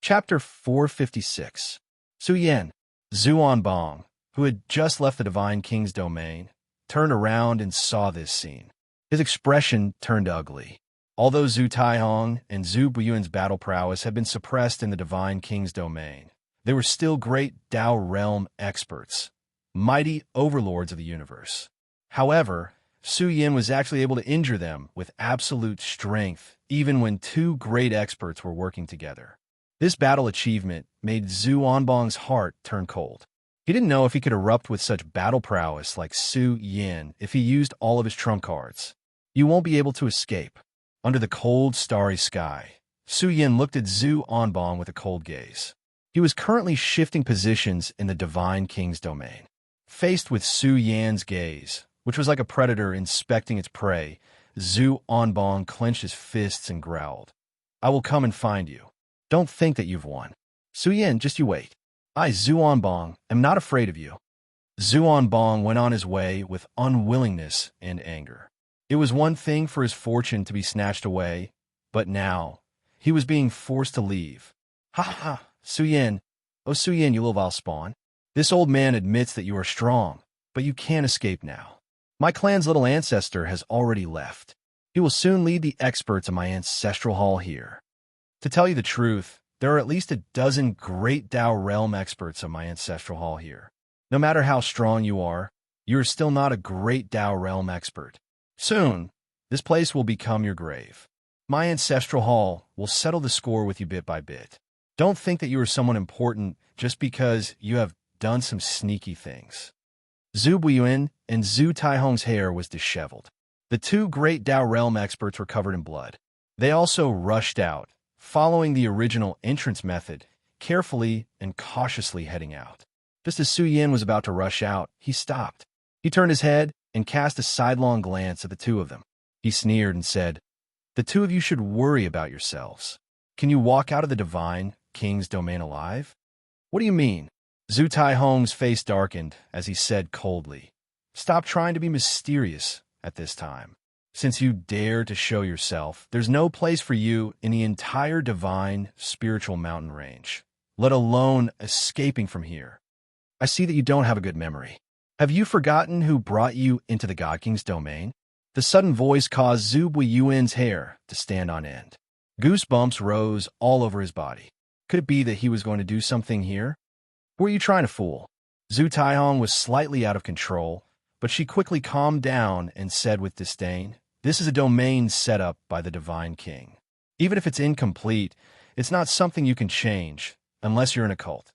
Chapter 456. Su Yan, Bong, who had just left the Divine King's domain, turned around and saw this scene. His expression turned ugly. Although Zhu Taihong and Zhu Buyuan's battle prowess had been suppressed in the Divine King's domain, they were still great Dao realm experts, mighty overlords of the universe. However, Su Yan was actually able to injure them with absolute strength, even when two great experts were working together. This battle achievement made Zhu Bong's heart turn cold. He didn't know if he could erupt with such battle prowess like Su Yan if he used all of his trump cards. You won't be able to escape. Under the cold, starry sky, Su Yan looked at Zhu Bong with a cold gaze. He was currently shifting positions in the Divine King's domain. Faced with Su Yan's gaze, which was like a predator inspecting its prey, Zhu Bong clenched his fists and growled, "I will come and find you. Don't think that you've won. Su Yan, just you wait. I, Zhu Bong, am not afraid of you." Zhu Bong went on his way with unwillingness and anger. It was one thing for his fortune to be snatched away, but now he was being forced to leave. "Ha ha, Su Yan. Oh, Su Yan, you little vile spawn. This old man admits that you are strong, but you can't escape now. My clan's little ancestor has already left. He will soon lead the experts of my ancestral hall here. To tell you the truth, there are at least a dozen great Dao realm experts of my ancestral hall here. No matter how strong you are still not a great Dao realm expert. Soon, this place will become your grave. My ancestral hall will settle the score with you bit by bit. Don't think that you are someone important just because you have done some sneaky things." Zhu Buyuan and Zhu Taihong's hair was disheveled. The two great Dao realm experts were covered in blood. They also rushed out, following the original entrance method, carefully and cautiously heading out. Just as Su Yan was about to rush out, he stopped. He turned his head and cast a sidelong glance at the two of them. He sneered and said, "The two of you should worry about yourselves. Can you walk out of the Divine King's domain alive?" "What do you mean?" Zhu Taihong's face darkened as he said coldly, "Stop trying to be mysterious at this time. Since you dare to show yourself, there's no place for you in the entire divine spiritual mountain range, let alone escaping from here. I see that you don't have a good memory. Have you forgotten who brought you into the God King's domain?" The sudden voice caused Zhu Buyuan's hair to stand on end. Goosebumps rose all over his body. Could it be that he was going to do something here? Who are you trying to fool? Zhu Taihong was slightly out of control, but she quickly calmed down and said with disdain, "This is a domain set up by the Divine King. Even if it's incomplete, it's not something you can change, unless you're in a cult."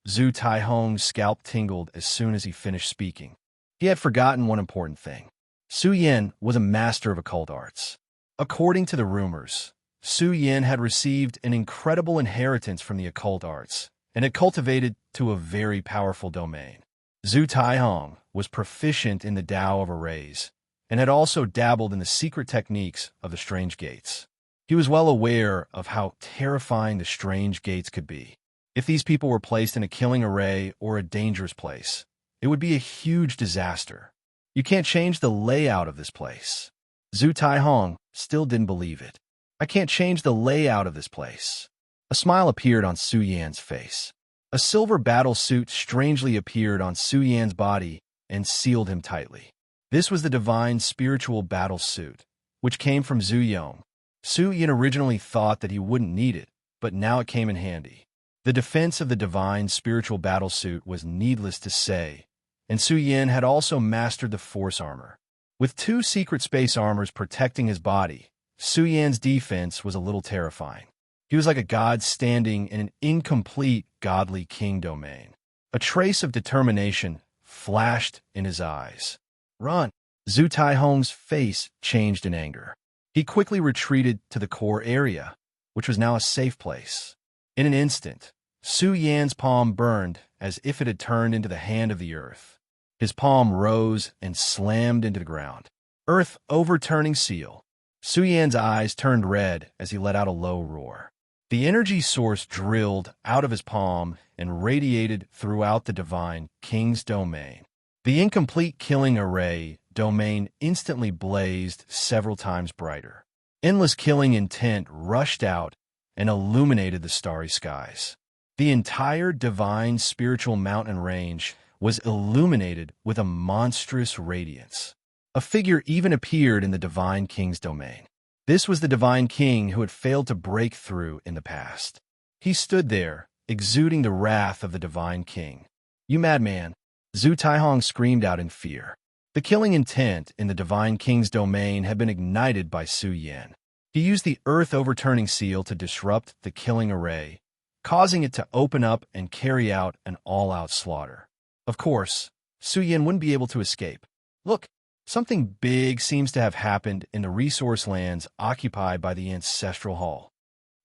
Zhu Taihong's scalp tingled as soon as he finished speaking. He had forgotten one important thing. Su Yan was a master of occult arts. According to the rumors, Su Yan had received an incredible inheritance from the occult arts, and had cultivated to a very powerful domain. Zhu Taihong was proficient in the Tao of arrays, and had also dabbled in the secret techniques of the Strange Gates. He was well aware of how terrifying the Strange Gates could be. If these people were placed in a killing array or a dangerous place, it would be a huge disaster. "You can't change the layout of this place." Zhu Taihong still didn't believe it. "I can't change the layout of this place." A smile appeared on Su Yan's face. A silver battle suit strangely appeared on Su Yan's body and sealed him tightly. This was the divine spiritual battle suit, which came from Zhu Yong. Su Yan originally thought that he wouldn't need it, but now it came in handy. The defense of the divine spiritual battle suit was needless to say, and Su Yan had also mastered the force armor. With two secret space armors protecting his body, Su Yan's defense was a little terrifying. He was like a god standing in an incomplete godly king domain. A trace of determination flashed in his eyes. "Run!" Zhu Taihong's face changed in anger. He quickly retreated to the core area, which was now a safe place. In an instant, Su Yan's palm burned as if it had turned into the hand of the earth. His palm rose and slammed into the ground. Earth overturning seal. Su Yan's eyes turned red as he let out a low roar. The energy source drilled out of his palm and radiated throughout the Divine King's domain. The incomplete killing array domain instantly blazed several times brighter. Endless killing intent rushed out and illuminated the starry skies. The entire divine spiritual mountain range was illuminated with a monstrous radiance. A figure even appeared in the divine king's domain. This was the divine king who had failed to break through in the past. He stood there, exuding the wrath of the divine king. "You madman!" Zhu Taihong screamed out in fear. The killing intent in the divine king's domain had been ignited by Su Yan. He used the earth-overturning seal to disrupt the killing array, causing it to open up and carry out an all-out slaughter. Of course, Su Yan wouldn't be able to escape. Look, something big seems to have happened in the resource lands occupied by the Ancestral Hall.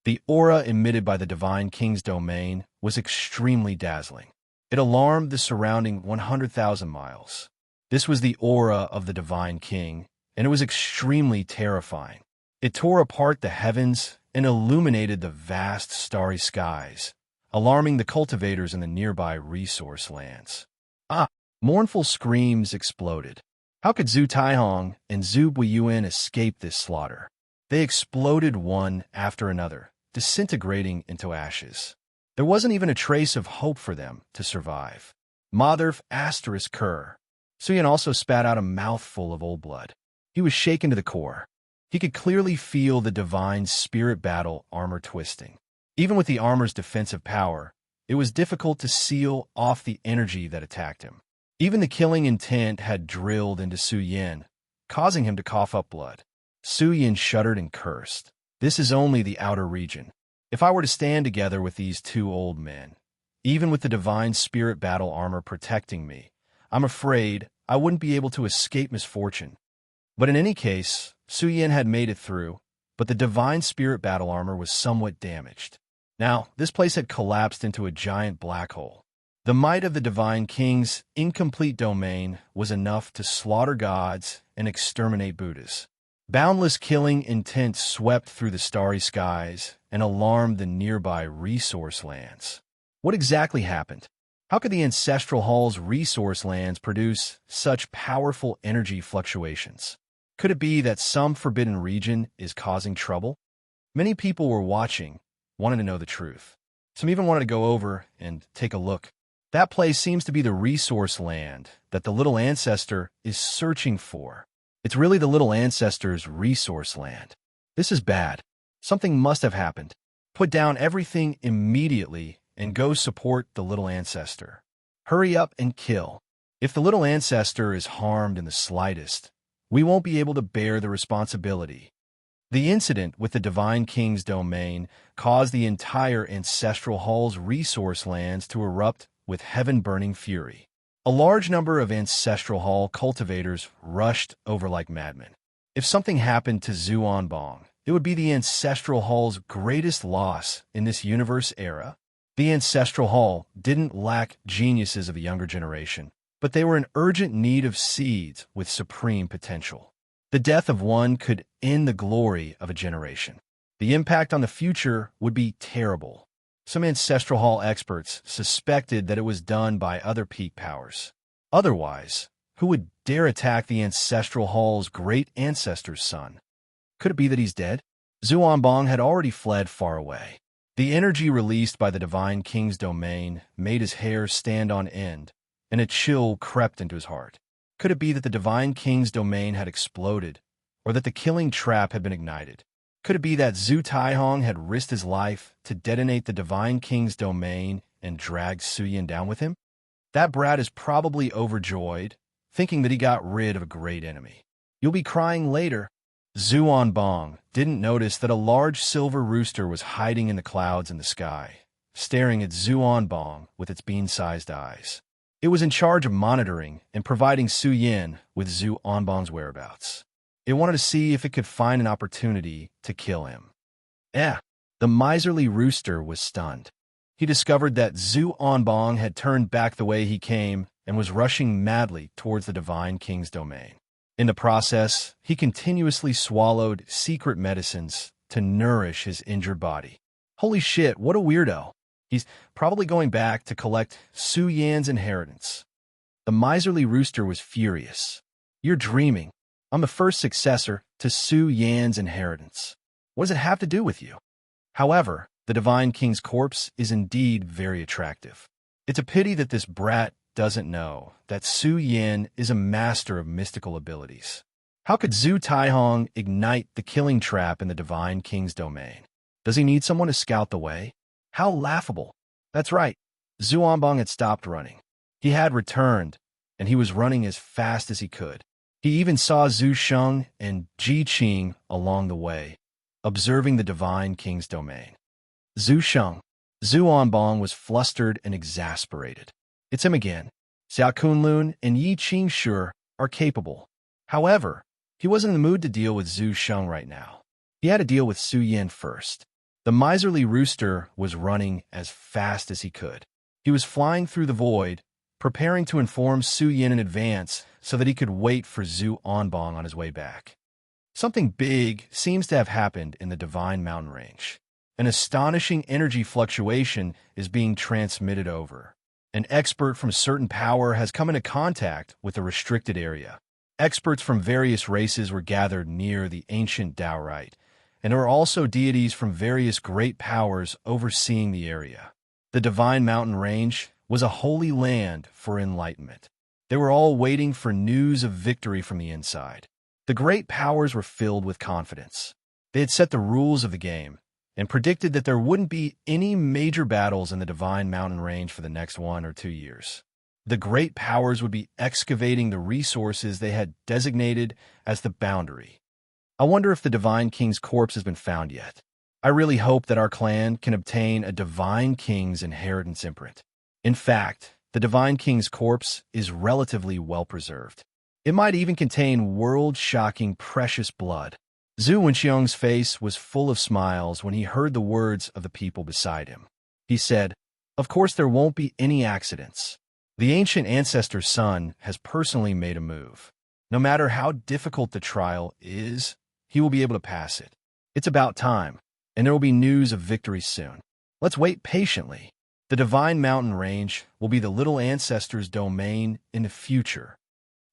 The aura emitted by the Divine King's domain was extremely dazzling. It alarmed the surrounding 100,000 miles. This was the aura of the Divine King, and it was extremely terrifying. It tore apart the heavens and illuminated the vast starry skies, alarming the cultivators in the nearby resource lands. Mournful screams exploded. How could Zhu Taihong and Zhu Buiyuan escape this slaughter? They exploded one after another, disintegrating into ashes. There wasn't even a trace of hope for them to survive. Mother asterisk Kerr. Su Yan also spat out a mouthful of old blood. He was shaken to the core. He could clearly feel the divine spirit battle armor twisting. Even with the armor's defensive power, it was difficult to seal off the energy that attacked him. Even the killing intent had drilled into Su Yan, causing him to cough up blood. Su Yan shuddered and cursed. This is only the outer region. If I were to stand together with these two old men, even with the divine spirit battle armor protecting me, I'm afraid I wouldn't be able to escape misfortune. But in any case, Su Yan had made it through, but the divine spirit battle armor was somewhat damaged. Now, this place had collapsed into a giant black hole. The might of the Divine King's incomplete domain was enough to slaughter gods and exterminate Buddhas. Boundless killing intent swept through the starry skies and alarmed the nearby resource lands. What exactly happened? How could the Ancestral Hall's resource lands produce such powerful energy fluctuations? Could it be that some forbidden region is causing trouble? Many people were watching, wanted to know the truth. Some even wanted to go over and take a look. That place seems to be the resource land that the little ancestor is searching for. It's really the little ancestor's resource land. This is bad. Something must have happened. Put down everything immediately and go support the little ancestor. Hurry up and kill. If the little ancestor is harmed in the slightest, we won't be able to bear the responsibility. The incident with the Divine King's domain caused the entire Ancestral Hall's resource lands to erupt with heaven-burning fury. A large number of Ancestral Hall cultivators rushed over like madmen. If something happened to Zhuanbong, it would be the Ancestral Hall's greatest loss in this universe era. The Ancestral Hall didn't lack geniuses of a younger generation, but they were in urgent need of seeds with supreme potential. The death of one could end the glory of a generation. The impact on the future would be terrible. Some Ancestral Hall experts suspected that it was done by other peak powers. Otherwise, who would dare attack the Ancestral Hall's great ancestor's son? Could it be that he's dead? Zhuanbong had already fled far away. The energy released by the Divine King's domain made his hair stand on end, and a chill crept into his heart. Could it be that the Divine King's domain had exploded, or that the killing trap had been ignited? Could it be that Zhu Taihong had risked his life to detonate the Divine King's domain and drag Su Yan down with him? That brat is probably overjoyed, thinking that he got rid of a great enemy. You'll be crying later. Zhuanbong didn't notice that a large silver rooster was hiding in the clouds in the sky, staring at Zhuanbong with its bean-sized eyes. It was in charge of monitoring and providing Su Yan with Zhuanbong's whereabouts. It wanted to see if it could find an opportunity to kill him. The miserly rooster was stunned. He discovered that Zhuanbong had turned back the way he came and was rushing madly towards the Divine King's domain. In the process, he continuously swallowed secret medicines to nourish his injured body. Holy shit, what a weirdo. He's probably going back to collect Su Yan's inheritance. The miserly rooster was furious. You're dreaming. I'm the first successor to Su Yan's inheritance. What does it have to do with you? However, The Divine King's corpse is indeed very attractive. It's a pity that this brat doesn't know that Su Yin is a master of mystical abilities. How could Zhu Taihong ignite the killing trap in the Divine King's domain? Does he need someone to scout the way? How laughable. That's right. Zhu Onbong had stopped running. He had returned, and he was running as fast as he could. He even saw Zhu Sheng and Ji Qing along the way, observing the Divine King's domain. Zhu Sheng. Zhu Onbong was flustered and exasperated. It's him again. Xiao Kunlun and Yi Qingshi are capable. However, he wasn't in the mood to deal with Zhu Sheng right now. He had to deal with Su Yin first. The miserly rooster was running as fast as he could. He was flying through the void, preparing to inform Su Yin in advance so that he could wait for Zhu Onbong on his way back. Something big seems to have happened in the Divine Mountain Range. An astonishing energy fluctuation is being transmitted over. An expert from a certain power has come into contact with a restricted area. Experts from various races were gathered near the ancient Daorite, and there were also deities from various great powers overseeing the area. The Divine Mountain Range was a holy land for enlightenment. They were all waiting for news of victory from the inside. The great powers were filled with confidence. They had set the rules of the game and predicted that there wouldn't be any major battles in the Divine Mountain Range for the next 1 or 2 years. The great powers would be excavating the resources they had designated as the boundary. I wonder if the Divine King's corpse has been found yet. I really hope that our clan can obtain a Divine King's inheritance imprint. In fact, the Divine King's corpse is relatively well preserved. It might even contain world-shocking precious blood. Zhu Wenxiong's face was full of smiles when he heard the words of the people beside him. He said, "Of course there won't be any accidents. The ancient ancestor's son has personally made a move. No matter how difficult the trial is, he will be able to pass it. It's about time, and there will be news of victory soon. Let's wait patiently. The Divine Mountain Range will be the little ancestor's domain in the future."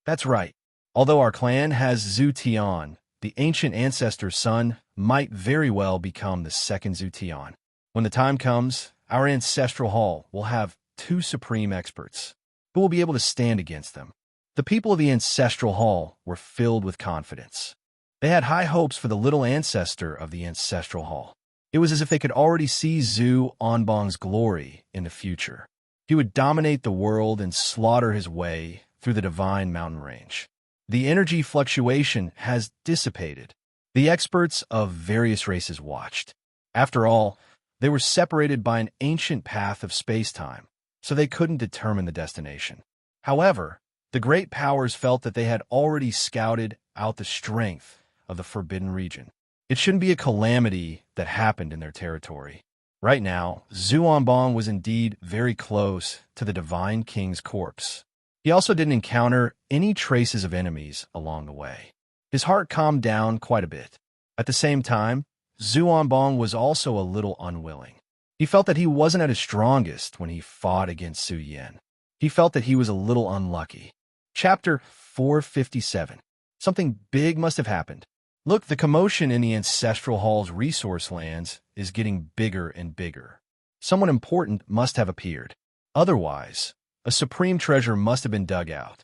That's right. Although our clan has Zhu Tian, the ancient ancestor's son might very well become the second Zhu Tian. When the time comes, our ancestral hall will have 2 supreme experts who will be able to stand against them. The people of the ancestral hall were filled with confidence. They had high hopes for the little ancestor of the ancestral hall. It was as if they could already see Zhu Onbong's glory in the future. He would dominate the world and slaughter his way through the Divine Mountain Range. The energy fluctuation has dissipated. The experts of various races watched. After all, they were separated by an ancient path of space-time, so they couldn't determine the destination. However, the great powers felt that they had already scouted out the strength of the Forbidden Region. It shouldn't be a calamity that happened in their territory. Right now, Zhu Onbong was indeed very close to the Divine King's corpse. He also didn't encounter any traces of enemies along the way. His heart calmed down quite a bit. At the same time, Zhu Onbong was also a little unwilling. He felt that he wasn't at his strongest when he fought against Su Yin. He felt that he was a little unlucky. Chapter 457. Something big must have happened. Look, the commotion in the Ancestral Hall's resource lands is getting bigger and bigger. Someone important must have appeared. Otherwise, a supreme treasure must have been dug out.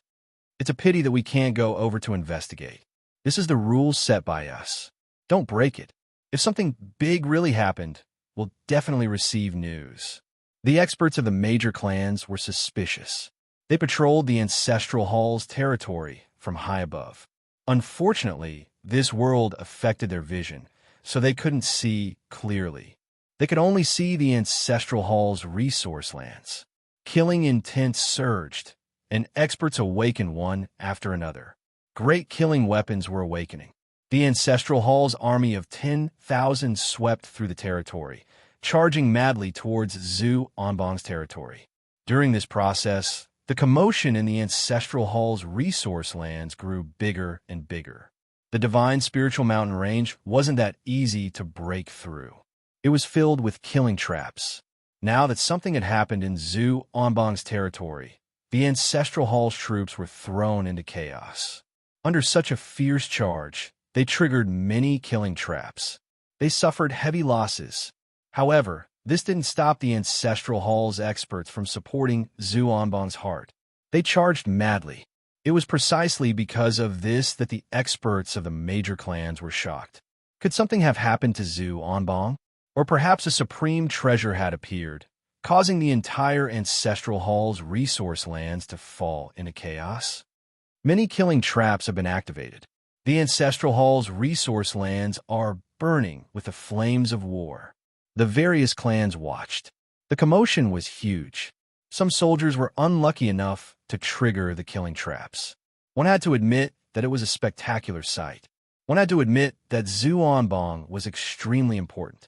It's a pity that we can't go over to investigate. This is the rules set by us. Don't break it. If something big really happened, we'll definitely receive news. The experts of the major clans were suspicious. They patrolled the Ancestral Hall's territory from high above. Unfortunately, this world affected their vision, so they couldn't see clearly. They could only see the Ancestral Hall's resource lands. Killing intent surged, and experts awakened one after another. Great killing weapons were awakening. The Ancestral Hall's army of 10,000 swept through the territory, charging madly towards Zhu Onbong's territory. During this process, the commotion in the Ancestral Hall's resource lands grew bigger and bigger. The Divine Spiritual Mountain Range wasn't that easy to break through. It was filled with killing traps. Now that something had happened in Zhu Onbong's territory, the Ancestral Hall's troops were thrown into chaos. Under such a fierce charge, they triggered many killing traps. They suffered heavy losses. However, this didn't stop the Ancestral Hall's experts from supporting Zhu Onbong's heart. They charged madly. It was precisely because of this that the experts of the major clans were shocked. Could something have happened to Zhu Onbong? Or perhaps a supreme treasure had appeared, causing the entire Ancestral Hall's resource lands to fall into chaos? Many killing traps have been activated. The Ancestral Hall's resource lands are burning with the flames of war. The various clans watched. The commotion was huge. Some soldiers were unlucky enough to trigger the killing traps. One had to admit that it was a spectacular sight. One had to admit that Zhu Onbong was extremely important.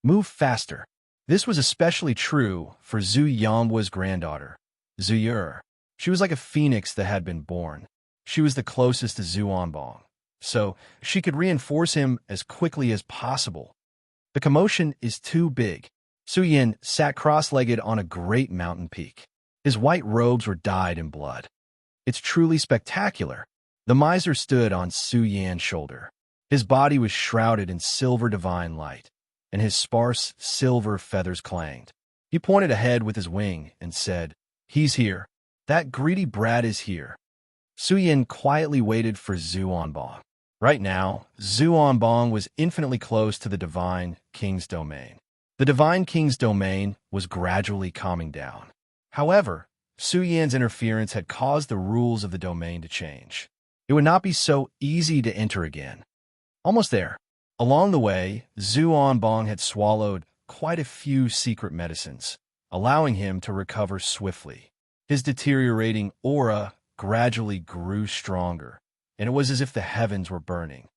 Move faster. This was especially true for Zhu Yamba's granddaughter, Zhu Yur. She was like a phoenix that had been born. She was the closest to Zhu Onbong, so she could reinforce him as quickly as possible. The commotion is too big. Su Yin sat cross-legged on a great mountain peak. His white robes were dyed in blood. It's truly spectacular. The miser stood on Su Yan's shoulder. His body was shrouded in silver divine light, and his sparse silver feathers clanged. He pointed ahead with his wing and said, "He's here. That greedy brat is here." Su Yin quietly waited for Zhu Onbong. Right now, Zhu Onbong was infinitely close to the Divine King's domain. The Divine King's domain was gradually calming down. However, Su Yan's interference had caused the rules of the domain to change. It would not be so easy to enter again. Almost there. Along the way, Zhu Onbong had swallowed quite a few secret medicines, allowing him to recover swiftly. His deteriorating aura gradually grew stronger, and it was as if the heavens were burning.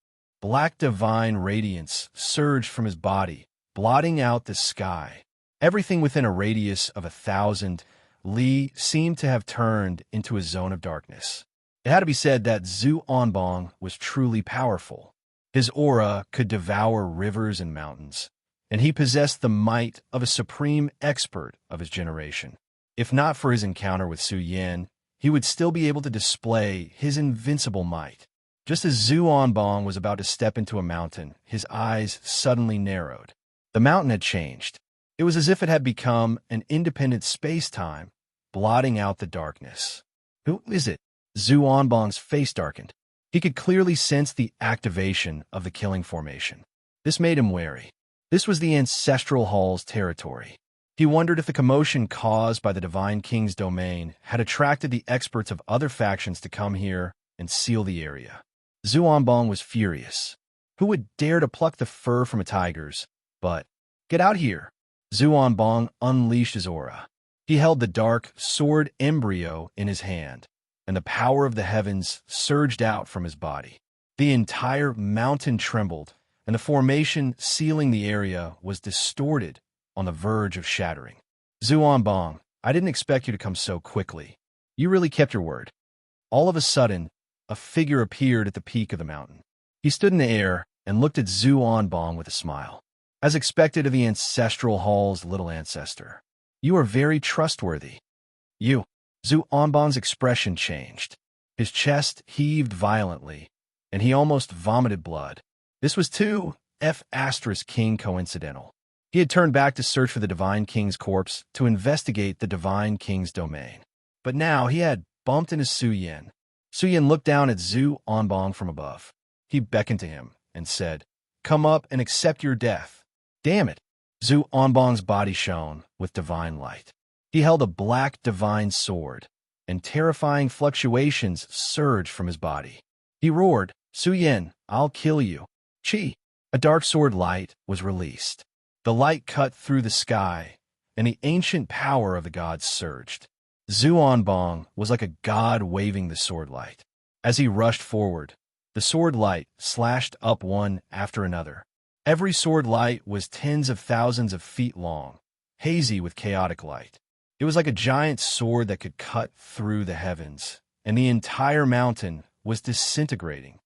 Black divine radiance surged from his body, blotting out the sky. Everything within a radius of 1,000 li seemed to have turned into a zone of darkness. It had to be said that Zhu Onbong was truly powerful. His aura could devour rivers and mountains, and he possessed the might of a supreme expert of his generation. If not for his encounter with Su Yin, he would still be able to display his invincible might. Just as Zhu Onbong was about to step into a mountain, his eyes suddenly narrowed. The mountain had changed. It was as if it had become an independent space-time, blotting out the darkness. Who is it? Zhu Onbong's face darkened. He could clearly sense the activation of the killing formation. This made him wary. This was the Ancestral Hall's territory. He wondered if the commotion caused by the Divine King's domain had attracted the experts of other factions to come here and seal the area. Zhu Onbong was furious. Who would dare to pluck the fur from a tiger's? But, get out here! Zhu Onbong unleashed his aura. He held the dark sword embryo in his hand, and the power of the heavens surged out from his body. The entire mountain trembled, and the formation sealing the area was distorted on the verge of shattering. Zhu Onbong, I didn't expect you to come so quickly. You really kept your word. All of a sudden, a figure appeared at the peak of the mountain. He stood in the air and looked at Zhu Onbong with a smile. As expected of the Ancestral Hall's little ancestor, you are very trustworthy. You. Zhu Onbong's expression changed. His chest heaved violently, and he almost vomited blood. This was too King coincidental. He had turned back to search for the Divine King's corpse to investigate the Divine King's domain. But now he had bumped into Su Yin. Su Yin looked down at Zhu Onbong from above. He beckoned to him and said, "Come up and accept your death." Damn it! Zhu Onbong's body shone with divine light. He held a black divine sword, and terrifying fluctuations surged from his body. He roared, "Su Yin, I'll kill you." Chi! A dark sword light was released. The light cut through the sky, and the ancient power of the gods surged. Zhu Onbong was like a god waving the sword light. As he rushed forward, the sword light slashed up one after another. Every sword light was tens of thousands of feet long, hazy with chaotic light. It was like a giant sword that could cut through the heavens, and the entire mountain was disintegrating.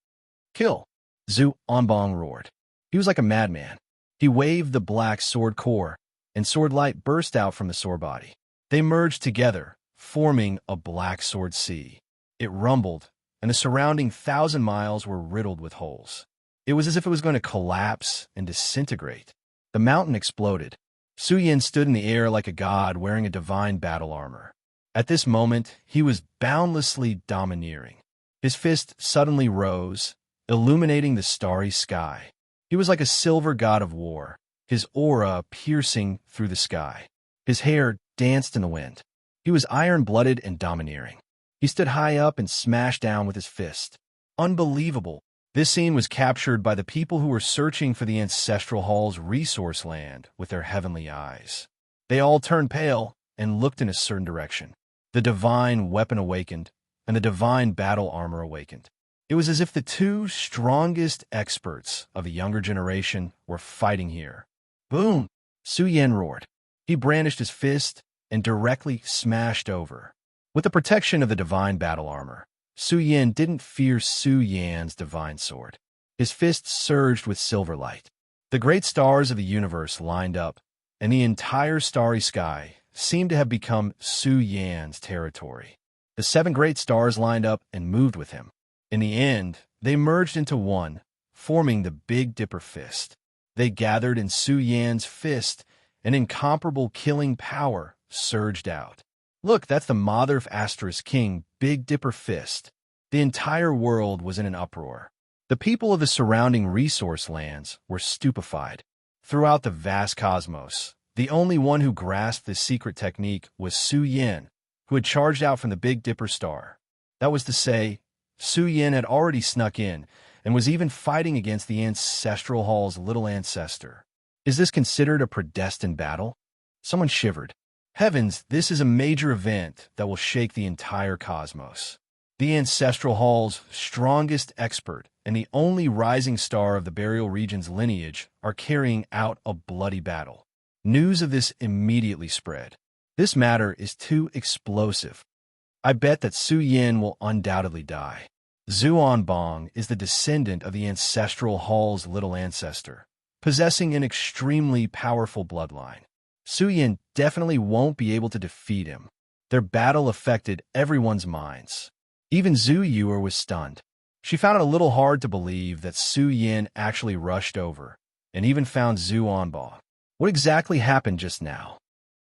"Kill!" Zhu Onbong roared. He was like a madman. He waved the black sword core, and sword light burst out from the sword body. They merged together, forming a black sword sea. It rumbled, and the surrounding 1,000 miles were riddled with holes. It was as if it was going to collapse and disintegrate. The mountain exploded. Su Yin stood in the air like a god wearing a divine battle armor. At this moment, he was boundlessly domineering. His fist suddenly rose, illuminating the starry sky. He was like a silver god of war, his aura piercing through the sky. His hair danced in the wind. He was iron-blooded and domineering. He stood high up and smashed down with his fist. Unbelievable. This scene was captured by the people who were searching for the Ancestral Hall's resource land with their heavenly eyes. They all turned pale and looked in a certain direction. The divine weapon awakened, and the divine battle armor awakened. It was as if the two strongest experts of a younger generation were fighting here. Boom! Su Yin roared. He brandished his fist and directly smashed over. With the protection of the divine battle armor, Su Yin didn't fear Su Yan's divine sword. His fist surged with silver light. The great stars of the universe lined up, and the entire starry sky seemed to have become Su Yan's territory. The 7 great stars lined up and moved with him. In the end, they merged into one, forming the Big Dipper fist. They gathered in Su Yan's fist, and incomparable killing power surged out. Look, that's the Mother of Asterisk King Big Dipper fist. The entire world was in an uproar. The people of the surrounding resource lands were stupefied. Throughout the vast cosmos, the only one who grasped this secret technique was Su Yin, who had charged out from the Big Dipper star. That was to say, Su Yin had already snuck in and was even fighting against the Ancestral Hall's little ancestor. Is this considered a predestined battle? Someone shivered. Heavens, this is a major event that will shake the entire cosmos. The Ancestral Hall's strongest expert and the only rising star of the burial region's lineage are carrying out a bloody battle. News of this immediately spread. This matter is too explosive. I bet that Su Yin will undoubtedly die. Bong is the descendant of the Ancestral Hall's little ancestor, possessing an extremely powerful bloodline. Su Yin definitely won't be able to defeat him. Their battle affected everyone's minds. Even Zhu Yuer was stunned. She found it a little hard to believe that Su Yin actually rushed over, and even found Bong. What exactly happened just now?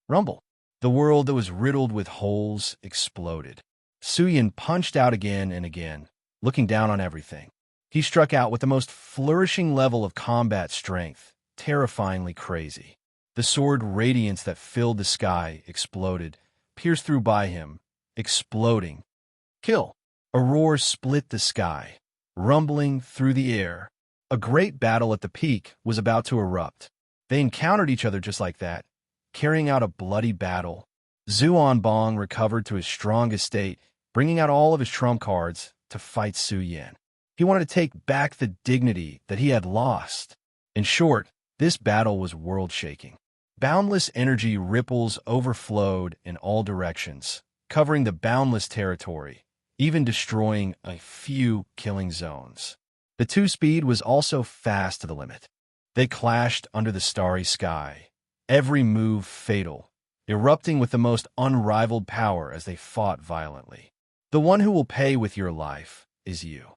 Rumble. The world that was riddled with holes exploded. Su Yin punched out again and again, looking down on everything. He struck out with the most flourishing level of combat strength, terrifyingly crazy. The sword radiance that filled the sky exploded, pierced through by him, exploding. Kill! A roar split the sky, rumbling through the air. A great battle at the peak was about to erupt. They encountered each other just like that, carrying out a bloody battle. Bong recovered to his strongest state, bringing out all of his trump cards to fight Su Yin. He wanted to take back the dignity that he had lost. In short, this battle was world-shaking. Boundless energy ripples overflowed in all directions, covering the boundless territory, even destroying a few killing zones. The two-speed was also fast to the limit. They clashed under the starry sky, every move fatal, erupting with the most unrivaled power as they fought violently. The one who will pay with your life is you.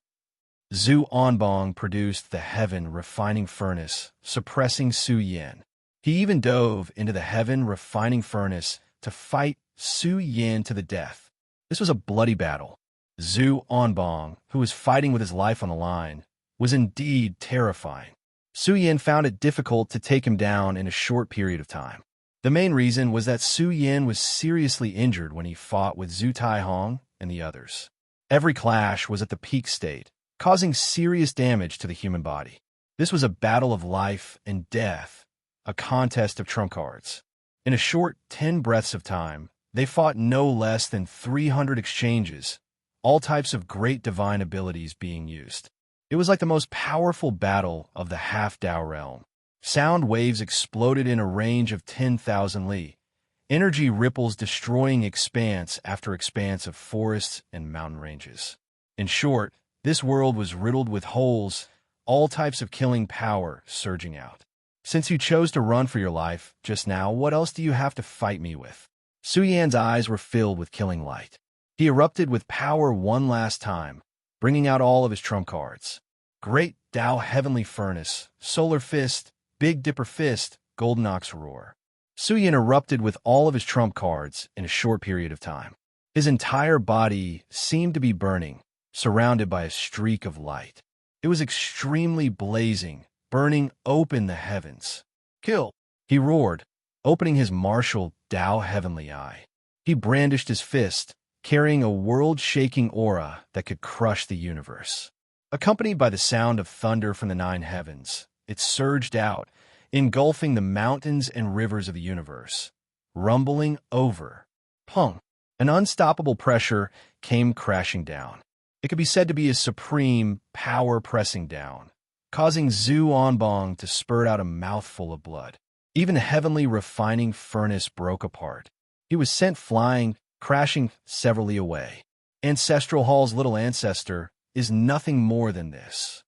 Bong produced the heaven refining furnace, suppressing Su Yin. He even dove into the heaven refining furnace to fight Su Yin to the death. This was a bloody battle. Bong, who was fighting with his life on the line, was indeed terrifying. Su Yin found it difficult to take him down in a short period of time. The main reason was that Su Yin was seriously injured when he fought with Zhu Taihong and the others. Every clash was at the peak state, causing serious damage to the human body. This was a battle of life and death, a contest of trump cards. In a short 10 breaths of time, they fought no less than 300 exchanges, all types of great divine abilities being used. It was like the most powerful battle of the half-Dao realm. Sound waves exploded in a range of 10,000 li. Energy ripples destroying expanse after expanse of forests and mountain ranges. In short, this world was riddled with holes, all types of killing power surging out. Since you chose to run for your life just now, what else do you have to fight me with? Su Yan's eyes were filled with killing light. He erupted with power one last time, bringing out all of his trump cards. Great Tao Heavenly Furnace, Solar Fist, Big Dipper Fist, Golden Ox Roar. Suyin erupted with all of his trump cards in a short period of time. His entire body seemed to be burning, surrounded by a streak of light. It was extremely blazing, burning open the heavens. Kill! He roared, opening his martial Tao heavenly eye. He brandished his fist, carrying a world-shaking aura that could crush the universe. Accompanied by the sound of thunder from the nine heavens, it surged out, engulfing the mountains and rivers of the universe, rumbling over. Pung! An unstoppable pressure came crashing down. It could be said to be a supreme power pressing down, causing Zhu Onbong to spurt out a mouthful of blood. Even the heavenly refining furnace broke apart. He was sent flying, crashing severally away. Ancestral Hall's little ancestor is nothing more than this.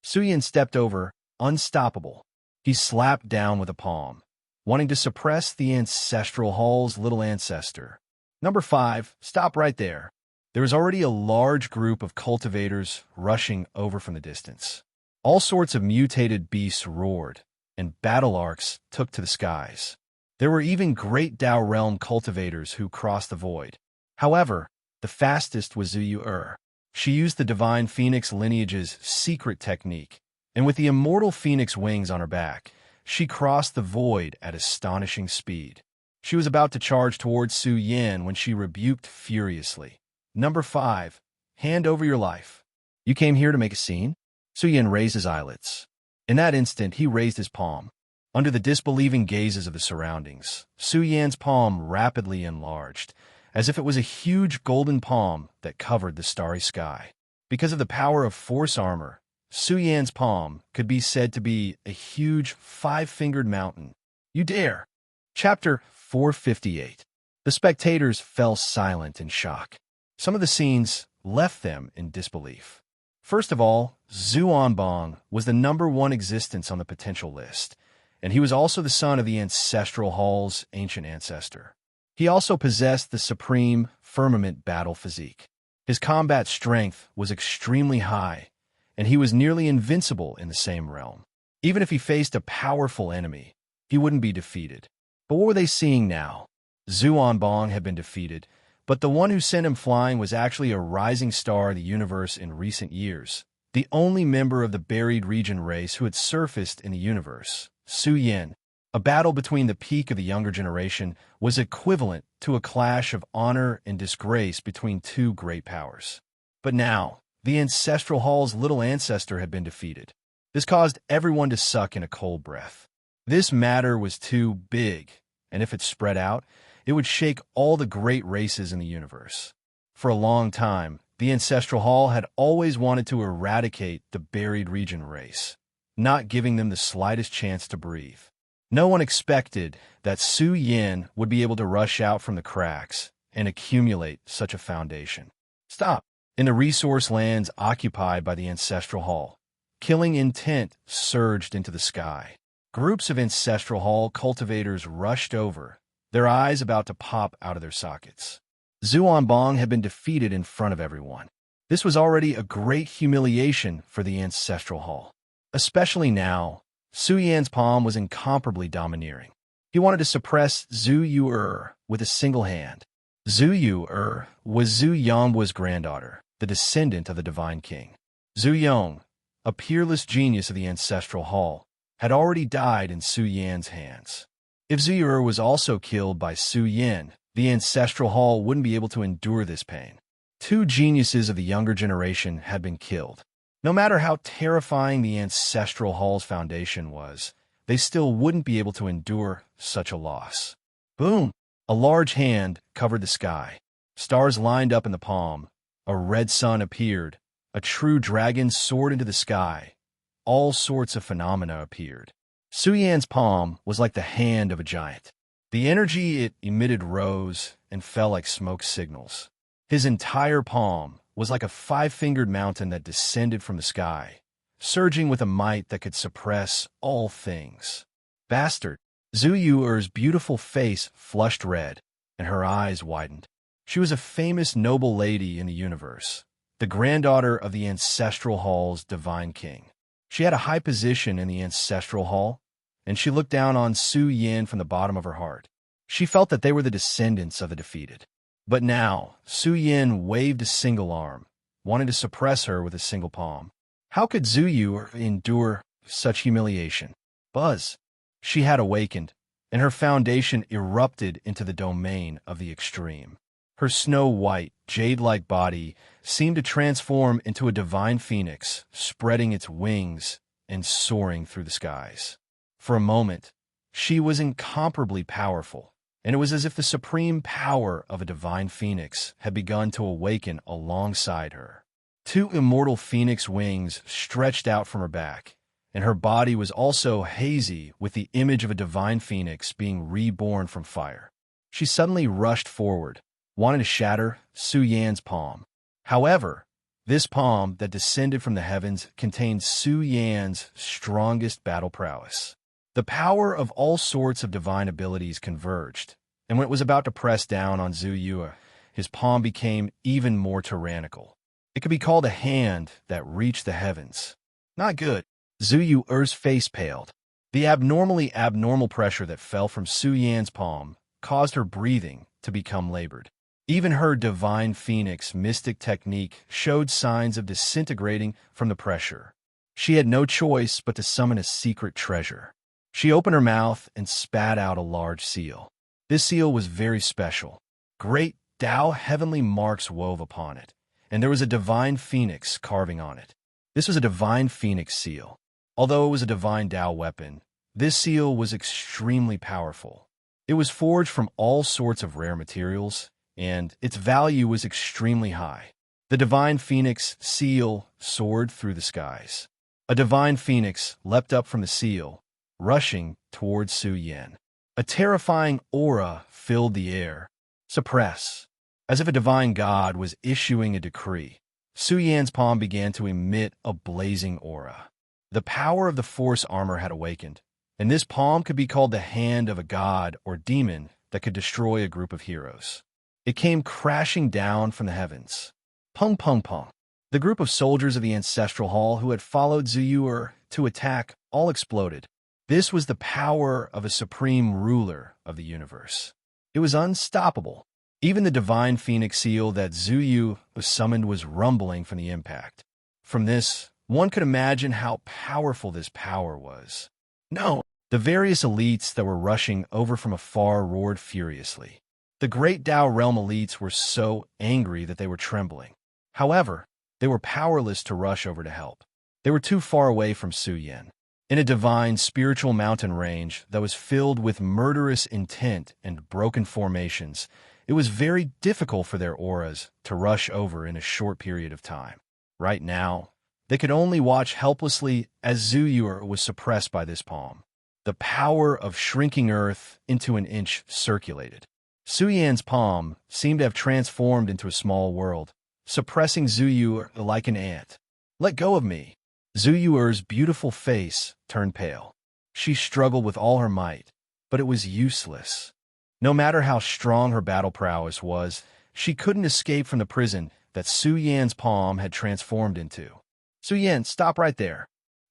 Suyin stepped over, unstoppable. He slapped down with a palm, wanting to suppress the Ancestral Hall's little ancestor. Number 5, stop right there. There was already a large group of cultivators rushing over from the distance. All sorts of mutated beasts roared, and battle arcs took to the skies. There were even great Dao Realm cultivators who crossed the void. However, the fastest was Zhu. She used the Divine Phoenix lineage's secret technique, and with the immortal phoenix wings on her back, she crossed the void at astonishing speed. She was about to charge towards Su Yan when she rebuked furiously. Number 5, hand over your life. You came here to make a scene? Su Yan raised his eyelids. In that instant, he raised his palm. Under the disbelieving gazes of the surroundings, Su Yan's palm rapidly enlarged, as if it was a huge golden palm that covered the starry sky. Because of the power of force armor, Su Yan's palm could be said to be a huge 5-fingered mountain. You dare! Chapter 458. The spectators fell silent in shock. Some of the scenes left them in disbelief. First of all, Zhu Onbong was the number 1 existence on the potential list, and he was also the son of the Ancestral Hall's ancient ancestor. He also possessed the supreme firmament battle physique. His combat strength was extremely high, and he was nearly invincible in the same realm. Even if he faced a powerful enemy, he wouldn't be defeated. But what were they seeing now? Zhu Onbong had been defeated, but the one who sent him flying was actually a rising star of the universe in recent years, the only member of the buried region race who had surfaced in the universe, Su Yan. A battle between the peak of the younger generation was equivalent to a clash of honor and disgrace between two great powers. But now, the Ancestral Hall's little ancestor had been defeated. This caused everyone to suck in a cold breath. This matter was too big, and if it spread out, it would shake all the great races in the universe. For a long time, the Ancestral Hall had always wanted to eradicate the buried region race, not giving them the slightest chance to breathe. No one expected that Su Yan would be able to rush out from the cracks and accumulate such a foundation. Stop! In the resource lands occupied by the Ancestral Hall, killing intent surged into the sky. Groups of Ancestral Hall cultivators rushed over, their eyes about to pop out of their sockets. Zhu Onbong had been defeated in front of everyone. This was already a great humiliation for the Ancestral Hall. Especially now, Su Yan's palm was incomparably domineering. He wanted to suppress Zhu Yu with a single hand. Zhu Yu was Zhu Yonghua's granddaughter, the descendant of the Divine King. Zhu Yong, a peerless genius of the Ancestral Hall, had already died in Su Yan's hands. If Zhu Yu was also killed by Su Yan, the Ancestral Hall wouldn't be able to endure this pain. 2 geniuses of the younger generation had been killed. No matter how terrifying the Ancestral Hall's foundation was, they still wouldn't be able to endure such a loss. Boom! A large hand covered the sky. Stars lined up in the palm. A red sun appeared. A true dragon soared into the sky. All sorts of phenomena appeared. Su Yan's palm was like the hand of a giant. The energy it emitted rose and fell like smoke signals. His entire palm was like a 5-fingered mountain that descended from the sky, surging with a might that could suppress all things. Bastard! Zhu Yu's beautiful face flushed red, and her eyes widened. She was a famous noble lady in the universe, the granddaughter of the Ancestral Hall's Divine King. She had a high position in the Ancestral Hall, and she looked down on Su Yin from the bottom of her heart. She felt that they were the descendants of the defeated. But now, Su Yin waved a single arm, wanting to suppress her with a single palm. How could Zhu Yu endure such humiliation? Buzz! She had awakened, and her foundation erupted into the domain of the extreme. Her snow-white, jade-like body seemed to transform into a divine phoenix, spreading its wings and soaring through the skies. For a moment, she was incomparably powerful, and it was as if the supreme power of a divine phoenix had begun to awaken alongside her. Two immortal phoenix wings stretched out from her back, and her body was also hazy with the image of a divine phoenix being reborn from fire. She suddenly rushed forward, wanting to shatter Su Yan's palm. However, this palm that descended from the heavens contained Su Yan's strongest battle prowess. The power of all sorts of divine abilities converged, and when it was about to press down on Zhu Yu, his palm became even more tyrannical. It could be called a hand that reached the heavens. Not good. Zhu Yu's face paled. The abnormal pressure that fell from Su Yan's palm caused her breathing to become labored. Even her divine phoenix mystic technique showed signs of disintegrating from the pressure. She had no choice but to summon a secret treasure. She opened her mouth and spat out a large seal. This seal was very special. Great Tao heavenly marks wove upon it, and there was a divine phoenix carving on it. This was a divine phoenix seal. Although it was a divine Tao weapon, this seal was extremely powerful. It was forged from all sorts of rare materials, and its value was extremely high. The divine phoenix seal soared through the skies. A divine phoenix leapt up from the seal, rushing towards Su Yin. A terrifying aura filled the air. Suppress. As if a divine god was issuing a decree, Su Yan's palm began to emit a blazing aura. The power of the force armor had awakened, and this palm could be called the hand of a god or demon that could destroy a group of heroes. It came crashing down from the heavens. Pung pung pung. The group of soldiers of the Ancestral Hall who had followed Zhu Yu to attack all exploded. This was the power of a supreme ruler of the universe. It was unstoppable. Even the divine phoenix seal that Zhu Yu summoned was rumbling from the impact. From this, one could imagine how powerful this power was. No, the various elites that were rushing over from afar roared furiously. The great Tao realm elites were so angry that they were trembling. However, they were powerless to rush over to help. They were too far away from Su Yin. In a divine spiritual mountain range that was filled with murderous intent and broken formations, it was very difficult for their auras to rush over in a short period of time. Right now, they could only watch helplessly as Zhu Yu was suppressed by this palm. The power of shrinking earth into an inch circulated. Su Yan's palm seemed to have transformed into a small world, suppressing Zhu Yu like an ant. Let go of me. Zhu Yu's beautiful face turned pale. She struggled with all her might, but it was useless. No matter how strong her battle prowess was, she couldn't escape from the prison that Su Yan's palm had transformed into. Su Yan, stop right there.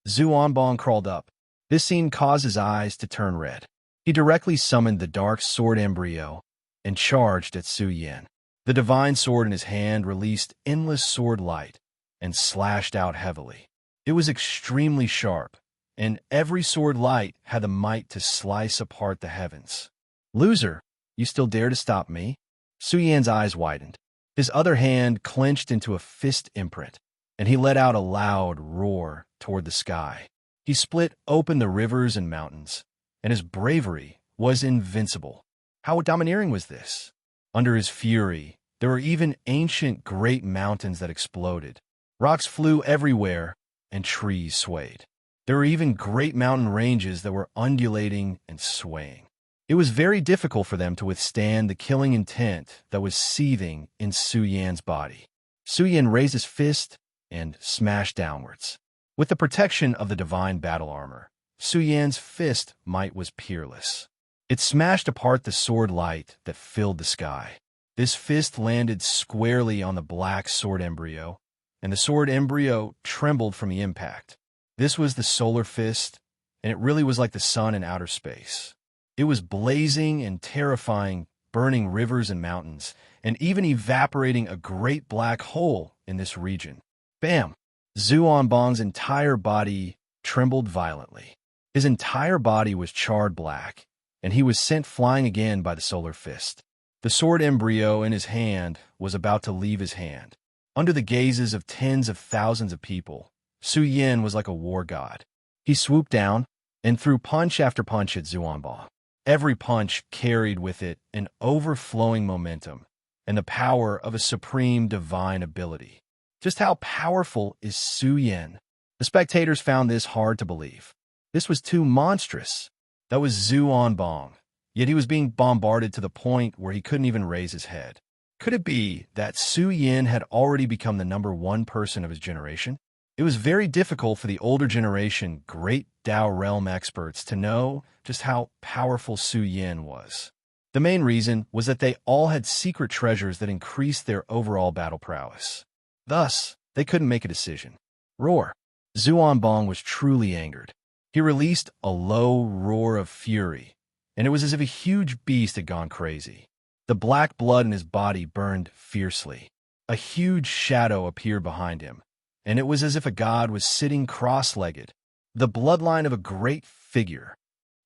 Zhu Onbong crawled up. This scene caused his eyes to turn red. He directly summoned the dark sword embryo and charged at Su Yan. The divine sword in his hand released endless sword light and slashed out heavily. It was extremely sharp, and every sword light had the might to slice apart the heavens. Loser, you still dare to stop me? Su Yan's eyes widened. His other hand clenched into a fist imprint, and he let out a loud roar toward the sky. He split open the rivers and mountains, and his bravery was invincible. How domineering was this? Under his fury, there were even ancient great mountains that exploded. Rocks flew everywhere, and trees swayed. There were even great mountain ranges that were undulating and swaying. It was very difficult for them to withstand the killing intent that was seething in Su Yan's body. Su Yan raised his fist and smashed downwards. With the protection of the divine battle armor, Su Yan's fist might was peerless. It smashed apart the sword light that filled the sky. This fist landed squarely on the black sword embryo, and the sword embryo trembled from the impact. This was the solar fist, and it really was like the sun in outer space. It was blazing and terrifying, burning rivers and mountains, and even evaporating a great black hole in this region. Bam! Bong's entire body trembled violently. His entire body was charred black, and he was sent flying again by the solar fist. The sword embryo in his hand was about to leave his hand. Under the gazes of tens of thousands of people, Su Yin was like a war god. He swooped down and threw punch after punch at Bong. Every punch carried with it an overflowing momentum and the power of a supreme divine ability. Just how powerful is Su Yin? The spectators found this hard to believe. This was too monstrous. That was Bong, yet he was being bombarded to the point where he couldn't even raise his head. Could it be that Su Yin had already become the #1 person of his generation? It was very difficult for the older generation great Dao realm experts to know just how powerful Su Yin was. The main reason was that they all had secret treasures that increased their overall battle prowess. Thus, they couldn't make a decision. Roar! Bong was truly angered. He released a low roar of fury, and it was as if a huge beast had gone crazy. The black blood in his body burned fiercely. A huge shadow appeared behind him, and it was as if a god was sitting cross-legged, the bloodline of a great figure.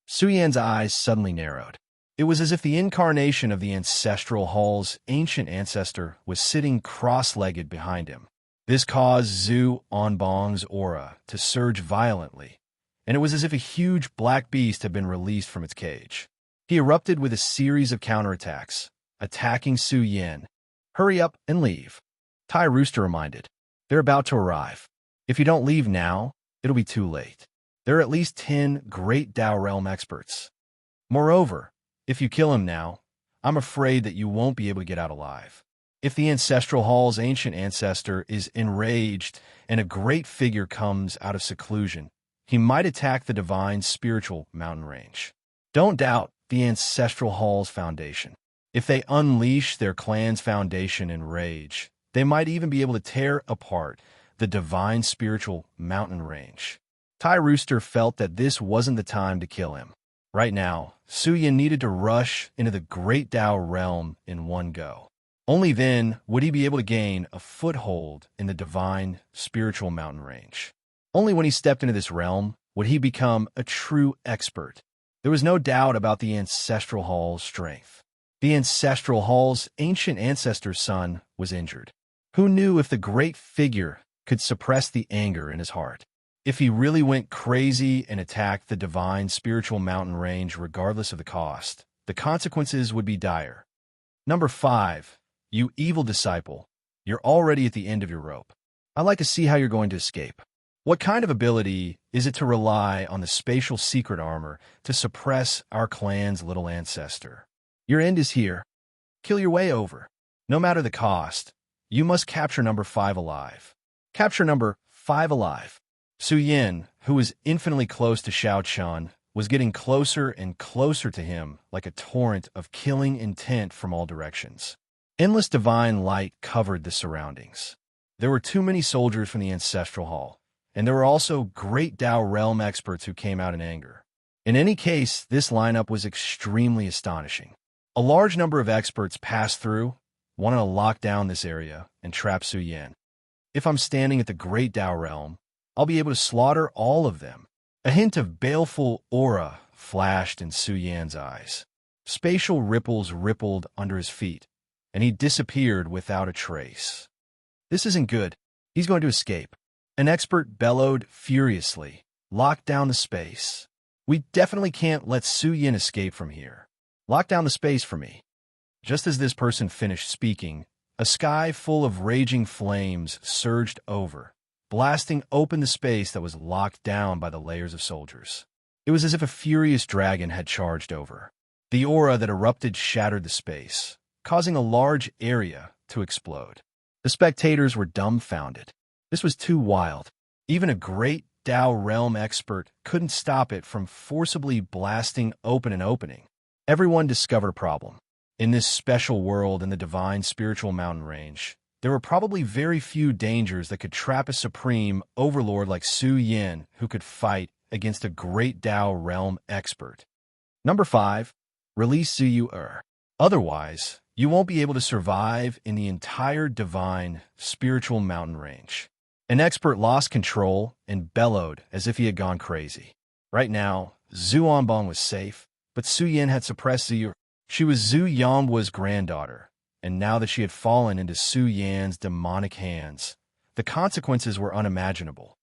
Su Yan's eyes suddenly narrowed. It was as if the incarnation of the ancestral hall's ancient ancestor was sitting cross-legged behind him. This caused Bong's aura to surge violently, and it was as if a huge black beast had been released from its cage. He erupted with a series of counterattacks, attacking Su Yin. Hurry up and leave, Tai Rooster reminded. They're about to arrive. If you don't leave now, it'll be too late. There are at least 10 great Dao realm experts. Moreover, if you kill him now, I'm afraid that you won't be able to get out alive. If the ancestral hall's ancient ancestor is enraged and a great figure comes out of seclusion, he might attack the divine spiritual mountain range. Don't doubt the ancestral hall's foundation. If they unleash their clan's foundation in rage, they might even be able to tear apart the divine spiritual mountain range. Tai Rooster felt that this wasn't the time to kill him. Right now, Su Yin needed to rush into the great Dao realm in one go. Only then would he be able to gain a foothold in the divine spiritual mountain range. Only when he stepped into this realm would he become a true expert. There was no doubt about the ancestral hall's strength. The ancestral hall's ancient ancestor's son was injured. Who knew if the great figure could suppress the anger in his heart? If he really went crazy and attacked the divine spiritual mountain range regardless of the cost, the consequences would be dire. Number 5. You evil disciple. You're already at the end of your rope. I'd like to see how you're going to escape. What kind of ability is it to rely on the spatial secret armor to suppress our clan's little ancestor? Your end is here. Kill your way over. No matter the cost, you must capture number 5 alive. Capture number 5 alive. Su Yin, who was infinitely close to Xiao Chun, was getting closer and closer to him like a torrent of killing intent from all directions. Endless divine light covered the surroundings. There were too many soldiers from the ancestral hall, and there were also great Dao realm experts who came out in anger. In any case, this lineup was extremely astonishing. A large number of experts passed through, wanting to lock down this area and trap Su Yin. If I'm standing at the great Dao realm, I'll be able to slaughter all of them. A hint of baleful aura flashed in Su Yan's eyes. Spatial ripples rippled under his feet, and he disappeared without a trace. This isn't good. He's going to escape. An expert bellowed furiously. Lock down the space. We definitely can't let Su Yin escape from here. Lock down the space for me. Just as this person finished speaking, a sky full of raging flames surged over, blasting open the space that was locked down by the layers of soldiers. It was as if a furious dragon had charged over. The aura that erupted shattered the space, causing a large area to explode. The spectators were dumbfounded. This was too wild. Even a great Dao realm expert couldn't stop it from forcibly blasting open an opening. Everyone discovered a problem. In this special world in the divine spiritual mountain range, there were probably very few dangers that could trap a supreme overlord like Su Yin who could fight against a Great Tao realm expert. Number 5. Release Zuyu. Otherwise, you won't be able to survive in the entire divine spiritual mountain range. An expert lost control and bellowed as if he had gone crazy. Right now, Zhu Onbong was safe, but Su Yin had suppressed Zuyu. She was Zhu Yanghua's granddaughter, and now that she had fallen into Su Yan's demonic hands, the consequences were unimaginable.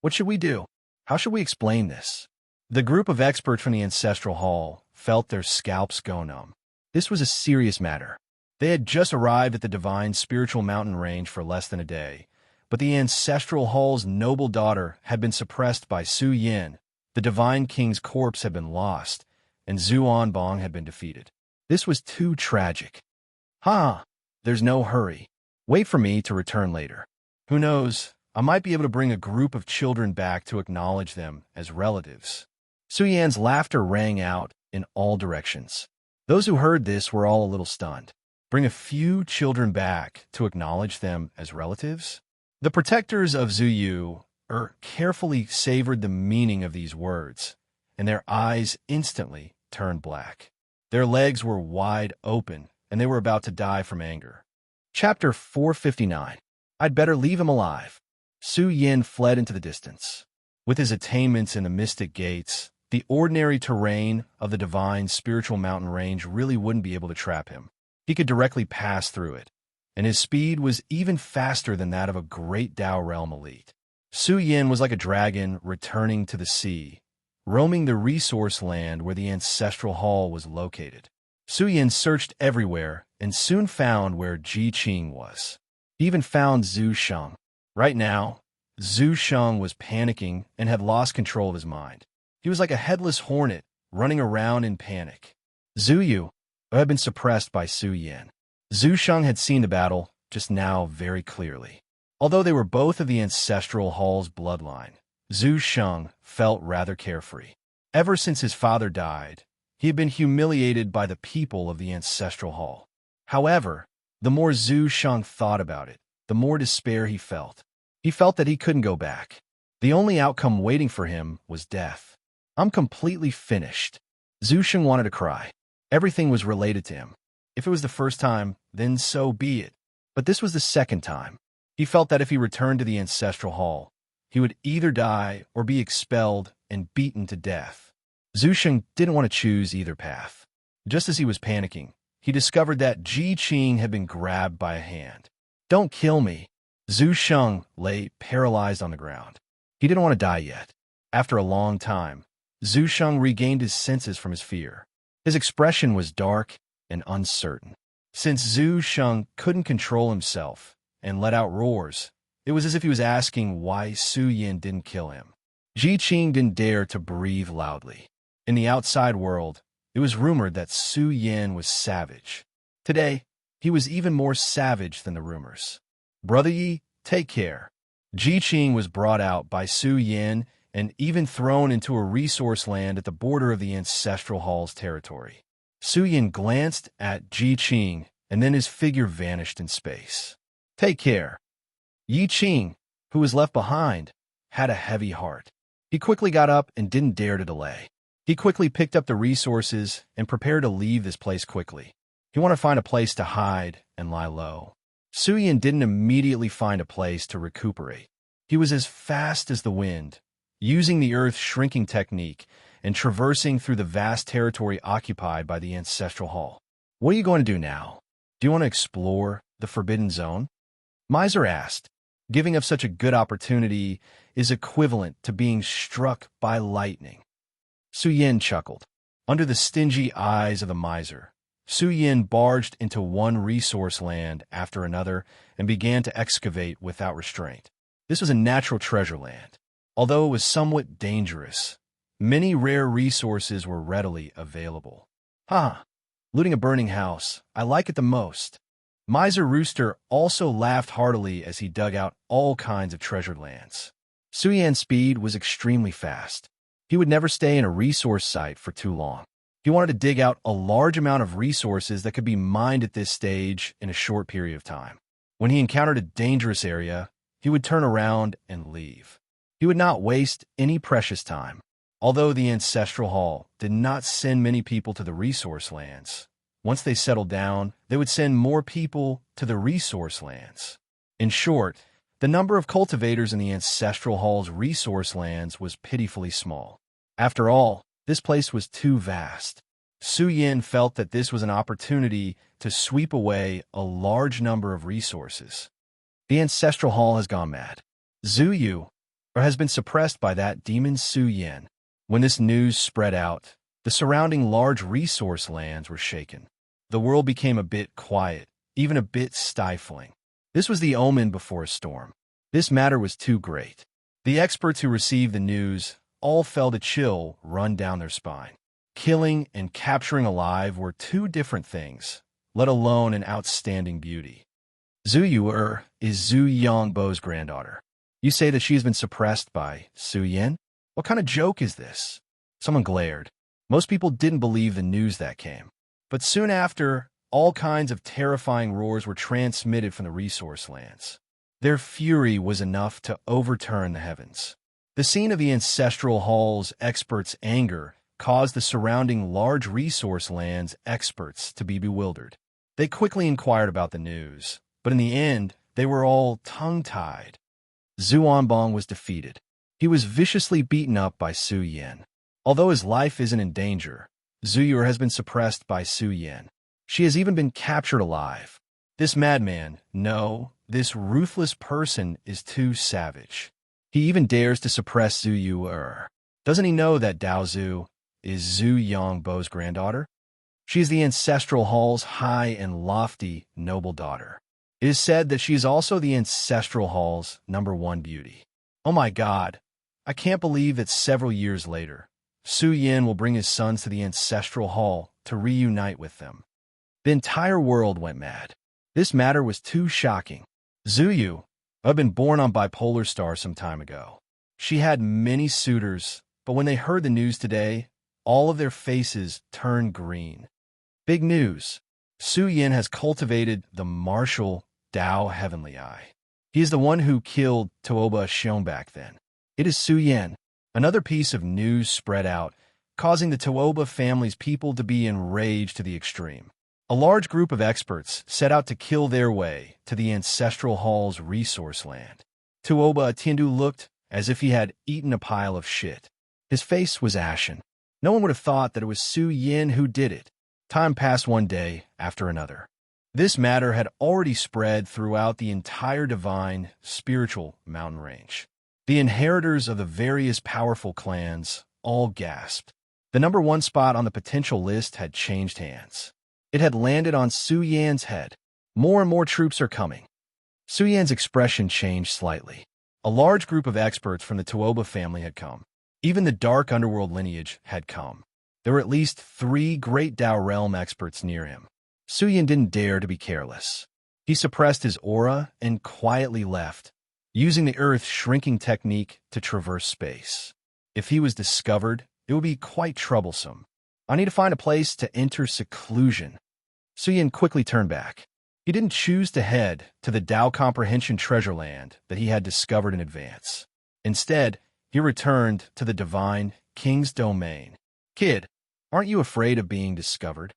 What should we do? How should we explain this? The group of experts from the Ancestral Hall felt their scalps go numb. This was a serious matter. They had just arrived at the divine spiritual mountain range for less than a day, but the Ancestral Hall's noble daughter had been suppressed by Su Yin, the divine king's corpse had been lost, and Zhu Onbong had been defeated. This was too tragic. There's no hurry. Wait for me to return later. Who knows, I might be able to bring a group of children back to acknowledge them as relatives. Su Yan's laughter rang out in all directions. Those who heard this were all a little stunned. Bring a few children back to acknowledge them as relatives? The protectors of Zuyu carefully savored the meaning of these words, and their eyes instantly turned black. Their legs were wide open, and they were about to die from anger. Chapter 459. I'd better leave him alive. Su Yin fled into the distance. With his attainments in the mystic gates, the ordinary terrain of the divine spiritual mountain range really wouldn't be able to trap him. He could directly pass through it, and his speed was even faster than that of a Great Tao realm elite. Su Yin was like a dragon returning to the sea, roaming the resource land where the Ancestral Hall was located. Su Yin searched everywhere and soon found where Ji Qing was. He even found Zhu Sheng. Right now, Zhu Sheng was panicking and had lost control of his mind. He was like a headless hornet running around in panic. Zuyu had been suppressed by Su Yin. Zhu Sheng had seen the battle just now very clearly. Although they were both of the Ancestral Hall's bloodline, Zhu Sheng felt rather carefree. Ever since his father died, he had been humiliated by the people of the Ancestral Hall. However, the more Zhu Sheng thought about it, the more despair he felt. He felt that he couldn't go back. The only outcome waiting for him was death. I'm completely finished. Zhu Sheng wanted to cry. Everything was related to him. If it was the first time, then so be it. But this was the second time. He felt that if he returned to the Ancestral Hall, he would either die or be expelled and beaten to death. Zhu Sheng didn't want to choose either path. Just as he was panicking, he discovered that Ji Qing had been grabbed by a hand. Don't kill me. Zhu Sheng lay paralyzed on the ground. He didn't want to die yet. After a long time, Zhu Sheng regained his senses from his fear. His expression was dark and uncertain. Since Zhu Sheng couldn't control himself and let out roars, it was as if he was asking why Su Yin didn't kill him. Ji Qing didn't dare to breathe loudly. In the outside world, it was rumored that Su Yin was savage. Today, he was even more savage than the rumors. Brother Yi, take care. Ji Qing was brought out by Su Yin and even thrown into a resource land at the border of the Ancestral Hall's territory. Su Yin glanced at Ji Qing, and then his figure vanished in space. Take care. Yi Qing, who was left behind, had a heavy heart. He quickly got up and didn't dare to delay. He quickly picked up the resources and prepared to leave this place quickly. He wanted to find a place to hide and lie low. Su Yin didn't immediately find a place to recuperate. He was as fast as the wind, using the Earth's shrinking technique and traversing through the vast territory occupied by the Ancestral Hall. What are you going to do now? Do you want to explore the Forbidden Zone? Miser asked. Giving up such a good opportunity is equivalent to being struck by lightning. Su Yin chuckled. Under the stingy eyes of the miser, Su Yin barged into one resource land after another and began to excavate without restraint. This was a natural treasure land. Although it was somewhat dangerous, many rare resources were readily available. Looting a burning house, I like it the most. Miser Rooster also laughed heartily as he dug out all kinds of treasured lands. Su Yan's speed was extremely fast. He would never stay in a resource site for too long. He wanted to dig out a large amount of resources that could be mined at this stage in a short period of time. When he encountered a dangerous area, he would turn around and leave. He would not waste any precious time. Although the Ancestral Hall did not send many people to the resource lands, once they settled down, they would send more people to the resource lands. In short, the number of cultivators in the Ancestral Hall's resource lands was pitifully small. After all, this place was too vast. Su Yin felt that this was an opportunity to sweep away a large number of resources. The Ancestral Hall has gone mad. Zhu Yu has been suppressed by that demon Su Yin. When this news spread out, the surrounding large resource lands were shaken. The world became a bit quiet, even a bit stifling. This was the omen before a storm. This matter was too great. The experts who received the news all felt a chill run down their spine. Killing and capturing alive were two different things, let alone an outstanding beauty. Zhu Yu is Zhu Yongbo's granddaughter. You say that she has been suppressed by Su Yin? What kind of joke is this? Someone glared. Most people didn't believe the news that came. But soon after, all kinds of terrifying roars were transmitted from the resource lands. Their fury was enough to overturn the heavens. The scene of the Ancestral Hall's experts' anger caused the surrounding large resource lands experts to be bewildered. They quickly inquired about the news, but in the end, they were all tongue-tied. Zhuanbong was defeated. He was viciously beaten up by Su Yin. Although his life isn't in danger, Zhu Yu has been suppressed by Su Yin. She has even been captured alive. This madman, no, this ruthless person is too savage. He even dares to suppress Zhu Yu. Doesn't he know that Dao Zhu is Zhu Yongbo's granddaughter? She is the Ancestral Hall's high and lofty, noble daughter. It is said that she is also the Ancestral Hall's #1 beauty. Oh my God, I can't believe that several years later, Su Yin will bring his sons to the Ancestral Hall to reunite with them. The entire world went mad. This matter was too shocking. Zhu Yu had been born on bipolar star some time ago. She had many suitors, but when they heard the news today, all of their faces turned green. Big news. Su Yin has cultivated the martial Dao Heavenly Eye. He is the one who killed Tuoba Xiong back then. It is Su Yin. Another piece of news spread out, causing the Tuoba family's people to be enraged to the extreme. A large group of experts set out to kill their way to the Ancestral Hall's resource land. Tuoba Tiandu looked as if he had eaten a pile of shit. His face was ashen. No one would have thought that it was Su Yin who did it. Time passed one day after another. This matter had already spread throughout the entire divine, spiritual mountain range. The inheritors of the various powerful clans all gasped. The #1 spot on the potential list had changed hands. It had landed on Su Yan's head. More and more troops are coming. Su Yan's expression changed slightly. A large group of experts from the Tuoba family had come. Even the dark underworld lineage had come. There were at least 3 great Dao realm experts near him. Su Yan didn't dare to be careless. He suppressed his aura and quietly left, using the Earth's shrinking technique to traverse space. If he was discovered, it would be quite troublesome. I need to find a place to enter seclusion. Su Yan quickly turned back. He didn't choose to head to the Dao Comprehension treasure land that he had discovered in advance. Instead, he returned to the divine King's domain. Kid, aren't you afraid of being discovered?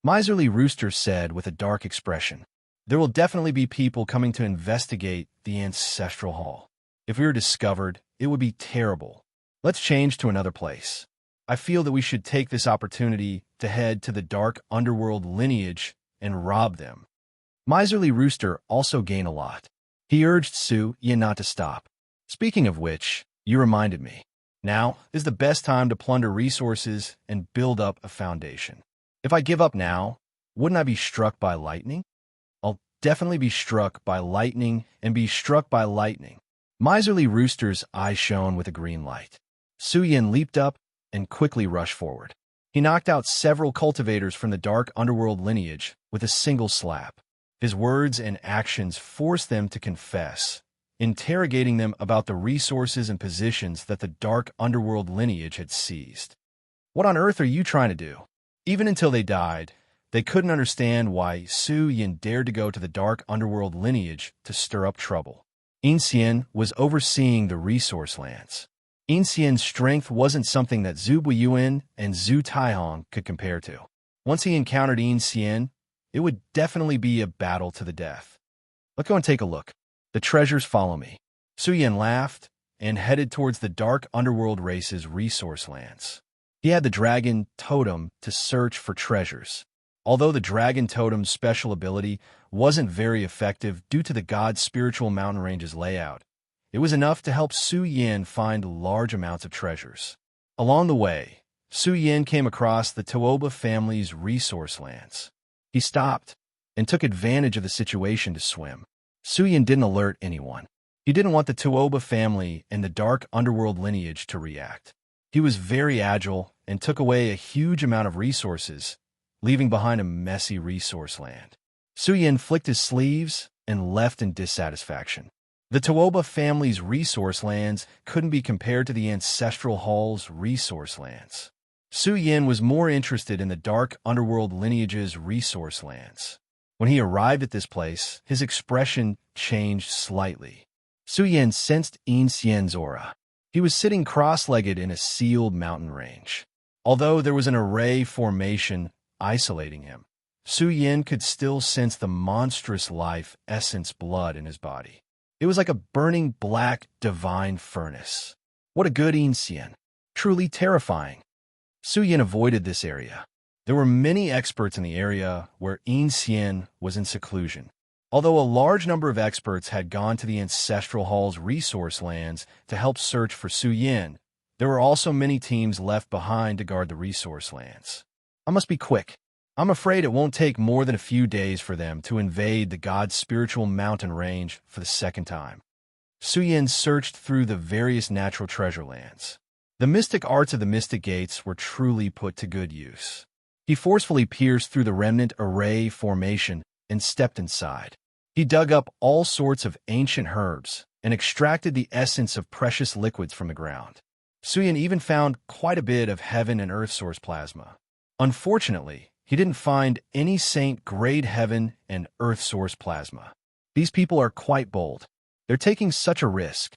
Miserly Rooster said with a dark expression. There will definitely be people coming to investigate the Ancestral Hall. If we are discovered, it would be terrible. Let's change to another place. I feel that we should take this opportunity to head to the dark underworld lineage and rob them. Miserly Rooster also gained a lot. He urged Su Yin not to stop. Speaking of which, you reminded me. Now is the best time to plunder resources and build up a foundation. If I give up now, wouldn't I be struck by lightning? I'll definitely be struck by lightning and be struck by lightning. Miserly Rooster's eyes shone with a green light. Su Yin leaped up and quickly rushed forward. He knocked out several cultivators from the dark underworld lineage with a single slap. His words and actions forced them to confess, interrogating them about the resources and positions that the dark underworld lineage had seized. What on earth are you trying to do? Even until they died, they couldn't understand why Su Yin dared to go to the dark underworld lineage to stir up trouble. Yin Xian was overseeing the resource lands. Xian's strength wasn't something that Zhu Buiyuan and Zhu Taihong could compare to. Once he encountered Xian, it would definitely be a battle to the death. Let's go and take a look. The treasures follow me. Su Yan laughed and headed towards the dark underworld race's resource lands. He had the dragon totem to search for treasures. Although the dragon totem's special ability wasn't very effective due to the god's spiritual mountain range's layout, it was enough to help Su Yan find large amounts of treasures. Along the way, Su Yan came across the Tuoba family's resource lands. He stopped and took advantage of the situation to swim. Su Yan didn't alert anyone. He didn't want the Tuoba family and the dark underworld lineage to react. He was very agile and took away a huge amount of resources, leaving behind a messy resource land. Su Yan flicked his sleeves and left in dissatisfaction. The Tuoba family's resource lands couldn't be compared to the Ancestral Hall's resource lands. Su Yan was more interested in the dark underworld lineage's resource lands. When he arrived at this place, his expression changed slightly. Su Yan sensed Xian's aura. He was sitting cross-legged in a sealed mountain range. Although there was an array formation isolating him, Su Yan could still sense the monstrous life essence blood in his body. It was like a burning black divine furnace. What a good Xian. Truly terrifying. Su Yan avoided this area. There were many experts in the area where Xian was in seclusion. Although a large number of experts had gone to the Ancestral Hall's resource lands to help search for Su Yan, there were also many teams left behind to guard the resource lands. I must be quick. I'm afraid it won't take more than a few days for them to invade the god's spiritual mountain range for the second time. Su Yan searched through the various natural treasure lands. The mystic arts of the mystic gates were truly put to good use. He forcefully pierced through the remnant array formation and stepped inside. He dug up all sorts of ancient herbs and extracted the essence of precious liquids from the ground. Su Yan even found quite a bit of heaven and earth source plasma. Unfortunately, he didn't find any saint-grade heaven and earth source plasma. These people are quite bold. They're taking such a risk.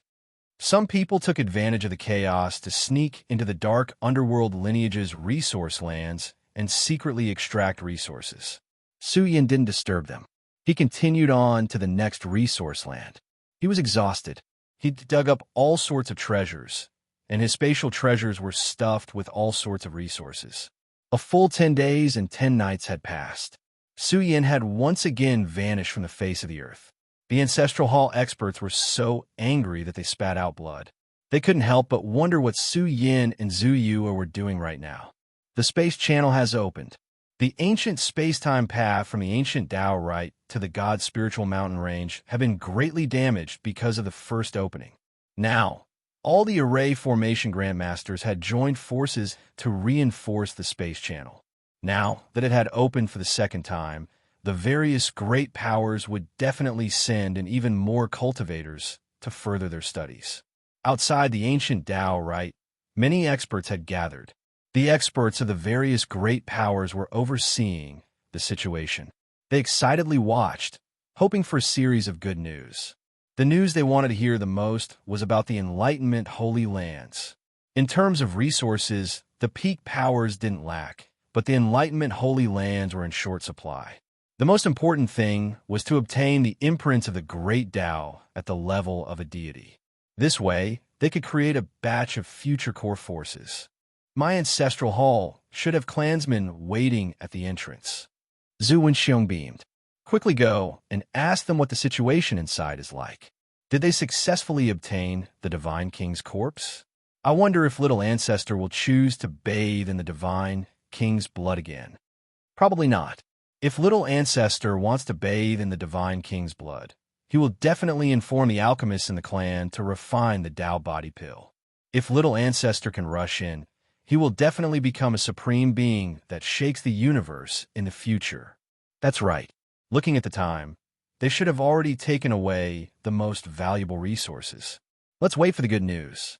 Some people took advantage of the chaos to sneak into the dark underworld lineage's resource lands and secretly extract resources. Su Yan didn't disturb them. He continued on to the next resource land. He was exhausted. He'd dug up all sorts of treasures, and his spatial treasures were stuffed with all sorts of resources. A full 10 days and 10 nights had passed. Su Yan had once again vanished from the face of the earth. The Ancestral Hall experts were so angry that they spat out blood. They couldn't help but wonder what Su Yan and Zhu Yue were doing right now. The space channel has opened. The ancient space-time path from the ancient Dao Right to the god's spiritual mountain range have been greatly damaged because of the first opening. Now, all the array formation grandmasters had joined forces to reinforce the space channel. Now that it had opened for the second time, the various great powers would definitely send in even more cultivators to further their studies. Outside the ancient Dao Right, many experts had gathered. The experts of the various great powers were overseeing the situation. They excitedly watched, hoping for a series of good news. The news they wanted to hear the most was about the Enlightenment Holy Lands. In terms of resources, the peak powers didn't lack, but the Enlightenment Holy Lands were in short supply. The most important thing was to obtain the imprints of the Great Tao at the level of a deity. This way, they could create a batch of future core forces. My Ancestral Hall should have clansmen waiting at the entrance. Zhu Wenxiong beamed. Quickly go and ask them what the situation inside is like. Did they successfully obtain the Divine King's corpse? I wonder if Little Ancestor will choose to bathe in the Divine King's blood again. Probably not. If Little Ancestor wants to bathe in the Divine King's blood, he will definitely inform the alchemists in the clan to refine the Tao body pill. If Little Ancestor can rush in, he will definitely become a supreme being that shakes the universe in the future. That's right. Looking at the time, they should have already taken away the most valuable resources. Let's wait for the good news.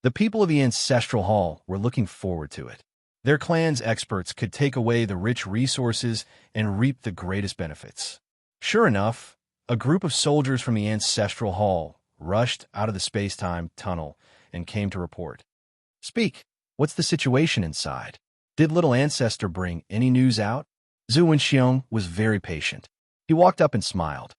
The people of the Ancestral Hall were looking forward to it. Their clan's experts could take away the rich resources and reap the greatest benefits. Sure enough, a group of soldiers from the Ancestral Hall rushed out of the space-time tunnel and came to report. Speak. What's the situation inside? Did little ancestor bring any news out? Zhu Wenxiong was very patient. He walked up and smiled.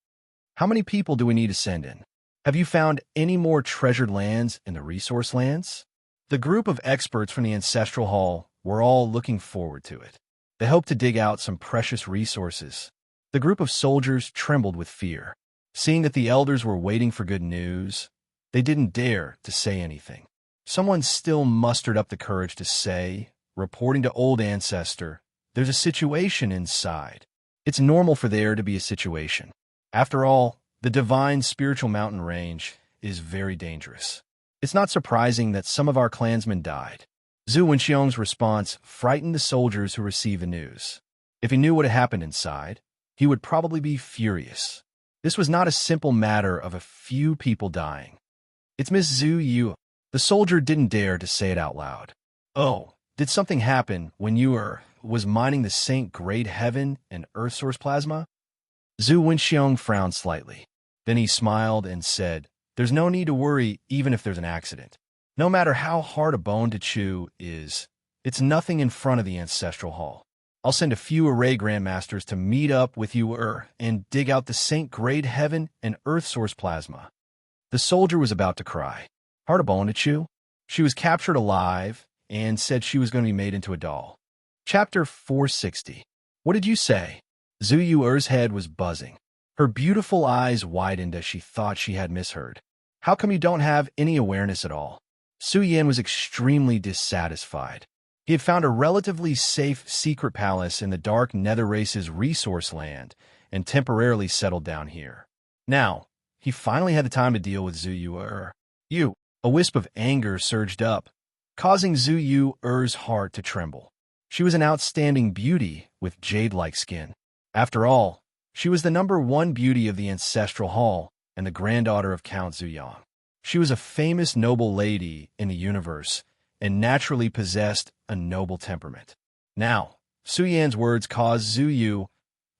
How many people do we need to send in? Have you found any more treasured lands in the resource lands? The group of experts from the Ancestral Hall were all looking forward to it. They hoped to dig out some precious resources. The group of soldiers trembled with fear. Seeing that the elders were waiting for good news, they didn't dare to say anything. Someone still mustered up the courage to say, reporting to old ancestor, there's a situation inside. It's normal for there to be a situation. After all, the divine spiritual mountain range is very dangerous. It's not surprising that some of our clansmen died. Zhu Wenxiong's response frightened the soldiers who received the news. If he knew what had happened inside, he would probably be furious. This was not a simple matter of a few people dying. It's Miss Zhu Yu. The soldier didn't dare to say it out loud. Oh, did something happen when you was mining the Saint Great Heaven and Earth Source Plasma? Zhu Wenxiong frowned slightly. Then he smiled and said, there's no need to worry even if there's an accident. No matter how hard a bone to chew is, it's nothing in front of the Ancestral Hall. I'll send a few array grandmasters to meet up with you and dig out the Saint Great Heaven and Earth Source Plasma. The soldier was about to cry. Hard a bone to chew? She was captured alive and said she was going to be made into a doll. Chapter 460. What did you say? Zhu Yu's head was buzzing. Her beautiful eyes widened as she thought she had misheard. How come you don't have any awareness at all? Su Yan was extremely dissatisfied. He had found a relatively safe secret palace in the Dark Nether Race's resource land and temporarily settled down here. Now, he finally had the time to deal with Zhu Yu. A wisp of anger surged up, causing Zhu Yu's heart to tremble. She was an outstanding beauty with jade-like skin. After all, she was the #1 beauty of the Ancestral Hall and the granddaughter of Count Zuyang. She was a famous noble lady in the universe and naturally possessed a noble temperament. Now, Su Yan's words caused Zhu Yu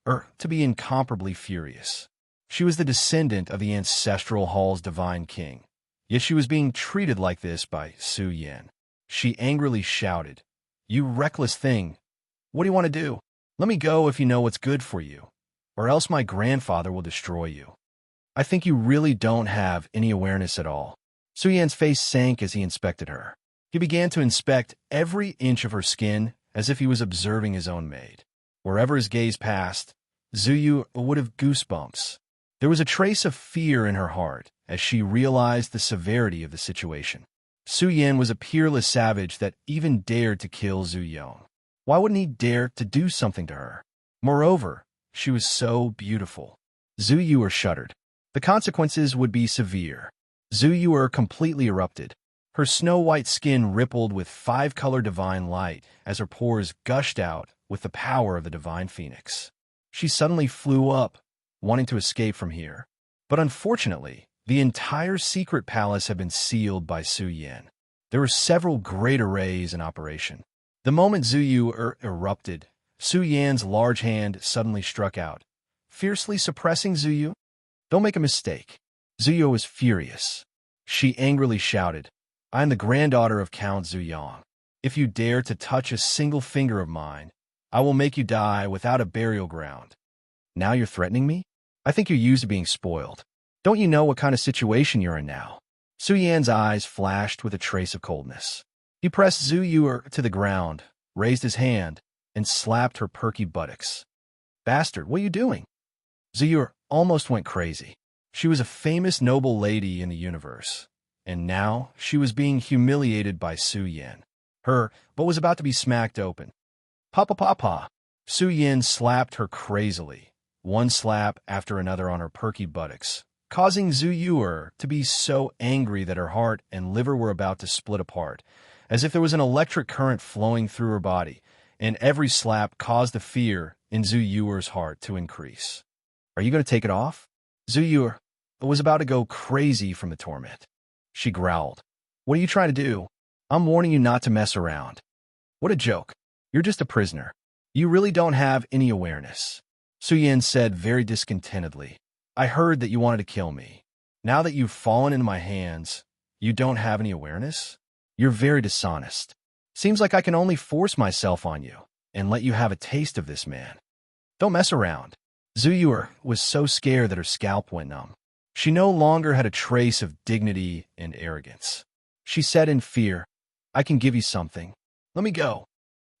to be incomparably furious. She was the descendant of the Ancestral Hall's divine king, yet she was being treated like this by Su Yan. She angrily shouted, "You reckless thing! What do you want to do? Let me go if you know what's good for you, or else my grandfather will destroy you. I think you really don't have any awareness at all." Su Yan's face sank as he inspected her. He began to inspect every inch of her skin as if he was observing his own maid. Wherever his gaze passed, Zhu Yu would have goosebumps. There was a trace of fear in her heart as she realized the severity of the situation. Su Yan was a peerless savage that even dared to kill Zhu Yong. Why wouldn't he dare to do something to her? Moreover, she was so beautiful. Zhu Yu shuddered. The consequences would be severe. Zhu Yu completely erupted. Her snow-white skin rippled with 5-color divine light as her pores gushed out with the power of the divine phoenix. She suddenly flew up, wanting to escape from here. But unfortunately, the entire secret palace had been sealed by Su Yan. There were several great arrays in operation. The moment Zhu Yu erupted, Su Yan's large hand suddenly struck out, fiercely suppressing Zhu Yu. Don't make a mistake. Zhu Yu was furious. She angrily shouted, "I am the granddaughter of Count Zuyang. If you dare to touch a single finger of mine, I will make you die without a burial ground. Now you're threatening me? I think you're used to being spoiled. Don't you know what kind of situation you're in now?" Su Yan's eyes flashed with a trace of coldness. He pressed Zhu Yu to the ground, raised his hand, and slapped her perky buttocks. "Bastard, what are you doing?" Zhu Yu almost went crazy. She was a famous noble lady in the universe, and now she was being humiliated by Su Yan. Her butt was about to be smacked open. "Papa, papa!" Su Yan slapped her crazily, one slap after another on her perky buttocks, causing Zhu Yu to be so angry that her heart and liver were about to split apart, as if there was an electric current flowing through her body, and every slap caused the fear in Zhu Yu's heart to increase. "Are you going to take it off?" Zhu Yu was about to go crazy from the torment. She growled, "What are you trying to do? I'm warning you not to mess around." "What a joke. You're just a prisoner. You really don't have any awareness." Su Yan said very discontentedly, "I heard that you wanted to kill me. Now that you've fallen into my hands, You don't have any awareness? You're very dishonest. Seems like I can only force myself on you and let you have a taste of this man. Don't mess around. Zuyuer was so scared that her scalp went numb. She no longer had a trace of dignity and arrogance. She said in fear, I can give you something. Let me go.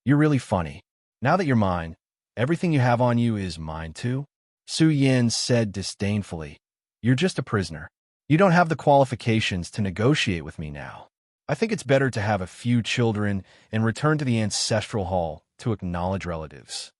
You're really funny. Now that you're mine, everything you have on you is mine too. Su Yin said disdainfully, You're just a prisoner. You don't have the qualifications to negotiate with me now. I think it's better to have a few children and return to the ancestral hall to acknowledge relatives.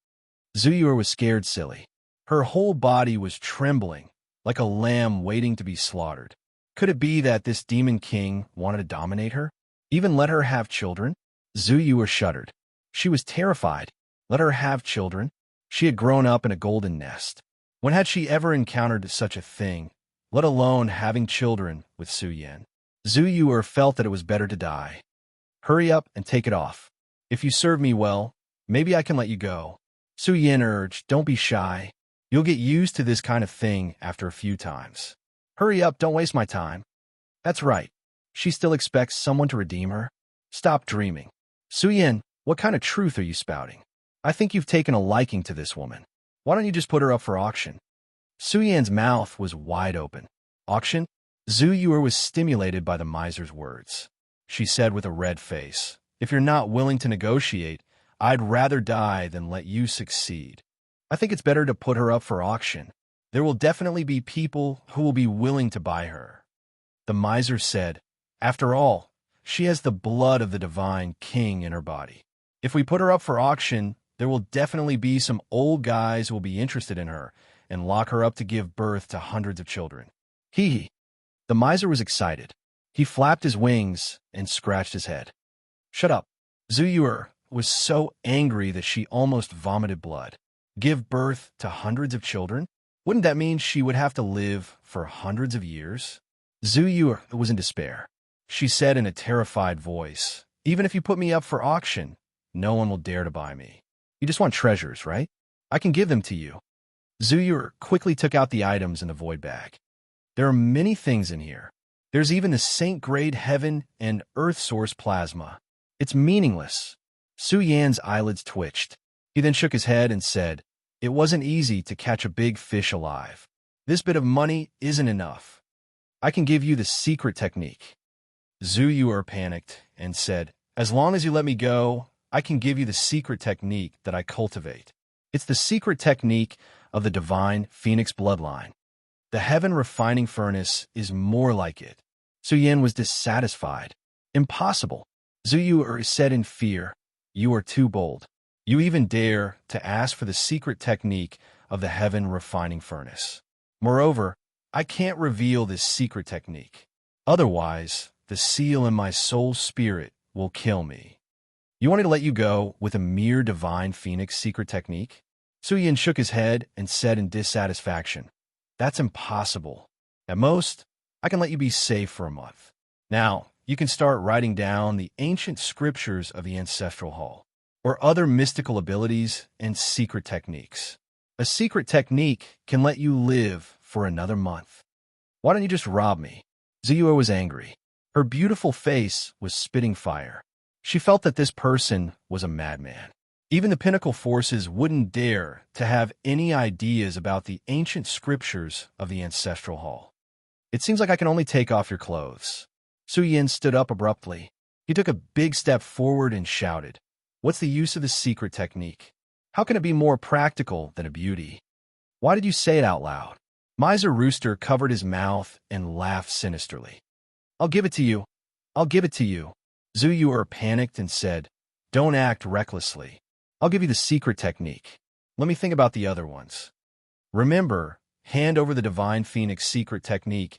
Zuyuer was scared silly. Her whole body was trembling, like a lamb waiting to be slaughtered. Could it be that this demon king wanted to dominate her? Even let her have children? Zuyuer shuddered. She was terrified. Let her have children? She had grown up in a golden nest. When had she ever encountered such a thing, let alone having children with Su Yin? Zuyuer felt that it was better to die. Hurry up and take it off. If you serve me well, maybe I can let you go. Su Yin urged, Don't be shy. You'll get used to this kind of thing after a few times. Hurry up, don't waste my time. That's right. She still expects someone to redeem her? Stop dreaming. Su Yin, what kind of truth are you spouting? I think you've taken a liking to this woman. Why don't you just put her up for auction? Su Yan's mouth was wide open. Auction? Zuyuer was stimulated by the miser's words. She said with a red face, If you're not willing to negotiate, I'd rather die than let you succeed. I think it's better to put her up for auction. There will definitely be people who will be willing to buy her. The miser said, After all, she has the blood of the divine king in her body. If we put her up for auction, there will definitely be some old guys who will be interested in her and lock her up to give birth to hundreds of children. Hee. The miser was excited. He flapped his wings and scratched his head. Shut up. Zuyuer was so angry that she almost vomited blood. Give birth to hundreds of children? Wouldn't that mean she would have to live for hundreds of years? Zuyuer was in despair. She said in a terrified voice, Even if you put me up for auction, no one will dare to buy me. You just want treasures, right? I can give them to you. Zuyuer quickly took out the items in the void bag. There are many things in here. There's even the saint-grade heaven and earth source plasma. It's meaningless. Su Yan's eyelids twitched. He then shook his head and said, It wasn't easy to catch a big fish alive. This bit of money isn't enough. I can give you the secret technique. Zuyuer panicked and said, As long as you let me go, I can give you the secret technique that I cultivate. It's the secret technique of the divine phoenix bloodline. The heaven refining furnace is more like it. Su Yin was dissatisfied. Impossible. Zuyuer said in fear, You are too bold. You even dare to ask for the secret technique of the heaven refining furnace. Moreover, I can't reveal this secret technique. Otherwise, the seal in my soul spirit will kill me. You want me to let you go with a mere divine phoenix secret technique? Su Yin shook his head and said in dissatisfaction, That's impossible. At most, I can let you be safe for a month. Now, you can start writing down the ancient scriptures of the ancestral hall, or other mystical abilities and secret techniques. A secret technique can let you live for another month. Why don't you just rob me? Zuyuer was angry. Her beautiful face was spitting fire. She felt that this person was a madman. Even the pinnacle forces wouldn't dare to have any ideas about the ancient scriptures of the ancestral hall. It seems like I can only take off your clothes. Su Yin stood up abruptly. He took a big step forward and shouted, What's the use of this secret technique? How can it be more practical than a beauty? Why did you say it out loud? Miser Rooster covered his mouth and laughed sinisterly. I'll give it to you. I'll give it to you. Zuyuer panicked and said, Don't act recklessly. I'll give you the secret technique. Let me think about the other ones. Remember, hand over the divine phoenix secret technique,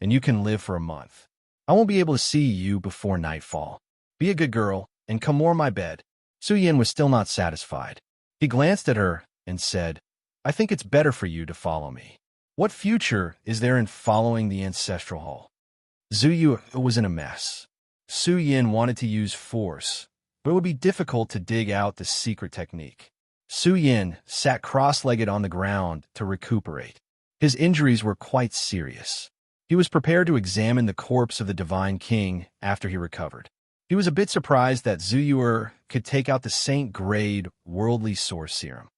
and you can live for a month. I won't be able to see you before nightfall. Be a good girl and come warm my bed. Su Yin was still not satisfied. He glanced at her and said, I think it's better for you to follow me. What future is there in following the ancestral hall? Zuyuer was in a mess. Su Yin wanted to use force, but it would be difficult to dig out the secret technique. Su Yin sat cross-legged on the ground to recuperate. His injuries were quite serious. He He was prepared to examine the corpse of the divine king after he recovered. He was a bit surprised that Zuyuer could take out the saint-grade worldly source serum.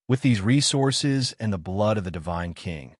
With these resources and the blood of the divine king,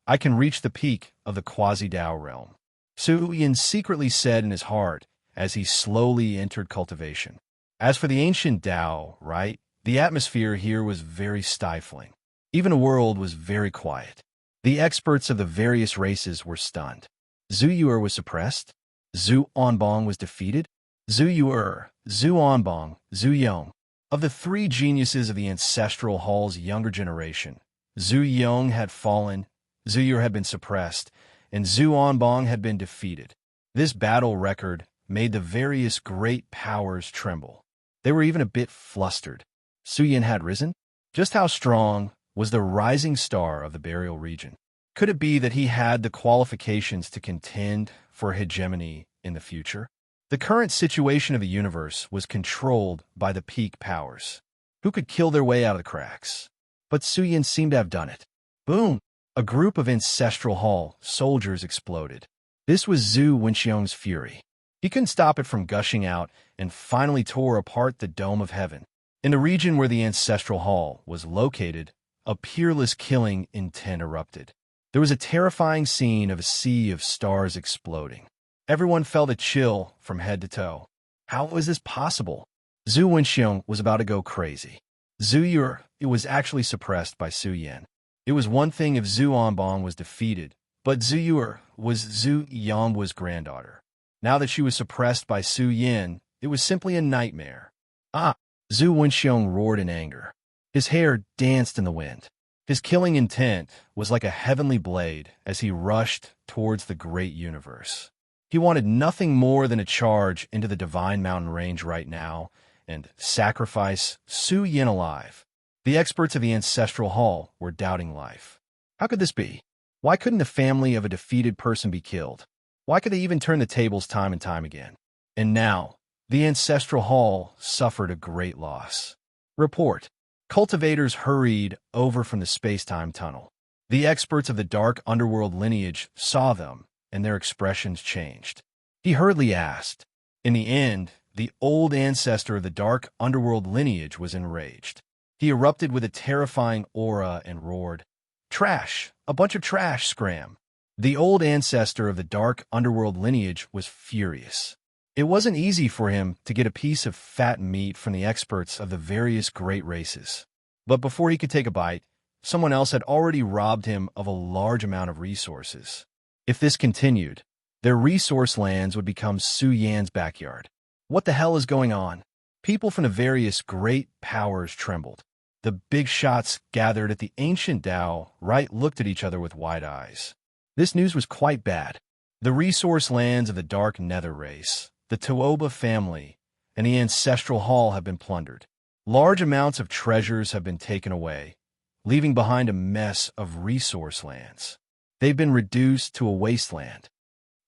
I can reach the peak of the quasi-Dao realm, Su Yin secretly said in his heart as he slowly entered cultivation. As for the ancient Dao, right, the atmosphere here was very stifling. Even the world was very quiet. The experts of the various races were stunned. Zuyuer was suppressed. Zhu Onbong was defeated. Zuyuer, Zhu Onbong, Zhu Yong. Of the three geniuses of the Ancestral Hall's younger generation, Zhu Yong had fallen, Zuyuer had been suppressed, and Zhu Onbong had been defeated. This battle record made the various great powers tremble. They were even a bit flustered. Su Yin had risen? Just how strong was the rising star of the burial region? Could it be that he had the qualifications to contend for hegemony in the future? The current situation of the universe was controlled by the peak powers, who could kill their way out of the cracks. But Su Yin seemed to have done it. Boom! A group of Ancestral Hall soldiers exploded. This was Zhu Wenxiong's fury. He couldn't stop it from gushing out and finally tore apart the dome of heaven. In the region where the Ancestral Hall was located, a peerless killing intent erupted. There was a terrifying scene of a sea of stars exploding. Everyone felt a chill from head to toe. How was this possible? Zhu Wenxiong was about to go crazy. Zuyuer was actually suppressed by Su Yin. It was one thing if Zhu Onbong was defeated, but Zuyuer was Zhu Yong's granddaughter. Now that she was suppressed by Su Yin, it was simply a nightmare. Ah! Zhu Wenxiong roared in anger. His hair danced in the wind. His killing intent was like a heavenly blade as he rushed towards the great universe. He wanted nothing more than a charge into the divine mountain range right now and sacrifice Su Yin alive. The experts of the Ancestral Hall were doubting life. How could this be? Why couldn't the family of a defeated person be killed? Why could they even turn the tables time and time again? And now, the Ancestral Hall suffered a great loss. Report. Cultivators hurried over from the space-time tunnel. The experts of the dark underworld lineage saw them, and their expressions changed. He hurriedly asked. In the end, the old ancestor of the dark underworld lineage was enraged. He erupted with a terrifying aura and roared, "Trash! A bunch of trash, scram!" The old ancestor of the dark underworld lineage was furious. It wasn't easy for him to get a piece of fat meat from the experts of the various great races. But before he could take a bite, someone else had already robbed him of a large amount of resources. If this continued, their resource lands would become Su Yan's backyard. What the hell is going on? People from the various great powers trembled. The big shots gathered at the ancient Dao right looked at each other with wide eyes. This news was quite bad. The resource lands of the Dark Nether race, the Tuoba family, and the Ancestral Hall have been plundered. Large amounts of treasures have been taken away, leaving behind a mess of resource lands. They've been reduced to a wasteland.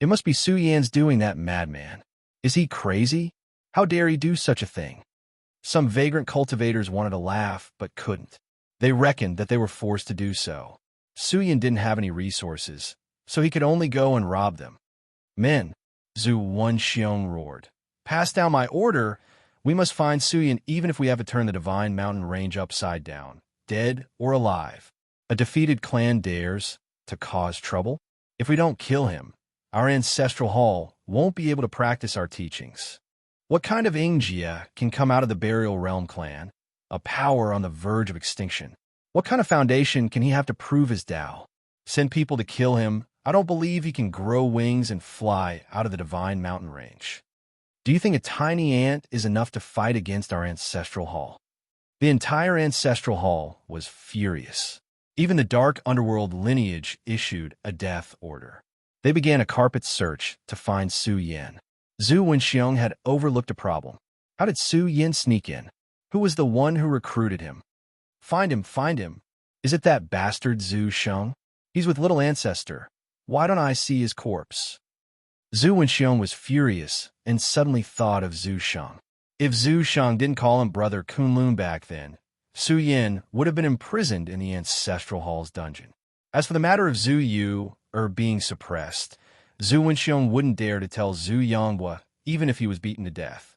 It must be Su Yan's doing, that madman. Is he crazy? How dare he do such a thing? Some vagrant cultivators wanted to laugh, but couldn't. They reckoned that they were forced to do so. Su Yan didn't have any resources, so he could only go and rob them. Men, Zhu Wenxiong roared. Pass down my order. We must find Su Yan even if we have to turn the divine mountain range upside down, dead or alive. A defeated clan dares to cause trouble? If we don't kill him, our Ancestral Hall won't be able to practice our teachings. What kind of Ingjia can come out of the Burial Realm clan? A power on the verge of extinction. What kind of foundation can he have to prove his Dao? Send people to kill him? I don't believe he can grow wings and fly out of the divine mountain range. Do you think a tiny ant is enough to fight against our Ancestral Hall? The entire Ancestral Hall was furious. Even the dark underworld lineage issued a death order. They began a carpet search to find Su Yin. Zhu Wenxiong had overlooked a problem. How did Su Yin sneak in? Who was the one who recruited him? Find him, find him. Is it that bastard Zhu Sheng? He's with Little Ancestor. Why don't I see his corpse? Zhu Wenxiong was furious and suddenly thought of Zhu Sheng. If Zhu Sheng didn't call him Brother Kunlun back then, Su Yin would have been imprisoned in the Ancestral Hall's dungeon. As for the matter of Zhu Yu, being suppressed, Zhu Wenxiong wouldn't dare to tell Zhu Yonghua, even if he was beaten to death.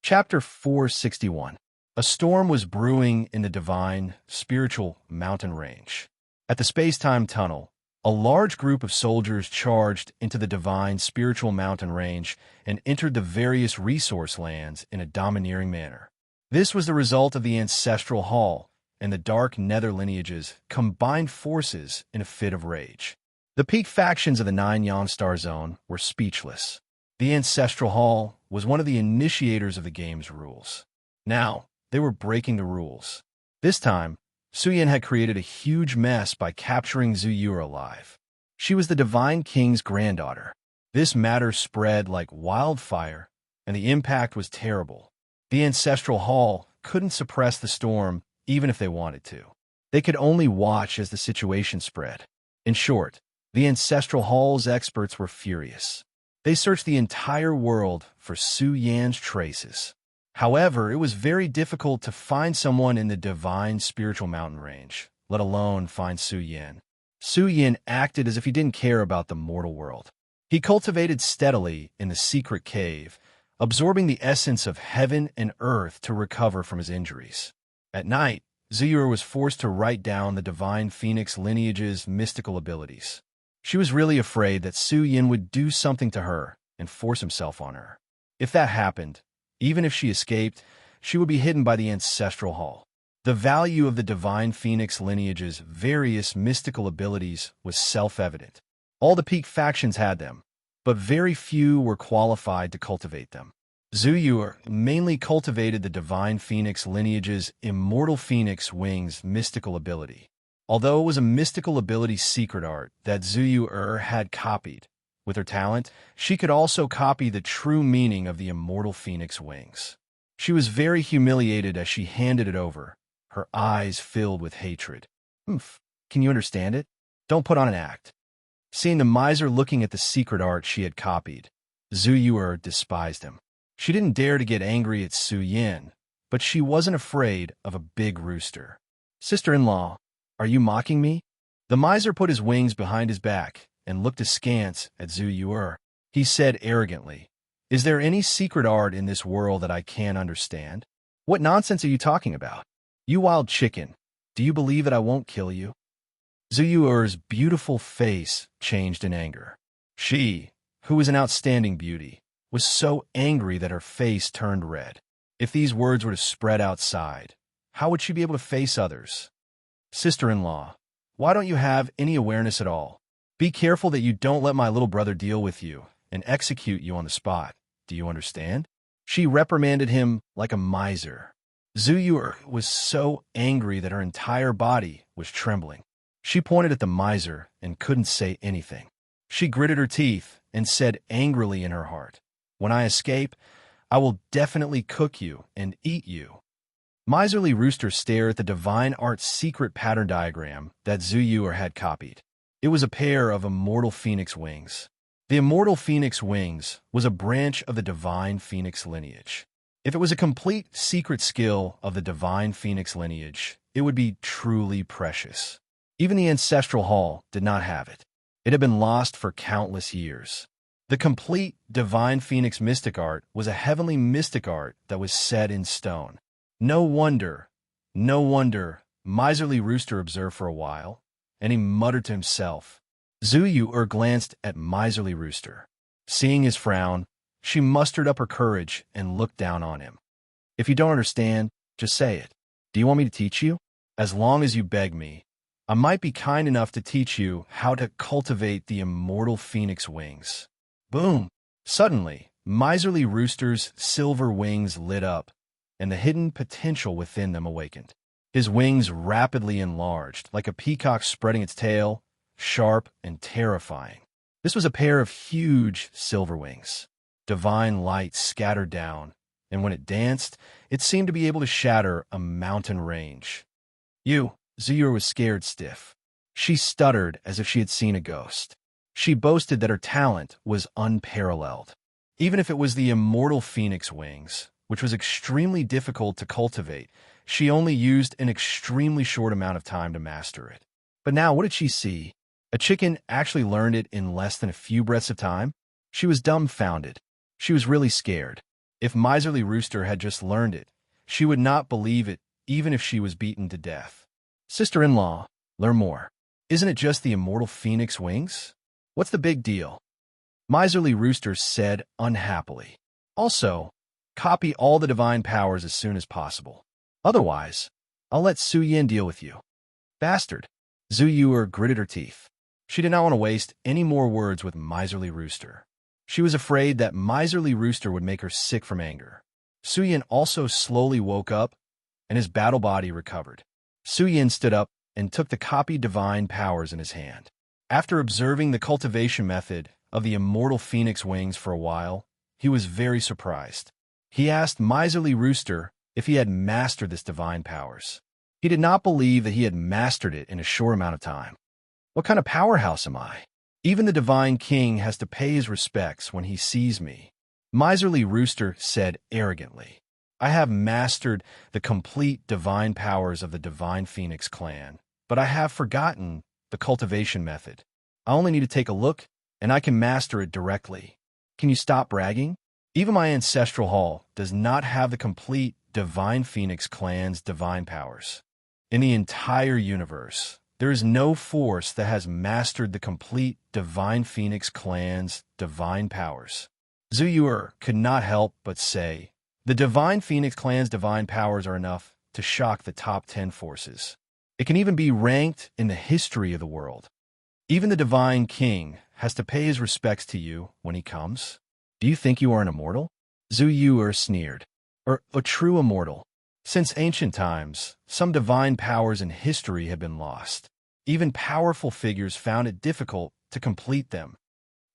Chapter 461. A storm was brewing in the divine, spiritual mountain range. At the space-time tunnel, a large group of soldiers charged into the divine, spiritual mountain range and entered the various resource lands in a domineering manner. This was the result of the ancestral hall and the dark nether lineages combined forces in a fit of rage. The peak factions of the 9-Yan Star Zone were speechless. The ancestral hall was one of the initiators of the game's rules. Now, they were breaking the rules. This time, Su Yan had created a huge mess by capturing Zhu Yu alive. She was the Divine King's granddaughter. This matter spread like wildfire, and the impact was terrible. The Ancestral Hall couldn't suppress the storm even if they wanted to. They could only watch as the situation spread. In short, the Ancestral Hall's experts were furious. They searched the entire world for Su Yan's traces. However, it was very difficult to find someone in the divine spiritual mountain range, let alone find Su Yan. Su Yan acted as if he didn't care about the mortal world. He cultivated steadily in the secret cave, absorbing the essence of heaven and earth to recover from his injuries. At night, Zhu Yu was forced to write down the divine phoenix lineage's mystical abilities. She was really afraid that Su Yan would do something to her and force himself on her. If that happened, even if she escaped, she would be hidden by the Ancestral Hall. The value of the divine phoenix lineage's various mystical abilities was self-evident. All the peak factions had them, but very few were qualified to cultivate them. Zhu Yu mainly cultivated the divine phoenix lineage's immortal phoenix wings mystical ability. Although it was a mystical ability secret art that Zhu Yu had copied, with her talent, she could also copy the true meaning of the immortal phoenix wings. She was very humiliated as she handed it over, her eyes filled with hatred. Can you understand it? Don't put on an act. Seeing the miser looking at the secret art she had copied, Zhu Yu despised him. She didn't dare to get angry at Su Yan, but she wasn't afraid of a big rooster. Sister-in-law, are you mocking me? The miser put his wings behind his back and looked askance at Zhu Yu. He said arrogantly, "Is there any secret art in this world that I can't understand? What nonsense are you talking about? You wild chicken, do you believe that I won't kill you?" Zhu Yu's beautiful face changed in anger. She, who was an outstanding beauty, was so angry that her face turned red. If these words were to spread outside, how would she be able to face others? Sister-in-law, why don't you have any awareness at all? Be careful that you don't let my little brother deal with you and execute you on the spot. Do you understand? She reprimanded him like a miser. Zhu Yu was so angry that her entire body was trembling. She pointed at the miser and couldn't say anything. She gritted her teeth and said angrily in her heart, "When I escape, I will definitely cook you and eat you." Miserly Rooster stared at the divine art's secret pattern diagram that Zhu Yu had copied. It was a pair of immortal phoenix wings. The immortal phoenix wings was a branch of the divine phoenix lineage. If it was a complete secret skill of the divine phoenix lineage, it would be truly precious. Even the Ancestral Hall did not have it. It had been lost for countless years. The complete divine phoenix mystic art was a heavenly mystic art that was set in stone. No wonder, Miserly Rooster observed for a while, and he muttered to himself. Zhu Yu glanced at Miserly Rooster. Seeing his frown, she mustered up her courage and looked down on him. "If you don't understand, just say it. Do you want me to teach you? As long as you beg me, I might be kind enough to teach you how to cultivate the immortal phoenix wings." Boom! Suddenly, Miserly Rooster's silver wings lit up, and the hidden potential within them awakened. His wings rapidly enlarged, like a peacock spreading its tail, sharp and terrifying. This was a pair of huge silver wings. Divine light scattered down, and when it danced, it seemed to be able to shatter a mountain range. Zhu Yu was scared stiff. She stuttered as if she had seen a ghost. She boasted that her talent was unparalleled. Even if it was the immortal phoenix wings, which was extremely difficult to cultivate, she only used an extremely short amount of time to master it. But now what did she see? A chicken actually learned it in less than a few breaths of time? She was dumbfounded. She was really scared. If Miserly Rooster had just learned it, she would not believe it, even if she was beaten to death. Sister-in-law, learn more. Isn't it just the immortal phoenix wings? What's the big deal? Miserly Rooster said unhappily. Also, copy all the divine powers as soon as possible. Otherwise, I'll let Su Yin deal with you. Bastard. Zhu Yuer gritted her teeth. She did not want to waste any more words with Miserly Rooster. She was afraid that Miserly Rooster would make her sick from anger. Su Yin also slowly woke up, and his battle body recovered. Su Yin stood up and took the copied divine powers in his hand. After observing the cultivation method of the immortal phoenix wings for a while, he was very surprised. He asked Miserly Rooster if he had mastered this divine powers. He did not believe that he had mastered it in a short amount of time. What kind of powerhouse am I? Even the Divine King has to pay his respects when he sees me. Miserly Rooster said arrogantly. I have mastered the complete divine powers of the Divine Phoenix clan, but I have forgotten the cultivation method. I only need to take a look, and I can master it directly. Can you stop bragging? Even my ancestral hall does not have the complete Divine Phoenix clan's divine powers. In the entire universe, there is no force that has mastered the complete Divine Phoenix clan's divine powers. Zhu Yuer could not help but say, the Divine Phoenix clan's divine powers are enough to shock the top 10 forces. It can even be ranked in the history of the world. Even the Divine King has to pay his respects to you when he comes. Do you think you are an immortal? Zhu Yuer sneered. Or a true immortal. Since ancient times, some divine powers in history have been lost. Even powerful figures found it difficult to complete them.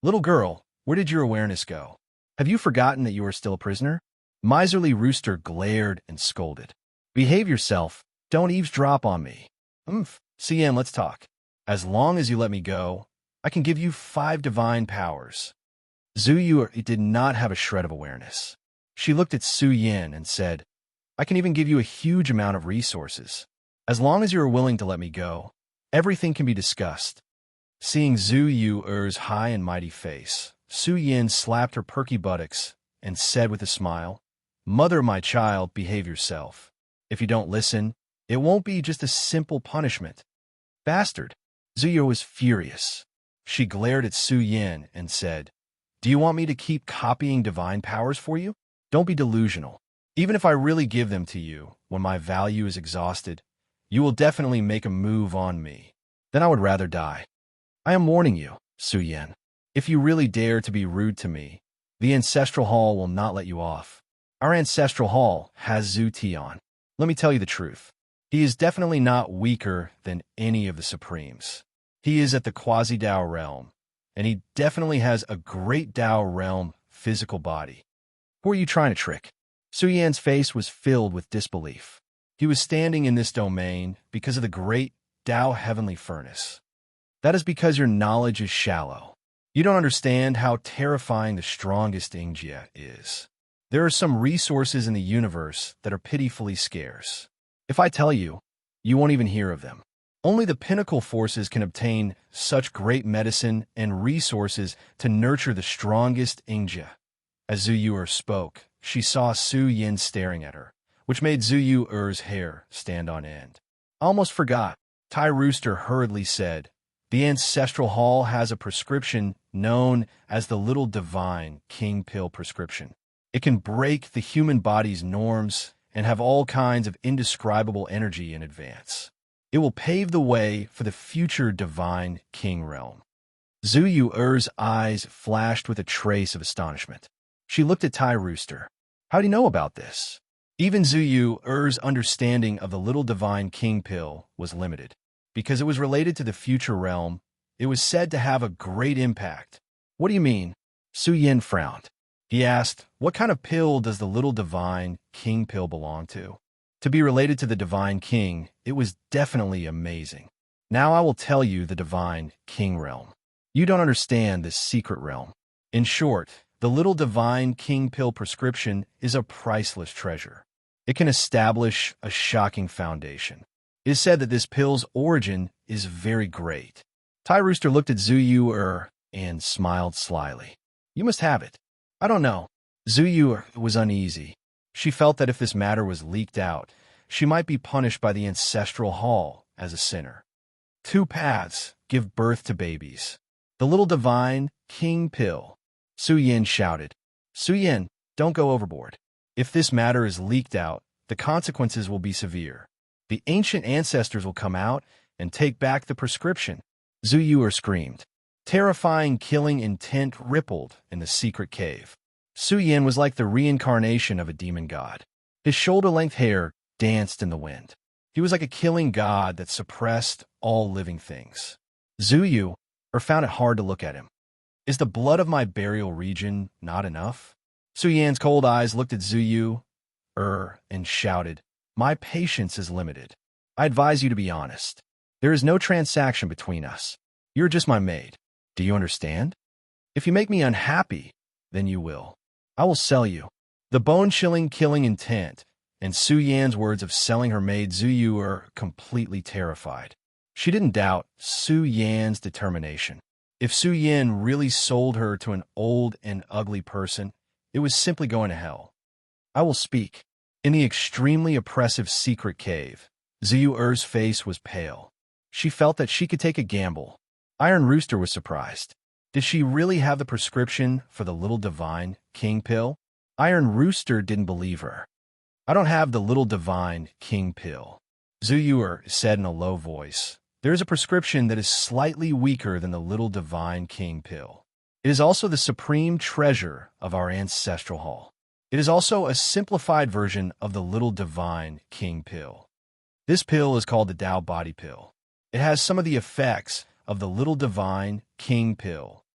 Little girl, where did your awareness go? Have you forgotten that you are still a prisoner? Miserly Rooster glared and scolded. Behave yourself. Don't eavesdrop on me. CM, let's talk. As long as you let me go, I can give you 5 divine powers. Zhu Yuer did not have a shred of awareness. She looked at Su Yin and said, I can even give you a huge amount of resources. As long as you are willing to let me go, everything can be discussed. Seeing Zhu Yuer's high and mighty face, Su Yin slapped her perky buttocks and said with a smile, Mother, my child, behave yourself. If you don't listen, it won't be just a simple punishment. Bastard. Zhu Yuer was furious. She glared at Su Yin and said, Do you want me to keep copying divine powers for you? Don't be delusional. Even if I really give them to you, when my value is exhausted, you will definitely make a move on me. Then I would rather die. I am warning you, Su Yin. If you really dare to be rude to me, the Ancestral Hall will not let you off. Our Ancestral Hall has Zhu Tian. Let me tell you the truth. He is definitely not weaker than any of the Supremes. He is at the Quasi-Dao realm, and he definitely has a great Dao realm physical body. Who are you trying to trick? Su Yan's face was filled with disbelief. He was standing in this domain because of the great Dao heavenly furnace. That is because your knowledge is shallow. You don't understand how terrifying the strongest Ingjia is. There are some resources in the universe that are pitifully scarce. If I tell you, you won't even hear of them. Only the pinnacle forces can obtain such great medicine and resources to nurture the strongest Ingjia. As Zhu Yuer spoke, she saw Su Yin staring at her, which made Zhu Yuer's hair stand on end. I almost forgot. Tai Rooster hurriedly said, The Ancestral Hall has a prescription known as the Little Divine King Pill prescription. It can break the human body's norms and have all kinds of indescribable energy in advance. It will pave the way for the future Divine King realm. Zhu Yuer's eyes flashed with a trace of astonishment. She looked at Tai Rooster. How do you know about this? Even Zhu Yuer's understanding of the Little Divine King Pill was limited. Because it was related to the future realm, it was said to have a great impact. What do you mean? Su Yin frowned. He asked, what kind of pill does the Little Divine King Pill belong to? To be related to the Divine King, it was definitely amazing. Now I will tell you the Divine King realm. You don't understand this secret realm. In short, the Little Divine King Pill prescription is a priceless treasure. It can establish a shocking foundation. It is said that this pill's origin is very great. Tai Rooster looked at Zhu and smiled slyly. You must have it. I don't know. Zhu was uneasy. She felt that if this matter was leaked out, she might be punished by the ancestral hall as a sinner. Two paths give birth to babies. The little divine king pill. Su Yin shouted. Su Yin, don't go overboard. If this matter is leaked out, the consequences will be severe. The ancient ancestors will come out and take back the prescription. Zhu screamed. Terrifying killing intent rippled in the secret cave. Su Yin was like the reincarnation of a demon god. His shoulder-length hair danced in the wind. He was like a killing god that suppressed all living things. Zhu found it hard to look at him. Is the blood of my burial region not enough? Su Yan's cold eyes looked at Zhu and shouted, My patience is limited. I advise you to be honest. There is no transaction between us. You're just my maid. Do you understand? If you make me unhappy, then you will. I will sell you. The bone-chilling killing intent and Su Yan's words of selling her maid Zhu were completely terrified. She didn't doubt Su Yan's determination. If Su Yan really sold her to an old and ugly person, it was simply going to hell. I will speak. In the extremely oppressive secret cave, Zhu face was pale. She felt that she could take a gamble. Iron Rooster was surprised. Did she really have the prescription for the little divine king pill? Iron Rooster didn't believe her. I don't have the little divine king pill. Zhu said in a low voice. There is a prescription that is slightly weaker than the little divine king pill. It is also the supreme treasure of our ancestral hall. It is also a simplified version of the little divine king pill. This pill is called the Tao body pill. It has some of the effects of the little divine king pill.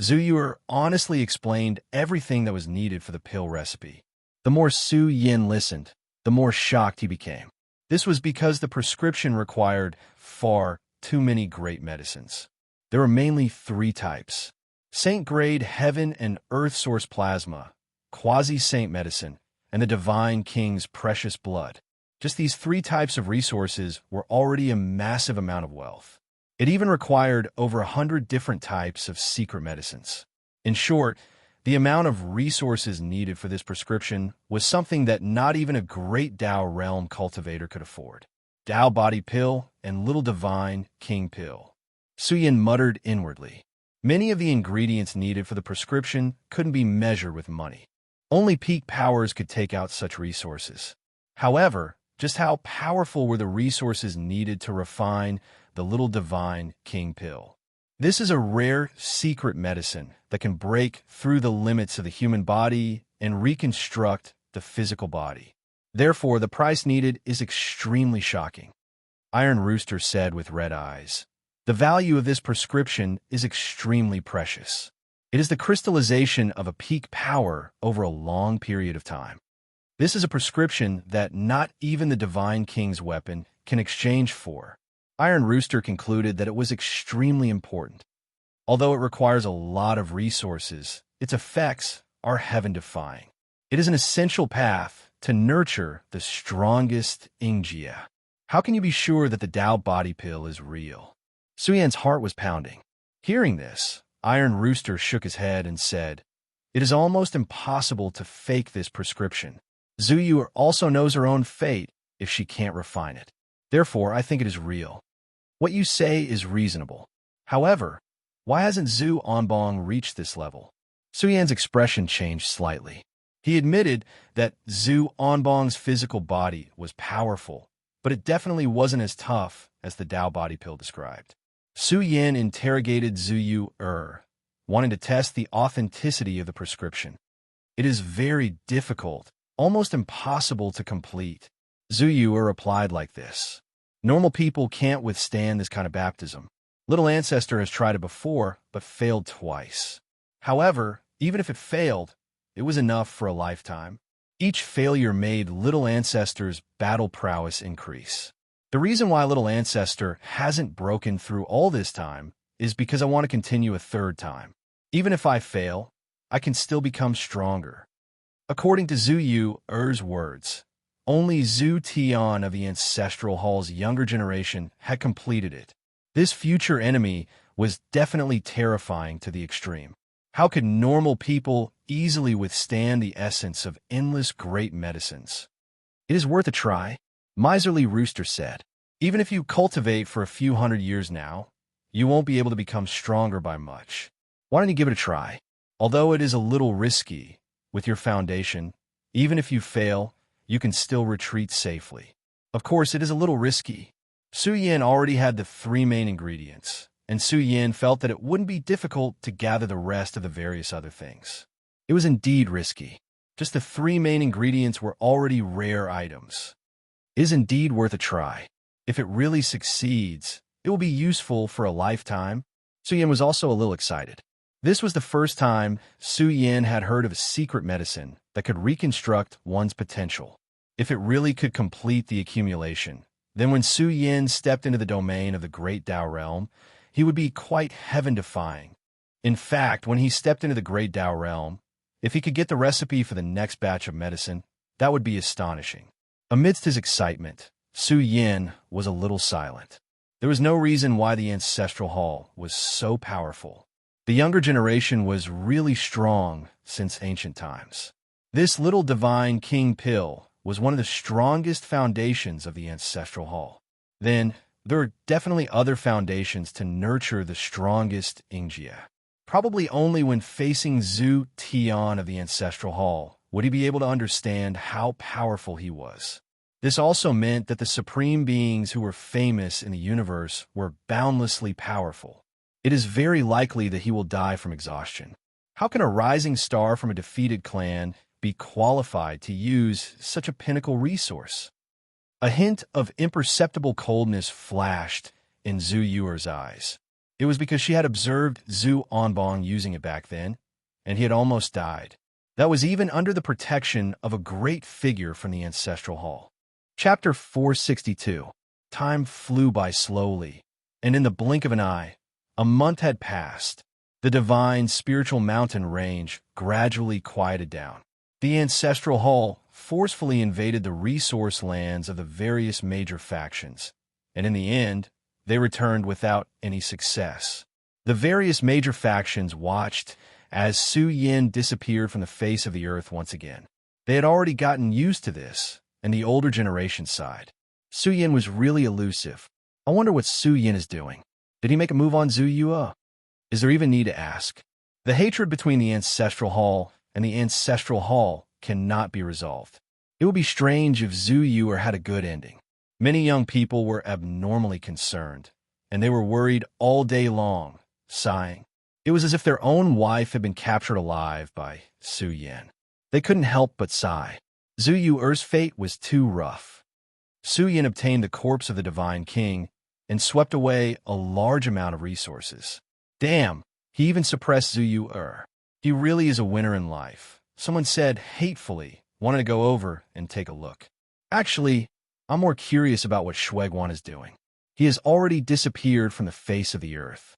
Zhu honestly explained everything that was needed for the pill recipe. The more Su Yin listened, the more shocked he became. This was because the prescription required far too many great medicines. There were mainly three types: saint-grade heaven and earth source plasma, quasi-saint medicine, and the divine king's precious blood. Just these three types of resources were already a massive amount of wealth. It even required over 100 different types of secret medicines. In short, the amount of resources needed for this prescription was something that not even a great Tao realm cultivator could afford. Tao body pill and little divine king pill. Su Yin muttered inwardly. Many of the ingredients needed for the prescription couldn't be measured with money. Only peak powers could take out such resources. However, just how powerful were the resources needed to refine the little divine king pill? This is a rare secret medicine that can break through the limits of the human body and reconstruct the physical body. Therefore, the price needed is extremely shocking. Iron Rooster said with red eyes. The value of this prescription is extremely precious. It is the crystallization of a peak power over a long period of time. This is a prescription that not even the Divine King's weapon can exchange for. Iron Rooster concluded that it was extremely important. Although it requires a lot of resources, its effects are heaven-defying. It is an essential path to nurture the strongest Ingjia. How can you be sure that the Tao body pill is real? Su Yan's heart was pounding. Hearing this, Iron Rooster shook his head and said, It is almost impossible to fake this prescription. Zhu also knows her own fate if she can't refine it. Therefore, I think it is real. What you say is reasonable. However, why hasn't Zhu Onbong reached this level? Su Yan's expression changed slightly. He admitted that Zhu Onbong's physical body was powerful, but it definitely wasn't as tough as the Tao body pill described. Su Yan interrogated Zhu wanting to test the authenticity of the prescription. It is very difficult, almost impossible to complete. Zhu replied like this. Normal people can't withstand this kind of baptism. Little Ancestor has tried it before, but failed twice. However, even if it failed, it was enough for a lifetime. Each failure made Little Ancestor's battle prowess increase. The reason why Little Ancestor hasn't broken through all this time is because I want to continue a third time. Even if I fail, I can still become stronger. According to Zhu's words, only Zhu Tian of the Ancestral Hall's younger generation had completed it. This future enemy was definitely terrifying to the extreme. How could normal people easily withstand the essence of endless great medicines? It is worth a try, Miserly Rooster said. Even if you cultivate for a few hundred years now, you won't be able to become stronger by much. Why don't you give it a try? Although it is a little risky, with your foundation, even if you fail, you can still retreat safely. Of course, it is a little risky. Su Yin already had the three main ingredients, and Su Yin felt that it wouldn't be difficult to gather the rest of the various other things. It was indeed risky. Just the three main ingredients were already rare items. It is indeed worth a try. If it really succeeds, it will be useful for a lifetime. Su Yin was also a little excited. This was the first time Su Yin had heard of a secret medicine that could reconstruct one's potential. If it really could complete the accumulation, then when Su Yin stepped into the domain of the Great Tao Realm, he would be quite heaven-defying. In fact, when he stepped into the Great Tao Realm, if he could get the recipe for the next batch of medicine, that would be astonishing. Amidst his excitement, Su Yin was a little silent. There was no reason why the Ancestral Hall was so powerful. The younger generation was really strong since ancient times. This little divine king pill was one of the strongest foundations of the Ancestral Hall. Then, there are definitely other foundations to nurture the strongest Ingjia. Probably only when facing Zhu Tian of the Ancestral Hall would he be able to understand how powerful he was. This also meant that the supreme beings who were famous in the universe were boundlessly powerful. It is very likely that he will die from exhaustion. How can a rising star from a defeated clan be qualified to use such a pinnacle resource? A hint of imperceptible coldness flashed in Zhu Yuer's eyes. It was because she had observed Zhu Onbong using it back then, and he had almost died. That was even under the protection of a great figure from the Ancestral Hall. Chapter 462. Time flew by slowly, and in the blink of an eye, a month had passed. The divine spiritual mountain range gradually quieted down. The Ancestral Hall forcefully invaded the resource lands of the various major factions, and in the end, they returned without any success. The various major factions watched as Su Yin disappeared from the face of the earth once again. They had already gotten used to this, and the older generation sighed. Su Yin was really elusive. I wonder what Su Yin is doing. Did he make a move on Zhu Yue? Is there even need to ask? The hatred between the Ancestral Hall and the Ancestral Hall cannot be resolved. It would be strange if Zhu Yue had a good ending. Many young people were abnormally concerned, and they were worried all day long, sighing. It was as if their own wife had been captured alive by Su Yin. They couldn't help but sigh. Zhu Yuer's fate was too rough. Su Yin obtained the corpse of the Divine King and swept away a large amount of resources. Damn, he even suppressed Zhu Yuer. He really is a winner in life. Someone said hatefully, wanted to go over and take a look. Actually, I'm more curious about what Shueguan is doing. He has already disappeared from the face of the earth.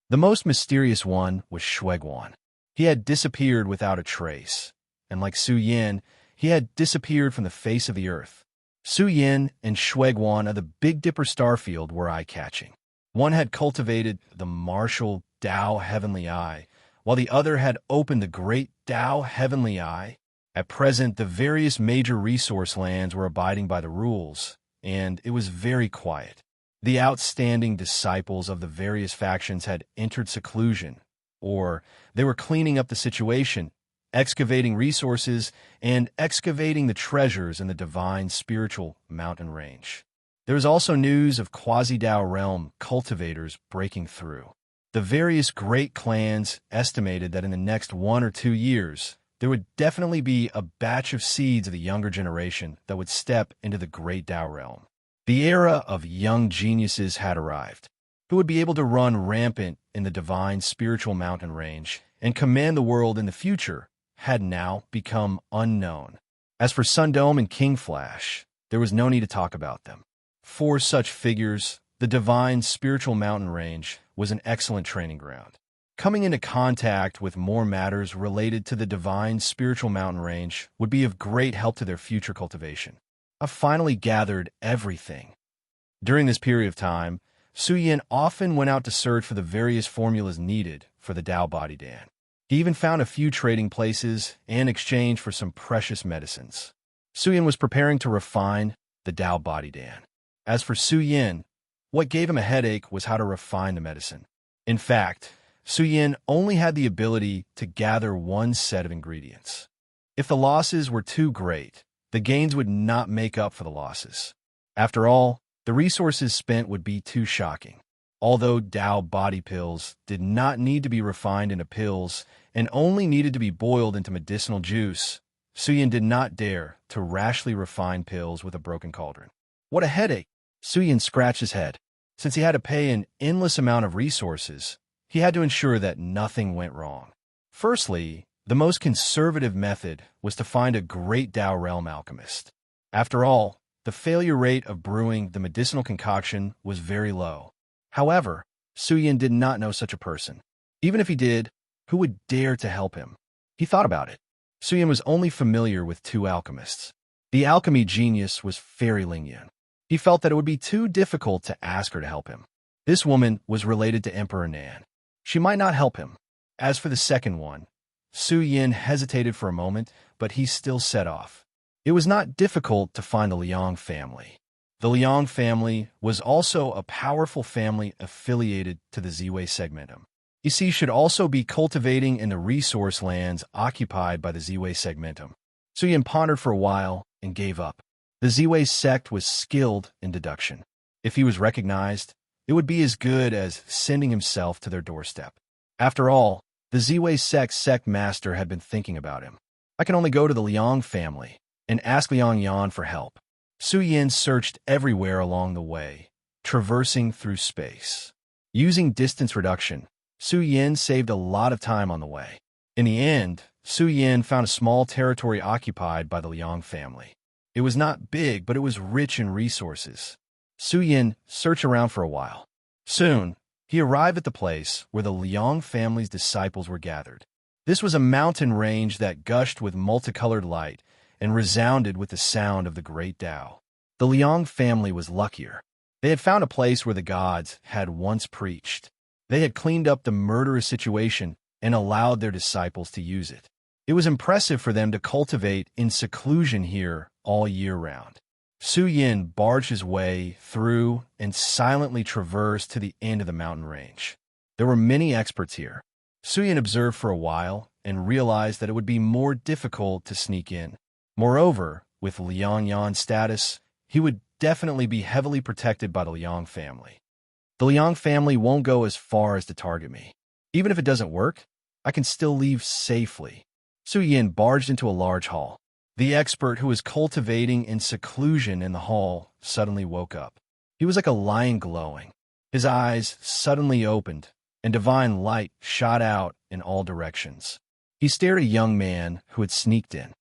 The most mysterious one was Shueguan. He had disappeared without a trace, and like Su Yin, he had disappeared from the face of the earth. Su Yin and Shueguan of the Big Dipper Starfield were eye-catching. One had cultivated the martial Tao Heavenly Eye, while the other had opened the Great Tao Heavenly Eye. At present, the various major resource lands were abiding by the rules, and it was very quiet. The outstanding disciples of the various factions had entered seclusion, or they were cleaning up the situation, excavating resources, and excavating the treasures in the divine spiritual mountain range. There was also news of Quasi-Dao realm cultivators breaking through. The various great clans estimated that in the next 1 or 2 years, there would definitely be a batch of seeds of the younger generation that would step into the Great Tao realm. The era of young geniuses had arrived, who would be able to run rampant in the divine spiritual mountain range and command the world in the future had now become unknown. As for Sundome and King Flash, there was no need to talk about them. For such figures, the divine spiritual mountain range was an excellent training ground. Coming into contact with more matters related to the divine spiritual mountain range would be of great help to their future cultivation. I finally gathered everything. During this period of time, Su Yin often went out to search for the various formulas needed for the Tao Body Dan. He even found a few trading places in exchange for some precious medicines. Su Yin was preparing to refine the Tao Body Dan. As for Su Yin, what gave him a headache was how to refine the medicine. In fact, Su Yin only had the ability to gather one set of ingredients. If the losses were too great, the gains would not make up for the losses. After all, the resources spent would be too shocking. Although Tao body pills did not need to be refined into pills and only needed to be boiled into medicinal juice, Su Yin did not dare to rashly refine pills with a broken cauldron. What a headache! Su Yin scratched his head. Since he had to pay an endless amount of resources, he had to ensure that nothing went wrong. Firstly, the most conservative method was to find a great Tao realm alchemist. After all, the failure rate of brewing the medicinal concoction was very low. However, Su Yin did not know such a person. Even if he did, who would dare to help him? He thought about it. Su Yin was only familiar with two alchemists. The alchemy genius was Fairy Ling Yin. He felt that it would be too difficult to ask her to help him. This woman was related to Emperor Nan. She might not help him. As for the second one, Su Yin hesitated for a moment, but he still set off. It was not difficult to find the Liang family. The Liang family was also a powerful family affiliated to the Ziwei segmentum. You see, should also be cultivating in the resource lands occupied by the Ziwei segmentum. Su Yin pondered for a while and gave up. The Ziwei sect was skilled in deduction. If he was recognized, it would be as good as sending himself to their doorstep. After all, the Ziwei sect master had been thinking about him. I can only go to the Liang family and ask Liang Yan for help. Su Yin searched everywhere along the way, traversing through space. Using distance reduction, Su Yin saved a lot of time on the way. In the end, Su Yin found a small territory occupied by the Liang family. It was not big, but it was rich in resources. Su Yin searched around for a while. Soon, he arrived at the place where the Liang family's disciples were gathered. This was a mountain range that gushed with multicolored light and resounded with the sound of the great Tao. The Liang family was luckier. They had found a place where the gods had once preached. They had cleaned up the murderous situation and allowed their disciples to use it. It was impressive for them to cultivate in seclusion here all year round. Su Yin barged his way through and silently traversed to the end of the mountain range. There were many experts here. Su Yin observed for a while and realized that it would be more difficult to sneak in. Moreover, with Liang Yan's status, he would definitely be heavily protected by the Liang family. The Liang family won't go as far as to target me. Even if it doesn't work, I can still leave safely. Su Yin barged into a large hall. The expert who was cultivating in seclusion in the hall suddenly woke up. He was like a lion glowing. His eyes suddenly opened, and divine light shot out in all directions. He stared at a young man who had sneaked in.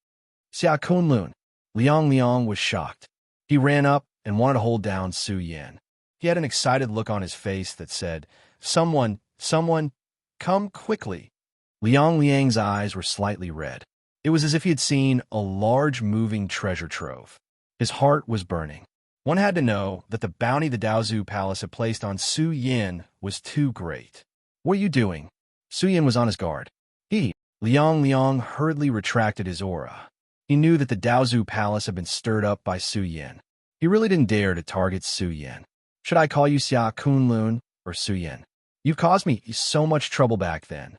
Xia Kunlun. Liang was shocked. He ran up and wanted to hold down Su Yin. He had an excited look on his face that said, Someone, come quickly." Liang's eyes were slightly red. It was as if he had seen a large moving treasure trove. His heart was burning. One had to know that the bounty the Daozu Palace had placed on Su Yin was too great. "What are you doing?" Su Yin was on his guard. Liang hurriedly retracted his aura. He knew that the Daozu Palace had been stirred up by Su Yin. He really didn't dare to target Su Yin. "Should I call you Xia Kunlun or Su Yin? You've caused me so much trouble back then."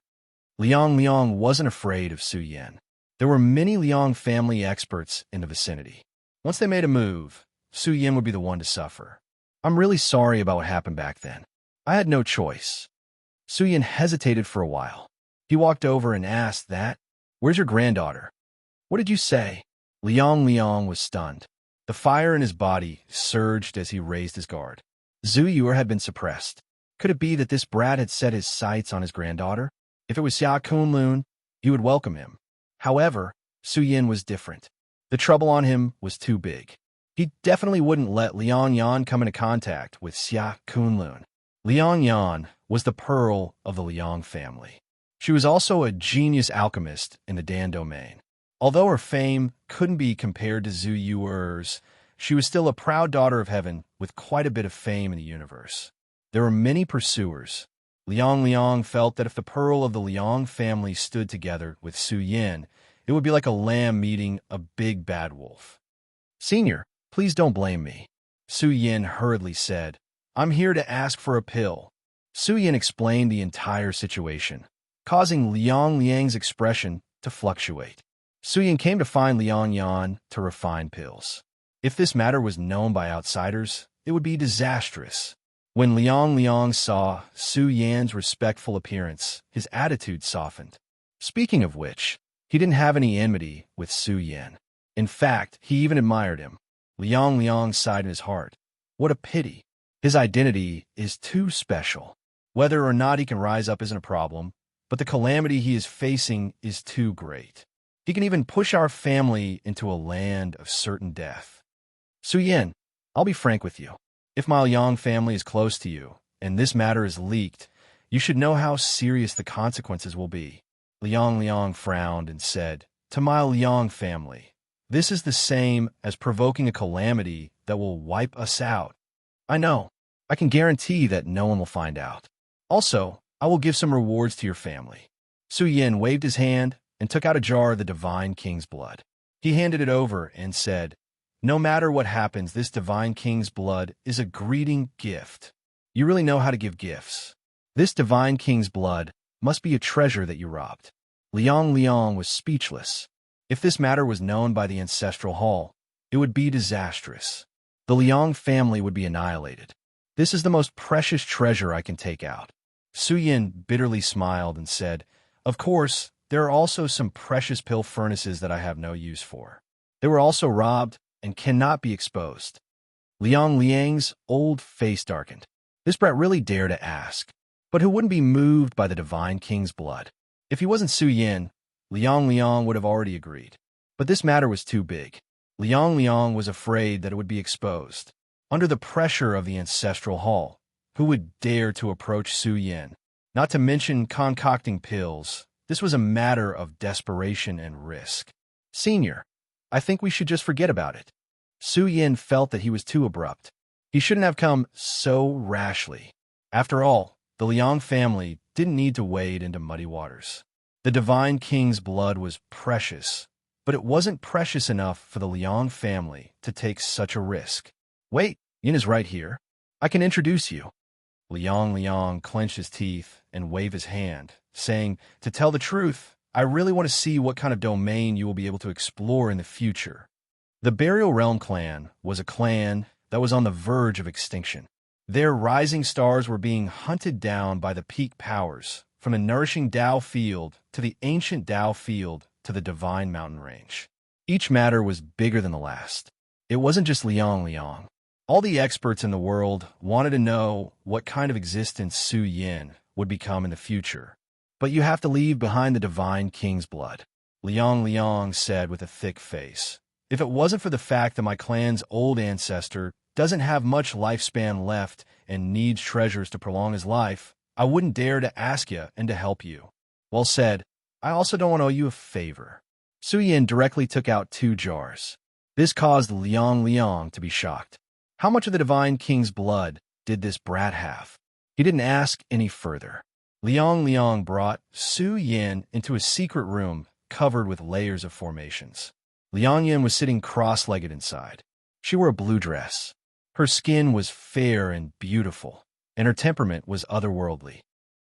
Liang wasn't afraid of Su Yin. There were many Liang family experts in the vicinity. Once they made a move, Su Yin would be the one to suffer. "I'm really sorry about what happened back then. I had no choice." Su Yin hesitated for a while. He walked over and asked that, "Where's your granddaughter?" "What did you say?" Liang was stunned. The fire in his body surged as he raised his guard. Zhu Yuer had been suppressed. Could it be that this brat had set his sights on his granddaughter? If it was Xia Kunlun, he would welcome him. However, Su Yin was different. The trouble on him was too big. He definitely wouldn't let Liang Yan come into contact with Xia Kunlun. Liang Yan was the pearl of the Liang family. She was also a genius alchemist in the Dan domain. Although her fame couldn't be compared to Zhu Yuer's, she was still a proud daughter of heaven with quite a bit of fame in the universe. There were many pursuers. Liang Liang felt that if the pearl of the Liang family stood together with Su Yin, it would be like a lamb meeting a big bad wolf. "Senior, please don't blame me," Su Yin hurriedly said. "I'm here to ask for a pill." Su Yin explained the entire situation, causing Liang Liang's expression to fluctuate. Su Yin came to find Liang Yan to refine pills. If this matter was known by outsiders, it would be disastrous. When Liang Liang saw Su Yan's respectful appearance, his attitude softened. Speaking of which, he didn't have any enmity with Su Yan. In fact, he even admired him. Liang Liang sighed in his heart. What a pity. His identity is too special. Whether or not he can rise up isn't a problem, but the calamity he is facing is too great. He can even push our family into a land of certain death. Su Yin, I'll be frank with you. If my Liang family is close to you, and this matter is leaked, you should know how serious the consequences will be. Liang Liang frowned and said, "To my Liang family, this is the same as provoking a calamity that will wipe us out." "I know. I can guarantee that no one will find out. Also, I will give some rewards to your family." Su Yin waved his hand and took out a jar of the Divine King's blood. He handed it over and said, "No matter what happens, this Divine King's blood is a greeting gift. You really know how to give gifts. This Divine King's blood must be a treasure that you robbed." Liang Liang was speechless. If this matter was known by the ancestral hall, it would be disastrous. The Liang family would be annihilated. "This is the most precious treasure I can take out." Su Yin bitterly smiled and said, "Of course, there are also some precious pill furnaces that I have no use for. They were also robbed and cannot be exposed." Liang Liang's old face darkened. This brat really dared to ask. But who wouldn't be moved by the Divine King's blood? If he wasn't Su Yin, Liang Liang would have already agreed. But this matter was too big. Liang Liang was afraid that it would be exposed. Under the pressure of the ancestral hall, who would dare to approach Su Yin? Not to mention concocting pills, this was a matter of desperation and risk. "Senior, I think we should just forget about it." Su Yin felt that he was too abrupt. He shouldn't have come so rashly. After all, the Liang family didn't need to wade into muddy waters. The Divine King's blood was precious, but it wasn't precious enough for the Liang family to take such a risk. "Wait, Yin is right here. I can introduce you." Liang Liang clenched his teeth and waved his hand, saying, "To tell the truth, I really want to see what kind of domain you will be able to explore in the future." The Burial Realm clan was a clan that was on the verge of extinction. Their rising stars were being hunted down by the peak powers, from the nourishing Dao Field to the ancient Dao Field to the Divine Mountain Range. Each matter was bigger than the last. It wasn't just Liang Liang. All the experts in the world wanted to know what kind of existence Su Yin would become in the future. "But you have to leave behind the Divine King's blood," Liang Liang said with a thick face. "If it wasn't for the fact that my clan's old ancestor doesn't have much lifespan left and needs treasures to prolong his life, I wouldn't dare to ask you and to help you." "Well said. I also don't want to owe you a favor." Su Yin directly took out 2 jars. This caused Liang Liang to be shocked. How much of the Divine King's blood did this brat have? He didn't ask any further. Liang Liang brought Su Yin into a secret room covered with layers of formations. Liang Yin was sitting cross-legged inside. She wore a blue dress. Her skin was fair and beautiful, and her temperament was otherworldly.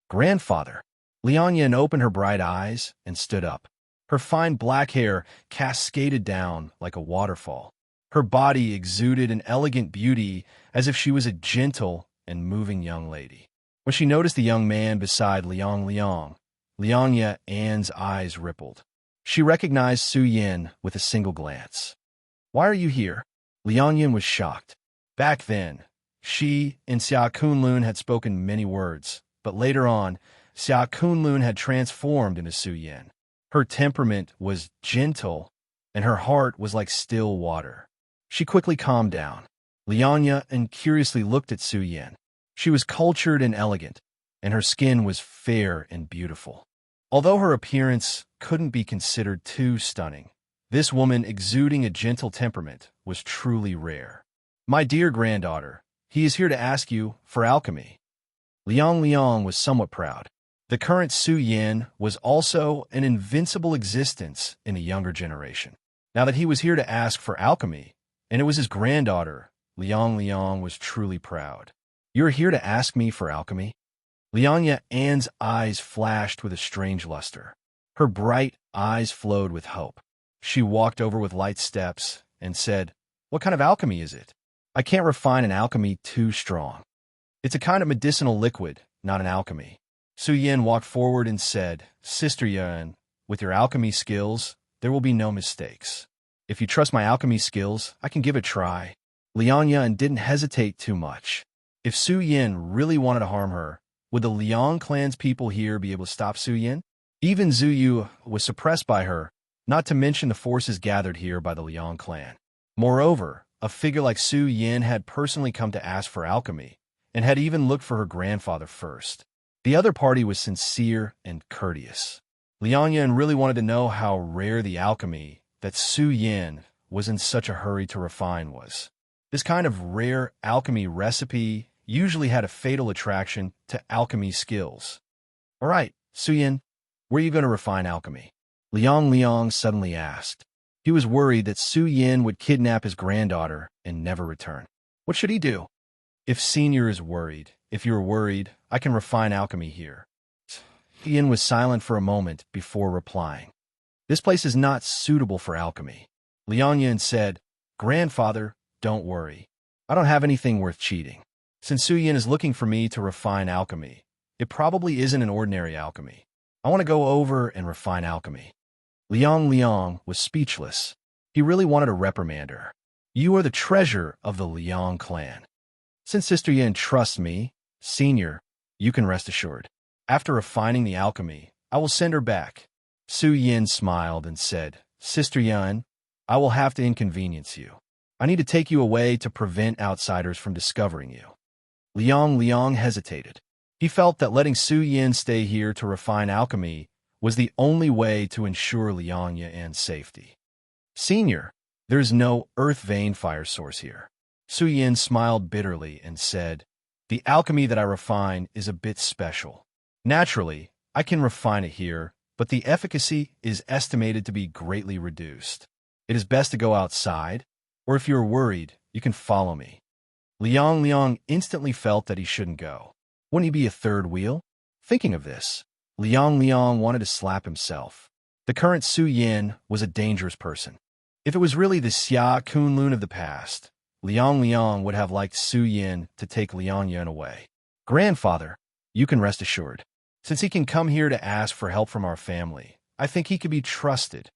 "Grandfather." Liang Yin opened her bright eyes and stood up. Her fine black hair cascaded down like a waterfall. Her body exuded an elegant beauty as if she was a gentle and moving young lady. When she noticed the young man beside Liang Liang, Liang Yan's eyes rippled. She recognized Su Yin with a single glance. "Why are you here?" Liang Yin was shocked. Back then, she and Xia Kunlun had spoken many words, but later on, Xia Kunlun had transformed into Su Yin. Her temperament was gentle, and her heart was like still water. She quickly calmed down. Liang Yan curiously looked at Su Yin. She was cultured and elegant, and her skin was fair and beautiful. Although her appearance couldn't be considered too stunning, this woman exuding a gentle temperament was truly rare. "My dear granddaughter, he is here to ask you for alchemy." Liang Liang was somewhat proud. The current Su Yin was also an invincible existence in a younger generation. Now that he was here to ask for alchemy, and it was his granddaughter, Liang Liang was truly proud. "You're here to ask me for alchemy?" Liang Yan's eyes flashed with a strange luster. Her bright eyes flowed with hope. She walked over with light steps and said, "What kind of alchemy is it? I can't refine an alchemy too strong. It's a kind of medicinal liquid, not an alchemy." Su Yin walked forward and said, "Sister Yan, with your alchemy skills, there will be no mistakes. If you trust my alchemy skills, I can give it a try." Liang Yan didn't hesitate too much. If Su Yin really wanted to harm her, would the Liang clan's people here be able to stop Su Yin? Even Zhu Yu was suppressed by her, not to mention the forces gathered here by the Liang clan. Moreover, a figure like Su Yin had personally come to ask for alchemy, and had even looked for her grandfather first. The other party was sincere and courteous. Liang Yan really wanted to know how rare the alchemy that Su Yin was in such a hurry to refine was. This kind of rare alchemy recipe usually had a fatal attraction to alchemy skills. "All right, Su Yin, where are you going to refine alchemy?" Liang Liang suddenly asked. He was worried that Su Yin would kidnap his granddaughter and never return. What should he do? If Senior is worried, if you're worried, I can refine alchemy here." Yin was silent for a moment before replying. "This place is not suitable for alchemy." Liang Yin said, "Grandfather, don't worry. I don't have anything worth cheating. Since Su Yin is looking for me to refine alchemy, it probably isn't an ordinary alchemy. I want to go over and refine alchemy." Liang Liang was speechless. He really wanted to reprimand her. "You are the treasure of the Liang clan. Since Sister Yin trusts me, Senior, you can rest assured. After refining the alchemy, I will send her back." Su Yin smiled and said, "Sister Yin, I will have to inconvenience you. I need to take you away to prevent outsiders from discovering you." Liang Liang hesitated. He felt that letting Su Yin stay here to refine alchemy was the only way to ensure Liang Yan's safety. "Senior, there is no earth vein fire source here." Su Yin smiled bitterly and said, "The alchemy that I refine is a bit special. Naturally, I can refine it here, but the efficacy is estimated to be greatly reduced. It is best to go outside, or if you are worried, you can follow me." Liang Liang instantly felt that he shouldn't go. Wouldn't he be a third wheel? Thinking of this, Liang Liang wanted to slap himself. The current Su Yin was a dangerous person. If it was really the Xia Kunlun of the past, Liang Liang would have liked Su Yin to take Liang Yan away. "Grandfather, you can rest assured. Since he can come here to ask for help from our family, I think he could be trusted."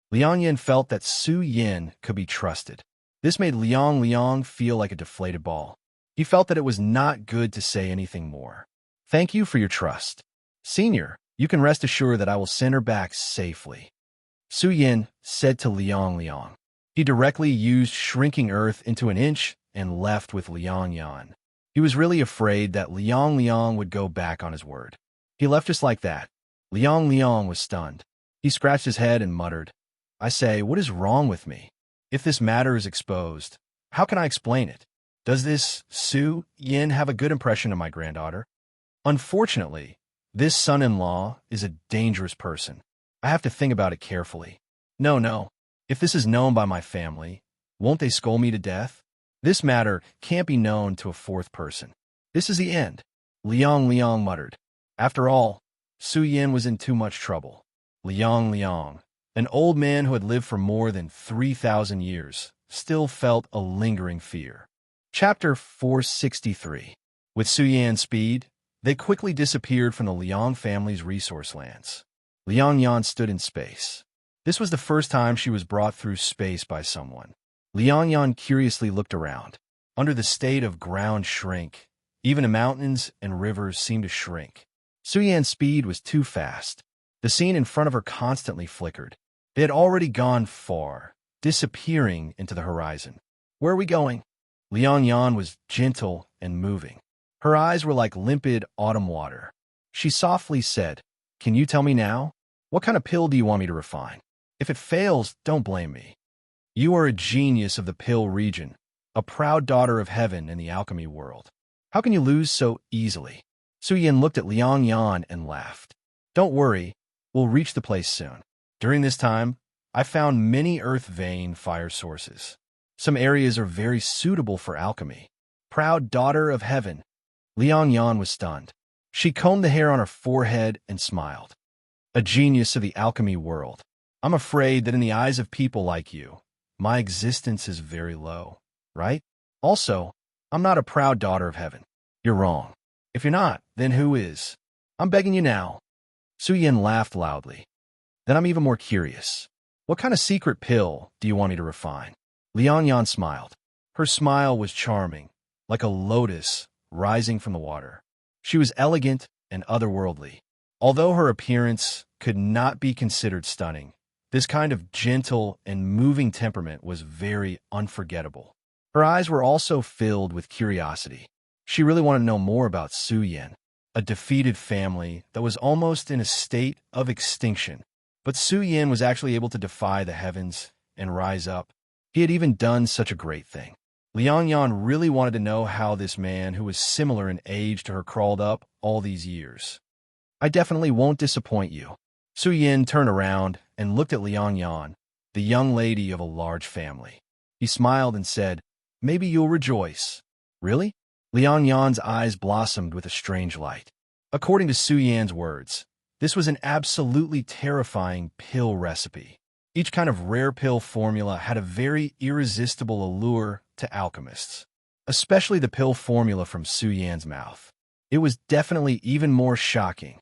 Liang Yan felt that Su Yin could be trusted. This made Liang Liang feel like a deflated ball. He felt that it was not good to say anything more. "Thank you for your trust. Senior, you can rest assured that I will send her back safely." Su Yin said to Liang Liang. He directly used shrinking earth into an inch and left with Liang Yan. He was really afraid that Liang Liang would go back on his word. He left just like that. Liang Liang was stunned. He scratched his head and muttered, "I say, what is wrong with me? If this matter is exposed, how can I explain it? Does this Su Yin have a good impression of my granddaughter? Unfortunately, this son-in-law is a dangerous person. I have to think about it carefully. No. If this is known by my family, won't they scold me to death? This matter can't be known to a fourth person. This is the end." Liang Liang muttered. After all, Su Yin was in too much trouble. Liang Liang, an old man who had lived for more than 3,000 years, still felt a lingering fear. Chapter 463. With Su Yan's speed, they quickly disappeared from the Liang family's resource lands. Liang Yan stood in space. This was the first time she was brought through space by someone. Liang Yan curiously looked around. Under the state of ground shrink, even the mountains and rivers seemed to shrink. Su Yan's speed was too fast. The scene in front of her constantly flickered. They had already gone far, disappearing into the horizon. "Where are we going?" Liang Yan was gentle and moving. Her eyes were like limpid autumn water. She softly said, "Can you tell me now? What kind of pill do you want me to refine? If it fails, don't blame me. You are a genius of the pill region, a proud daughter of heaven in the alchemy world. How can you lose so easily?" Su Yin looked at Liang Yan and laughed. Don't worry, we'll reach the place soon. During this time, I found many earth vein fire sources. Some areas are very suitable for alchemy. Proud daughter of heaven. Liang Yan was stunned. She combed the hair on her forehead and smiled. A genius of the alchemy world. I'm afraid that in the eyes of people like you, my existence is very low, right? Also, I'm not a proud daughter of heaven. You're wrong. If you're not, then who is? I'm begging you now. Su Yin laughed loudly. Then I'm even more curious. What kind of secret pill do you want me to refine? Liang Yan smiled. Her smile was charming, like a lotus rising from the water. She was elegant and otherworldly. Although her appearance could not be considered stunning, this kind of gentle and moving temperament was very unforgettable. Her eyes were also filled with curiosity. She really wanted to know more about Su Yin, a defeated family that was almost in a state of extinction. But Su Yin was actually able to defy the heavens and rise up. He had even done such a great thing. Liang Yan really wanted to know how this man, who was similar in age to her, crawled up all these years. I definitely won't disappoint you. Su Yin turned around and looked at Liang Yan, the young lady of a large family. He smiled and said, Maybe you'll rejoice. Really? Liang Yan's eyes blossomed with a strange light. According to Su Yan's words, this was an absolutely terrifying pill recipe. Each kind of rare pill formula had a very irresistible allure to alchemists, especially the pill formula from Su Yan's mouth. It was definitely even more shocking.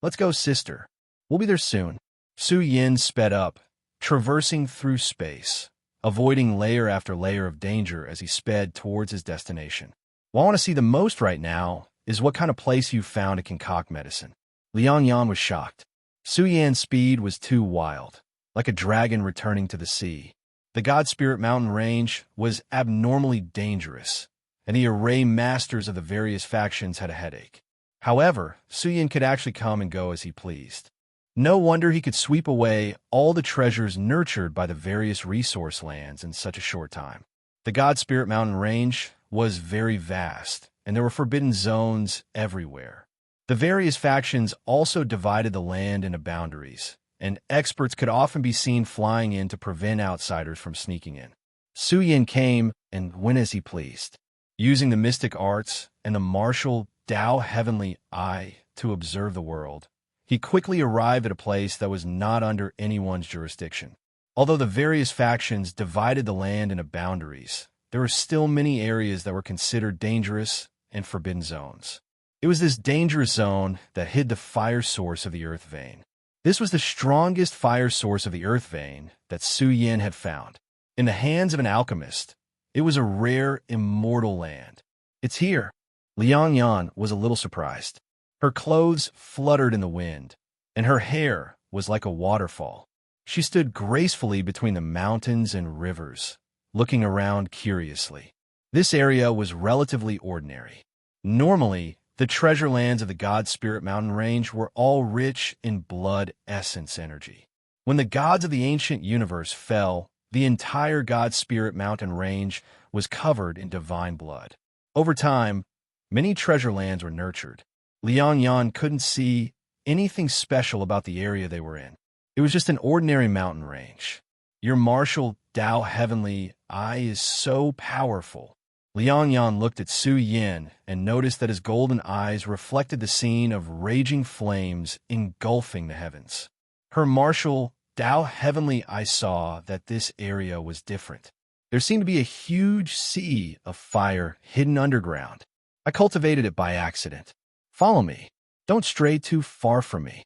Let's go, sister. We'll be there soon. Su Yin sped up, traversing through space, avoiding layer after layer of danger as he sped towards his destination. What I want to see the most right now is what kind of place you found to concoct medicine. Liang Yan was shocked. Su Yan's speed was too wild, like a dragon returning to the sea. The God Spirit Mountain Range was abnormally dangerous, and the array masters of the various factions had a headache. However, Su Yin could actually come and go as he pleased. No wonder he could sweep away all the treasures nurtured by the various resource lands in such a short time. The God Spirit Mountain Range was very vast, and there were forbidden zones everywhere. The various factions also divided the land into boundaries, and experts could often be seen flying in to prevent outsiders from sneaking in. Su Yin came and went as he pleased, using the mystic arts and the martial Tao heavenly eye to observe the world. He quickly arrived at a place that was not under anyone's jurisdiction. Although the various factions divided the land into boundaries, there were still many areas that were considered dangerous and forbidden zones. It was this dangerous zone that hid the fire source of the earth vein. This was the strongest fire source of the earth vein that Su Yin had found. In the hands of an alchemist, it was a rare, immortal land. It's here. Liang Yan was a little surprised. Her clothes fluttered in the wind, and her hair was like a waterfall. She stood gracefully between the mountains and rivers, looking around curiously. This area was relatively ordinary. Normally, the treasure lands of the God Spirit Mountain Range were all rich in blood essence energy. When the gods of the ancient universe fell, the entire God Spirit Mountain Range was covered in divine blood. Over time, many treasure lands were nurtured. Liang Yan couldn't see anything special about the area they were in. It was just an ordinary mountain range. Your martial Tao heavenly eye is so powerful. Liang Yan looked at Su Yin and noticed that his golden eyes reflected the scene of raging flames engulfing the heavens. Her martial Tao heavenly eye saw that this area was different. There seemed to be a huge sea of fire hidden underground. I cultivated it by accident. Follow me. Don't stray too far from me.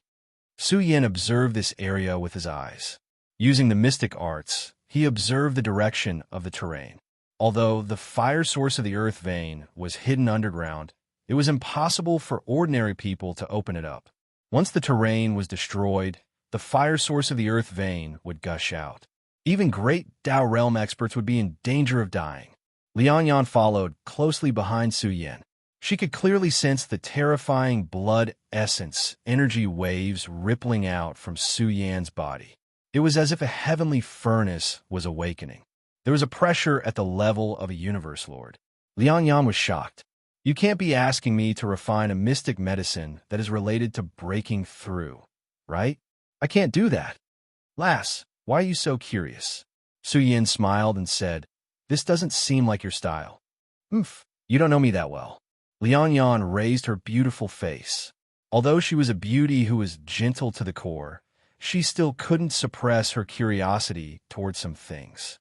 Su Yin observed this area with his eyes. Using the mystic arts, he observed the direction of the terrain. Although the fire source of the earth vein was hidden underground, it was impossible for ordinary people to open it up. Once the terrain was destroyed, the fire source of the earth vein would gush out. Even great Tao realm experts would be in danger of dying. Liang Yan followed closely behind Su Yin. She could clearly sense the terrifying blood essence energy waves rippling out from Su Yan's body. It was as if a heavenly furnace was awakening. There was a pressure at the level of a universe lord. Liang Yan was shocked. You can't be asking me to refine a mystic medicine that is related to breaking through, right? I can't do that. Lass, why are you so curious? Su Yin smiled and said, This doesn't seem like your style. You don't know me that well. Liang Yan raised her beautiful face. Although she was a beauty who was gentle to the core, she still couldn't suppress her curiosity towards some things.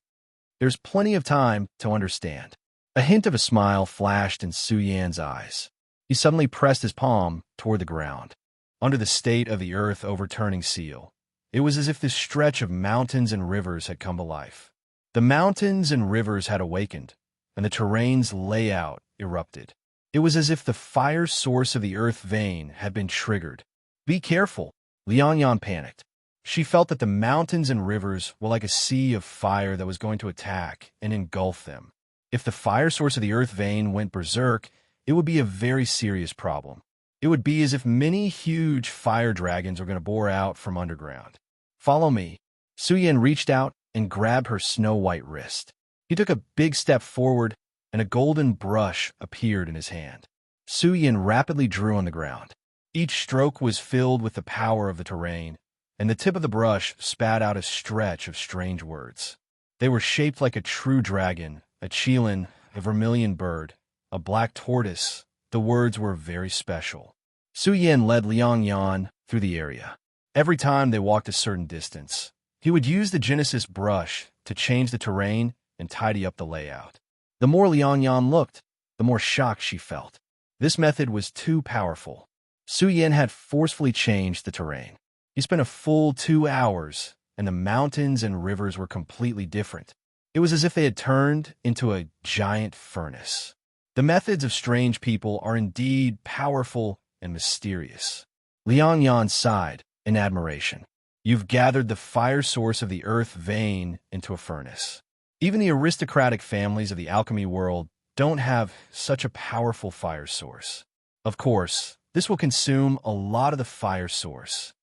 There's plenty of time to understand. A hint of a smile flashed in Su Yan's eyes. He suddenly pressed his palm toward the ground. Under the state of the earth overturning seal, it was as if this stretch of mountains and rivers had come to life. The mountains and rivers had awakened, and the terrain's layout erupted. It was as if the fire source of the earth vein had been triggered. Be careful, Liang Yan panicked. She felt that the mountains and rivers were like a sea of fire that was going to attack and engulf them. If the fire source of the earth vein went berserk, it would be a very serious problem. It would be as if many huge fire dragons were going to bore out from underground. Follow me. Su Yin reached out and grabbed her snow-white wrist. He took a big step forward, and a golden brush appeared in his hand. Su Yin rapidly drew on the ground. Each stroke was filled with the power of the terrain, and the tip of the brush spat out a stretch of strange words. They were shaped like a true dragon, a qilin, a vermilion bird, a black tortoise. The words were very special. Su Yin led Liang Yan through the area. Every time they walked a certain distance, he would use the Genesis brush to change the terrain and tidy up the layout. The more Liang Yan looked, the more shock she felt. This method was too powerful. Su Yin had forcefully changed the terrain. He spent a full 2 hours, and the mountains and rivers were completely different. It was as if they had turned into a giant furnace. The methods of strange people are indeed powerful and mysterious. Liang Yan sighed in admiration. You've gathered the fire source of the earth vein into a furnace. Even the aristocratic families of the alchemy world don't have such a powerful fire source. Of course, this will consume a lot of the fire source.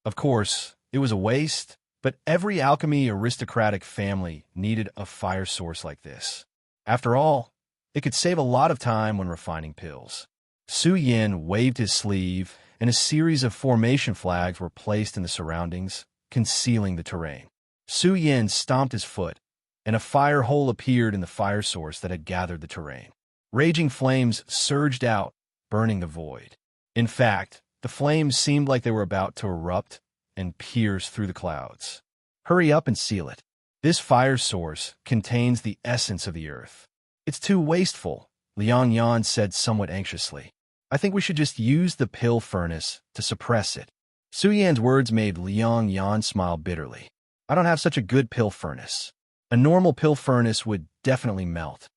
Of course, it was a waste, but every alchemy aristocratic family needed a fire source like this. After all, it could save a lot of time when refining pills. Su Yin waved his sleeve, and a series of formation flags were placed in the surroundings, concealing the terrain. Su Yin stomped his foot, and a fire hole appeared in the fire source that had gathered the terrain. Raging flames surged out, burning the void. In fact, the flames seemed like they were about to erupt and pierce through the clouds. Hurry up and seal it. This fire source contains the essence of the earth. It's too wasteful, Liang Yan said somewhat anxiously. I think we should just use the pill furnace to suppress it. Su Yan's words made Liang Yan smile bitterly. I don't have such a good pill furnace. A normal pill furnace would definitely melt.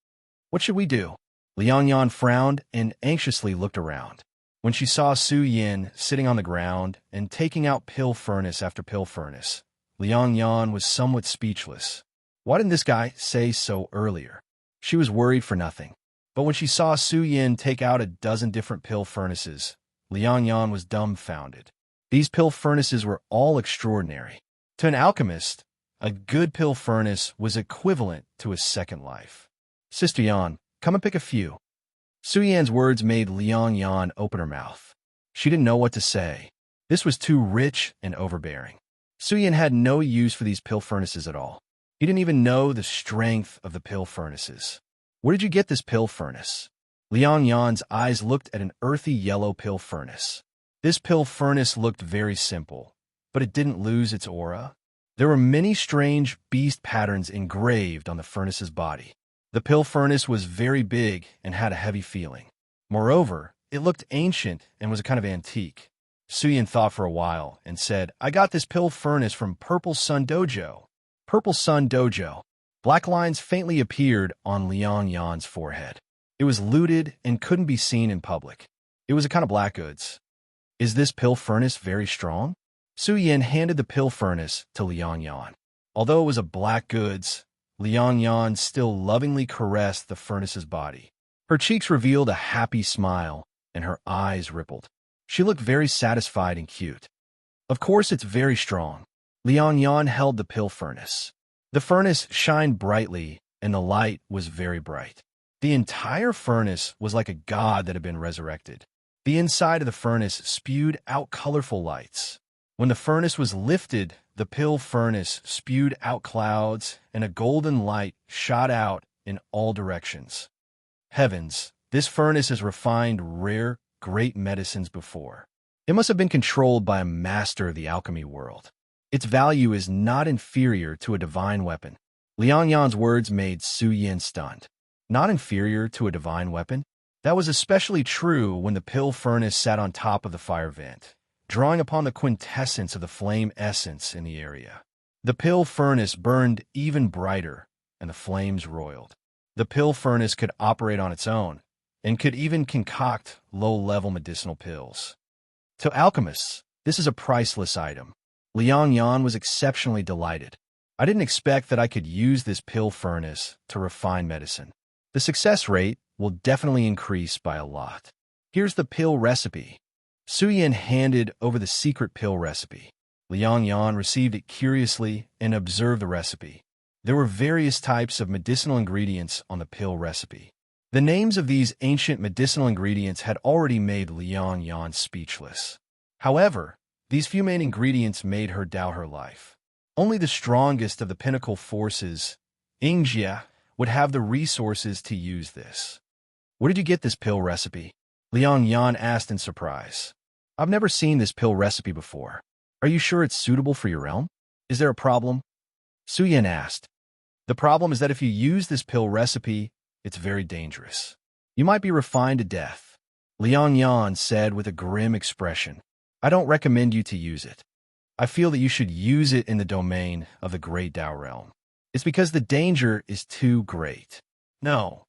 What should we do? Liang Yan frowned and anxiously looked around. When she saw Su Yin sitting on the ground and taking out pill furnace after pill furnace, Liang Yan was somewhat speechless. Why didn't this guy say so earlier? She was worried for nothing. But when she saw Su Yin take out a dozen different pill furnaces, Liang Yan was dumbfounded. These pill furnaces were all extraordinary. To an alchemist, a good pill furnace was equivalent to a second life. Sister Yan, come and pick a few. Su Yan's words made Liang Yan open her mouth. She didn't know what to say. This was too rich and overbearing. Su Yin had no use for these pill furnaces at all. He didn't even know the strength of the pill furnaces. Where did you get this pill furnace? Liang Yan's eyes looked at an earthy yellow pill furnace. This pill furnace looked very simple, but it didn't lose its aura. There were many strange beast patterns engraved on the furnace's body. The pill furnace was very big and had a heavy feeling. Moreover, it looked ancient and was a kind of antique. Su Yin thought for a while and said, I got this pill furnace from Purple Sun Dojo. Purple Sun Dojo. Black lines faintly appeared on Liang Yan's forehead. It was looted and couldn't be seen in public. It was a kind of black goods. Is this pill furnace very strong? Su Yin handed the pill furnace to Liang Yan. Although it was a black goods, Liang Yan still lovingly caressed the furnace's body. Her cheeks revealed a happy smile, and her eyes rippled. She looked very satisfied and cute. Of course it's very strong. Liang Yan held the pill furnace. The furnace shined brightly, and the light was very bright. The entire furnace was like a god that had been resurrected. The inside of the furnace spewed out colorful lights. When the furnace was lifted, the pill furnace spewed out clouds, and a golden light shot out in all directions. Heavens, this furnace has refined rare, great medicines before. It must have been controlled by a master of the alchemy world. Its value is not inferior to a divine weapon. Liang Yan's words made Su Yin stunned. Not inferior to a divine weapon? That was especially true when the pill furnace sat on top of the fire vent, drawing upon the quintessence of the flame essence in the area. The pill furnace burned even brighter, and the flames roiled. The pill furnace could operate on its own, and could even concoct low-level medicinal pills. To alchemists, this is a priceless item. Liang Yan was exceptionally delighted. I didn't expect that I could use this pill furnace to refine medicine. The success rate will definitely increase by a lot. Here's the pill recipe. Su Yin handed over the secret pill recipe. Liang Yan received it curiously and observed the recipe. There were various types of medicinal ingredients on the pill recipe. The names of these ancient medicinal ingredients had already made Liang Yan speechless. However, these few main ingredients made her doubt her life. Only the strongest of the pinnacle forces, Yingjia, would have the resources to use this. Where did you get this pill recipe? Liang Yan asked in surprise. I've never seen this pill recipe before. Are you sure it's suitable for your realm? Is there a problem? Su Yin asked. The problem is that if you use this pill recipe, it's very dangerous. You might be refined to death. Liang Yan said with a grim expression. I don't recommend you to use it. I feel that you should use it in the domain of the Great Tao realm. It's because the danger is too great. No,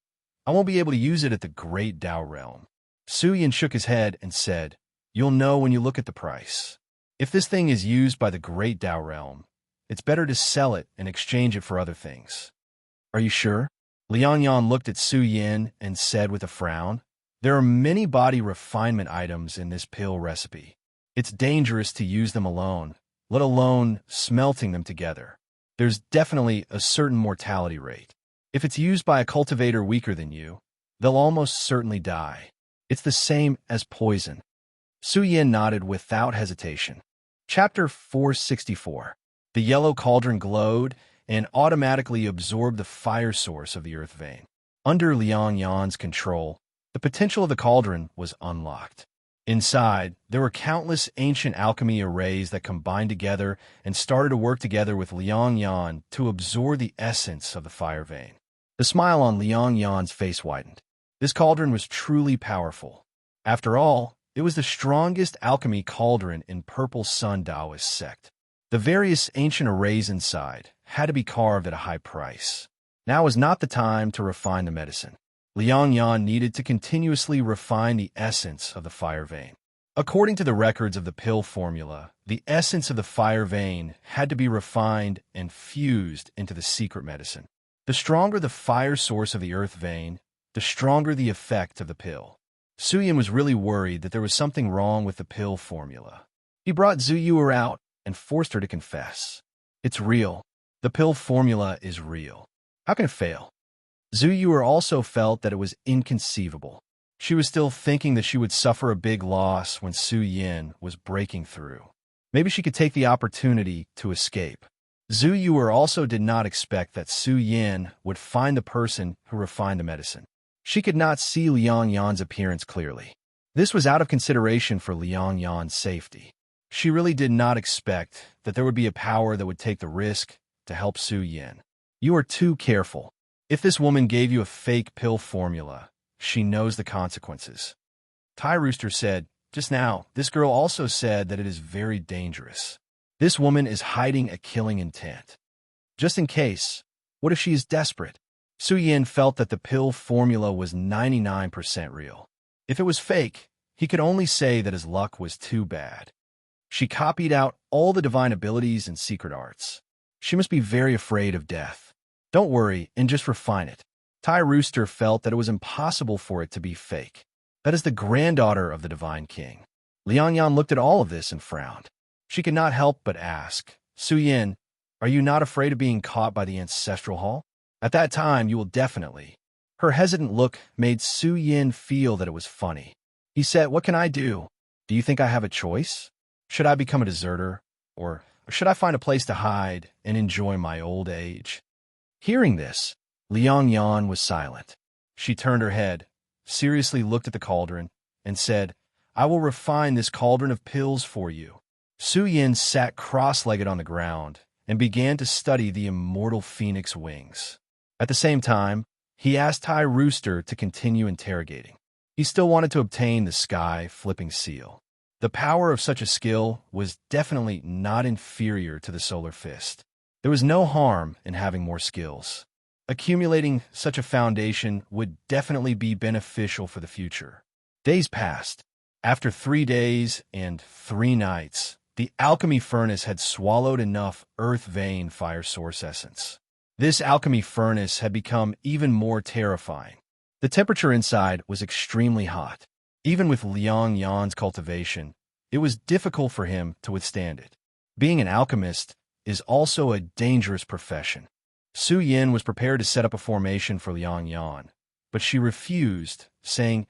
I won't be able to use it at the Great Tao realm. Su Yin shook his head and said, You'll know when you look at the price. If this thing is used by the Great Tao realm, it's better to sell it and exchange it for other things. Are you sure? Liang Yan looked at Su Yin and said with a frown, There are many body refinement items in this pill recipe. It's dangerous to use them alone, let alone smelting them together. There's definitely a certain mortality rate. If it's used by a cultivator weaker than you, they'll almost certainly die. It's the same as poison. Su Yin nodded without hesitation. Chapter 464. The yellow cauldron glowed and automatically absorbed the fire source of the earth vein. Under Liang Yan's control, the potential of the cauldron was unlocked. Inside, there were countless ancient alchemy arrays that combined together and started to work together with Liang Yan to absorb the essence of the fire vein. The smile on Liang Yan's face widened. This cauldron was truly powerful. After all, it was the strongest alchemy cauldron in Purple Sun Taoist sect. The various ancient arrays inside had to be carved at a high price. Now was not the time to refine the medicine. Liang Yan needed to continuously refine the essence of the fire vein. According to the records of the pill formula, the essence of the fire vein had to be refined and fused into the secret medicine. The stronger the fire source of the earth vein, the stronger the effect of the pill. Su Yin was really worried that there was something wrong with the pill formula. He brought Zhu Yuer out and forced her to confess. It's real. The pill formula is real. How can it fail? Zhu Yuer also felt that it was inconceivable. She was still thinking that she would suffer a big loss when Su Yin was breaking through. Maybe she could take the opportunity to escape. Zhu Yuer also did not expect that Su Yin would find the person who refined the medicine. She could not see Liang Yan's appearance clearly. This was out of consideration for Liang Yan's safety. She really did not expect that there would be a power that would take the risk to help Su Yin. You are too careful. If this woman gave you a fake pill formula, she knows the consequences. Tai Rooster said, just now, this girl also said that it is very dangerous. This woman is hiding a killing intent. Just in case, what if she is desperate? Su Yin felt that the pill formula was 99% real. If it was fake, he could only say that his luck was too bad. She copied out all the divine abilities and secret arts. She must be very afraid of death. Don't worry and just refine it. Tai Rooster felt that it was impossible for it to be fake. That is the granddaughter of the Divine King. Liang Yan looked at all of this and frowned. She could not help but ask, Su Yin, are you not afraid of being caught by the Ancestral Hall? At that time, you will definitely. Her hesitant look made Su Yin feel that it was funny. He said, "What can I do? Do you think I have a choice? Should I become a deserter? Or should I find a place to hide and enjoy my old age?" Hearing this, Liang Yan was silent. She turned her head, seriously looked at the cauldron, and said, "I will refine this cauldron of pills for you." Su Yin sat cross-legged on the ground and began to study the immortal phoenix wings. At the same time, he asked Tai Rooster to continue interrogating. He still wanted to obtain the sky-flipping seal. The power of such a skill was definitely not inferior to the solar fist. There was no harm in having more skills. Accumulating such a foundation would definitely be beneficial for the future. Days passed. After 3 days and 3 nights, the alchemy furnace had swallowed enough earth vein fire source essence. This alchemy furnace had become even more terrifying. The temperature inside was extremely hot. Even with Liang Yan's cultivation, it was difficult for him to withstand it. Being an alchemist is also a dangerous profession. Su Yin was prepared to set up a formation for Liang Yan, but she refused, saying,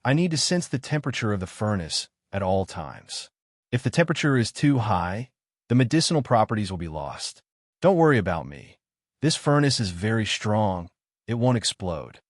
"I need to sense the temperature of the furnace at all times. If the temperature is too high, the medicinal properties will be lost. Don't worry about me. This furnace is very strong. It won't explode."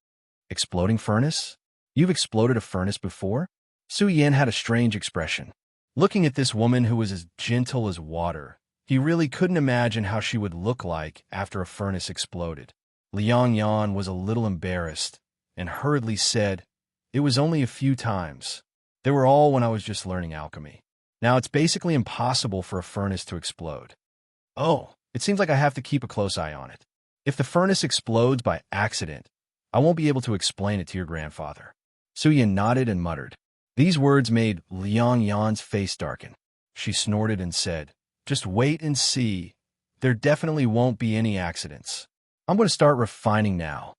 Exploding furnace? You've exploded a furnace before? Su Yin had a strange expression. Looking at this woman who was as gentle as water, he really couldn't imagine how she would look like after a furnace exploded. Liang Yan was a little embarrassed and hurriedly said, "It was only a few times. They were all when I was just learning alchemy. Now it's basically impossible for a furnace to explode." "Oh, it seems like I have to keep a close eye on it. If the furnace explodes by accident, I won't be able to explain it to your grandfather." Su Yin nodded and muttered. These words made Liang Yan's face darken. She snorted and said, "Just wait and see. There definitely won't be any accidents. I'm going to start refining now."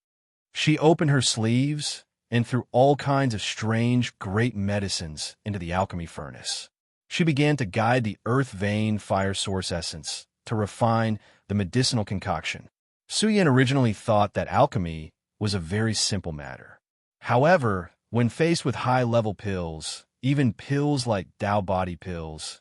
She opened her sleeves and threw all kinds of strange, great medicines into the alchemy furnace. She began to guide the earth vein fire source essence to refine the medicinal concoction. Su Yin originally thought that alchemy was a very simple matter. However, when faced with high-level pills, even pills like Tao body pills,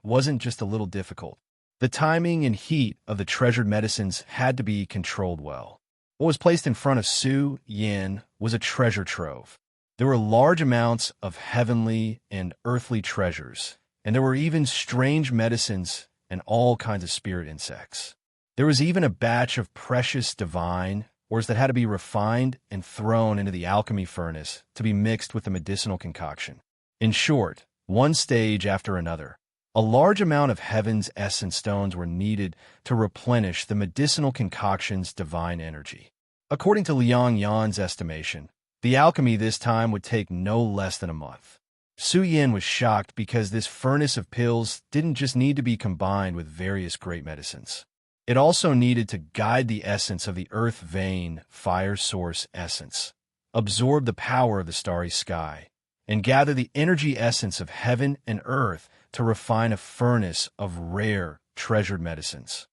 wasn't just a little difficult. The timing and heat of the treasured medicines had to be controlled well. What was placed in front of Su Yin was a treasure trove. There were large amounts of heavenly and earthly treasures, and there were even strange medicines and all kinds of spirit insects. There was even a batch of precious divine ores that had to be refined and thrown into the alchemy furnace to be mixed with the medicinal concoction. In short, one stage after another, a large amount of heaven's essence stones were needed to replenish the medicinal concoction's divine energy. According to Liang Yan's estimation, the alchemy this time would take no less than a month. Su Yin was shocked because this furnace of pills didn't just need to be combined with various great medicines. It also needed to guide the essence of the earth vein fire source essence, absorb the power of the starry sky, and gather the energy essence of heaven and earth to refine a furnace of rare, treasured medicines.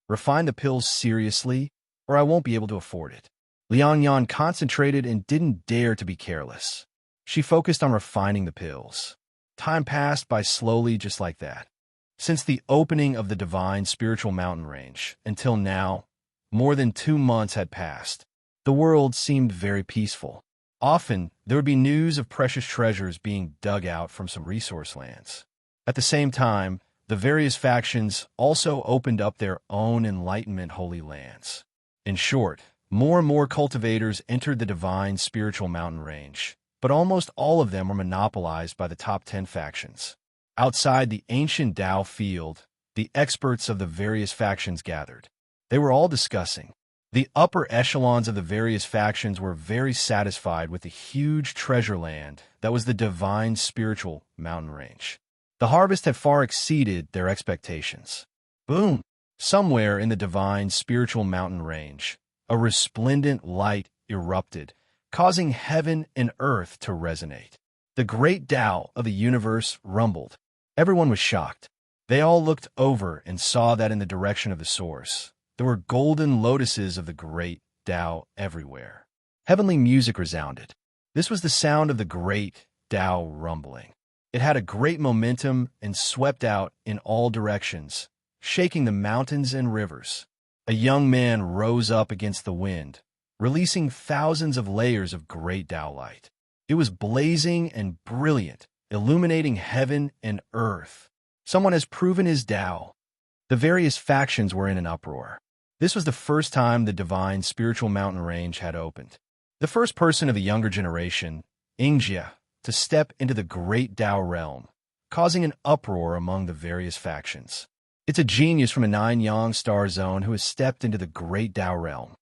Refine the pills seriously, or I won't be able to afford it. Liang Yan concentrated and didn't dare to be careless. She focused on refining the pills. Time passed by slowly just like that. Since the opening of the divine spiritual mountain range until now, more than 2 months had passed. The world seemed very peaceful. Often, there would be news of precious treasures being dug out from some resource lands. At the same time, the various factions also opened up their own enlightenment holy lands. In short, more and more cultivators entered the divine spiritual mountain range, but almost all of them were monopolized by the top 10 factions. Outside the ancient Tao field, the experts of the various factions gathered. They were all discussing. The upper echelons of the various factions were very satisfied with the huge treasure land that was the divine spiritual mountain range. The harvest had far exceeded their expectations. Boom! Somewhere in the divine spiritual mountain range, a resplendent light erupted, causing heaven and earth to resonate. The great Tao of the universe rumbled. Everyone was shocked. They all looked over and saw that in the direction of the source, there were golden lotuses of the great Tao everywhere. Heavenly music resounded. This was the sound of the great Tao rumbling. It had a great momentum and swept out in all directions, shaking the mountains and rivers. A young man rose up against the wind, releasing thousands of layers of great Tao light. It was blazing and brilliant, illuminating heaven and earth. Someone has proven his Tao. The various factions were in an uproar. This was the first time the divine spiritual mountain range had opened. The first person of the younger generation, Ingjia, to step into the great Tao realm, causing an uproar among the various factions. It's a genius from a 9-yang star zone who has stepped into the great Tao realm.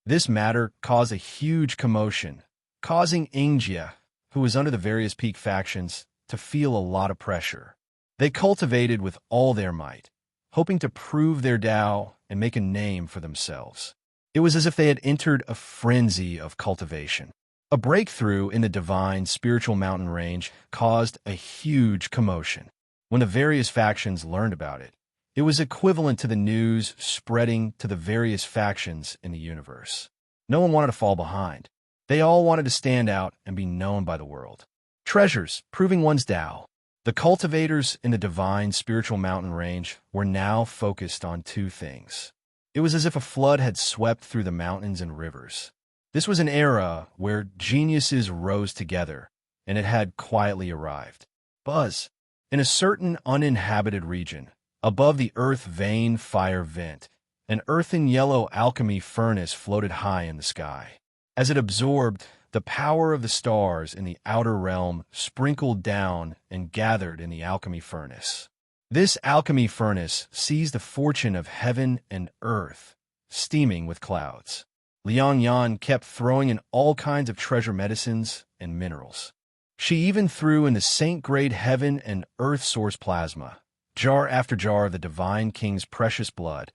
This matter caused a huge commotion, causing Ingjia, who was under the various peak factions, to feel a lot of pressure. They cultivated with all their might, hoping to prove their Tao and make a name for themselves. It was as if they had entered a frenzy of cultivation. A breakthrough in the divine spiritual mountain range caused a huge commotion. When the various factions learned about it, it was equivalent to the news spreading to the various factions in the universe. No one wanted to fall behind. They all wanted to stand out and be known by the world. Treasures, proving one's Tao. The cultivators in the divine spiritual mountain range were now focused on two things. It was as if a flood had swept through the mountains and rivers. This was an era where geniuses rose together, and it had quietly arrived. Buzz. In a certain uninhabited region, above the earth vein fire vent, an earthen yellow alchemy furnace floated high in the sky. As it absorbed, the power of the stars in the outer realm sprinkled down and gathered in the alchemy furnace. This alchemy furnace sees the fortune of heaven and earth, steaming with clouds. Liang Yan kept throwing in all kinds of treasure medicines and minerals. She even threw in the saint-grade heaven and earth source plasma, jar after jar of the divine king's precious blood,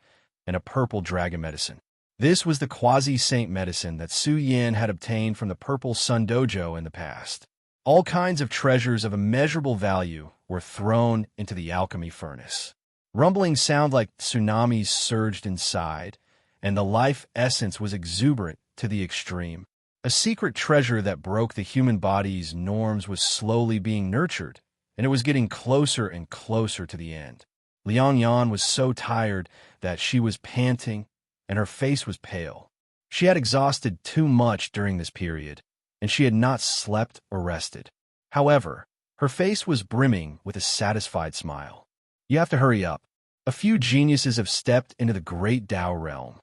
and a purple dragon medicine. This was the quasi-saint medicine that Su Yan had obtained from the Purple Sun Dojo in the past. All kinds of treasures of immeasurable value were thrown into the alchemy furnace. Rumbling sound like tsunamis surged inside, and the life essence was exuberant to the extreme. A secret treasure that broke the human body's norms was slowly being nurtured, and it was getting closer and closer to the end. Liang Yan was so tired that she was panting, and her face was pale. She had exhausted too much during this period, and she had not slept or rested. However, her face was brimming with a satisfied smile. You have to hurry up. A few geniuses have stepped into the great Tao realm.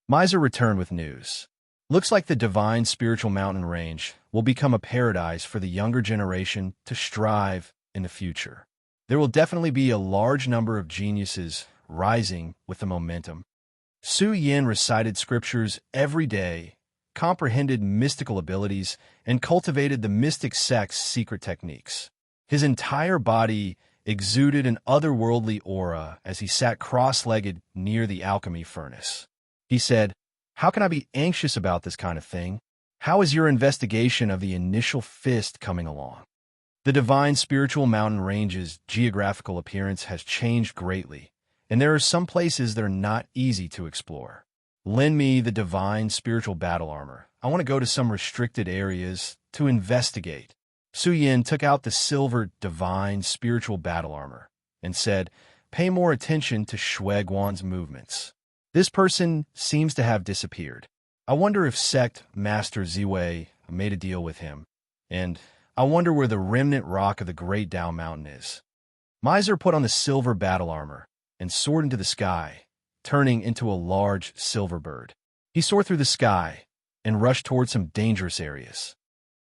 Miser returned with news. Looks like the divine spiritual mountain range will become a paradise for the younger generation to strive in the future. There will definitely be a large number of geniuses rising with the momentum. Su Yin recited scriptures every day, comprehended mystical abilities, and cultivated the mystic sect's secret techniques. His entire body exuded an otherworldly aura as he sat cross-legged near the alchemy furnace. He said, "How can I be anxious about this kind of thing? How is your investigation of the initial fist coming along?" The divine spiritual mountain range's geographical appearance has changed greatly, and there are some places that are not easy to explore. Lend me the divine spiritual battle armor. I want to go to some restricted areas to investigate. Su Yin took out the silver divine spiritual battle armor and said, "Pay more attention to Shui Guan's movements. This person seems to have disappeared. I wonder if Sect Master Ziwei made a deal with him, and I wonder where the remnant rock of the Great Tao Mountain is." Miser put on the silver battle armor and soared into the sky, turning into a large silver bird. He soared through the sky and rushed toward some dangerous areas.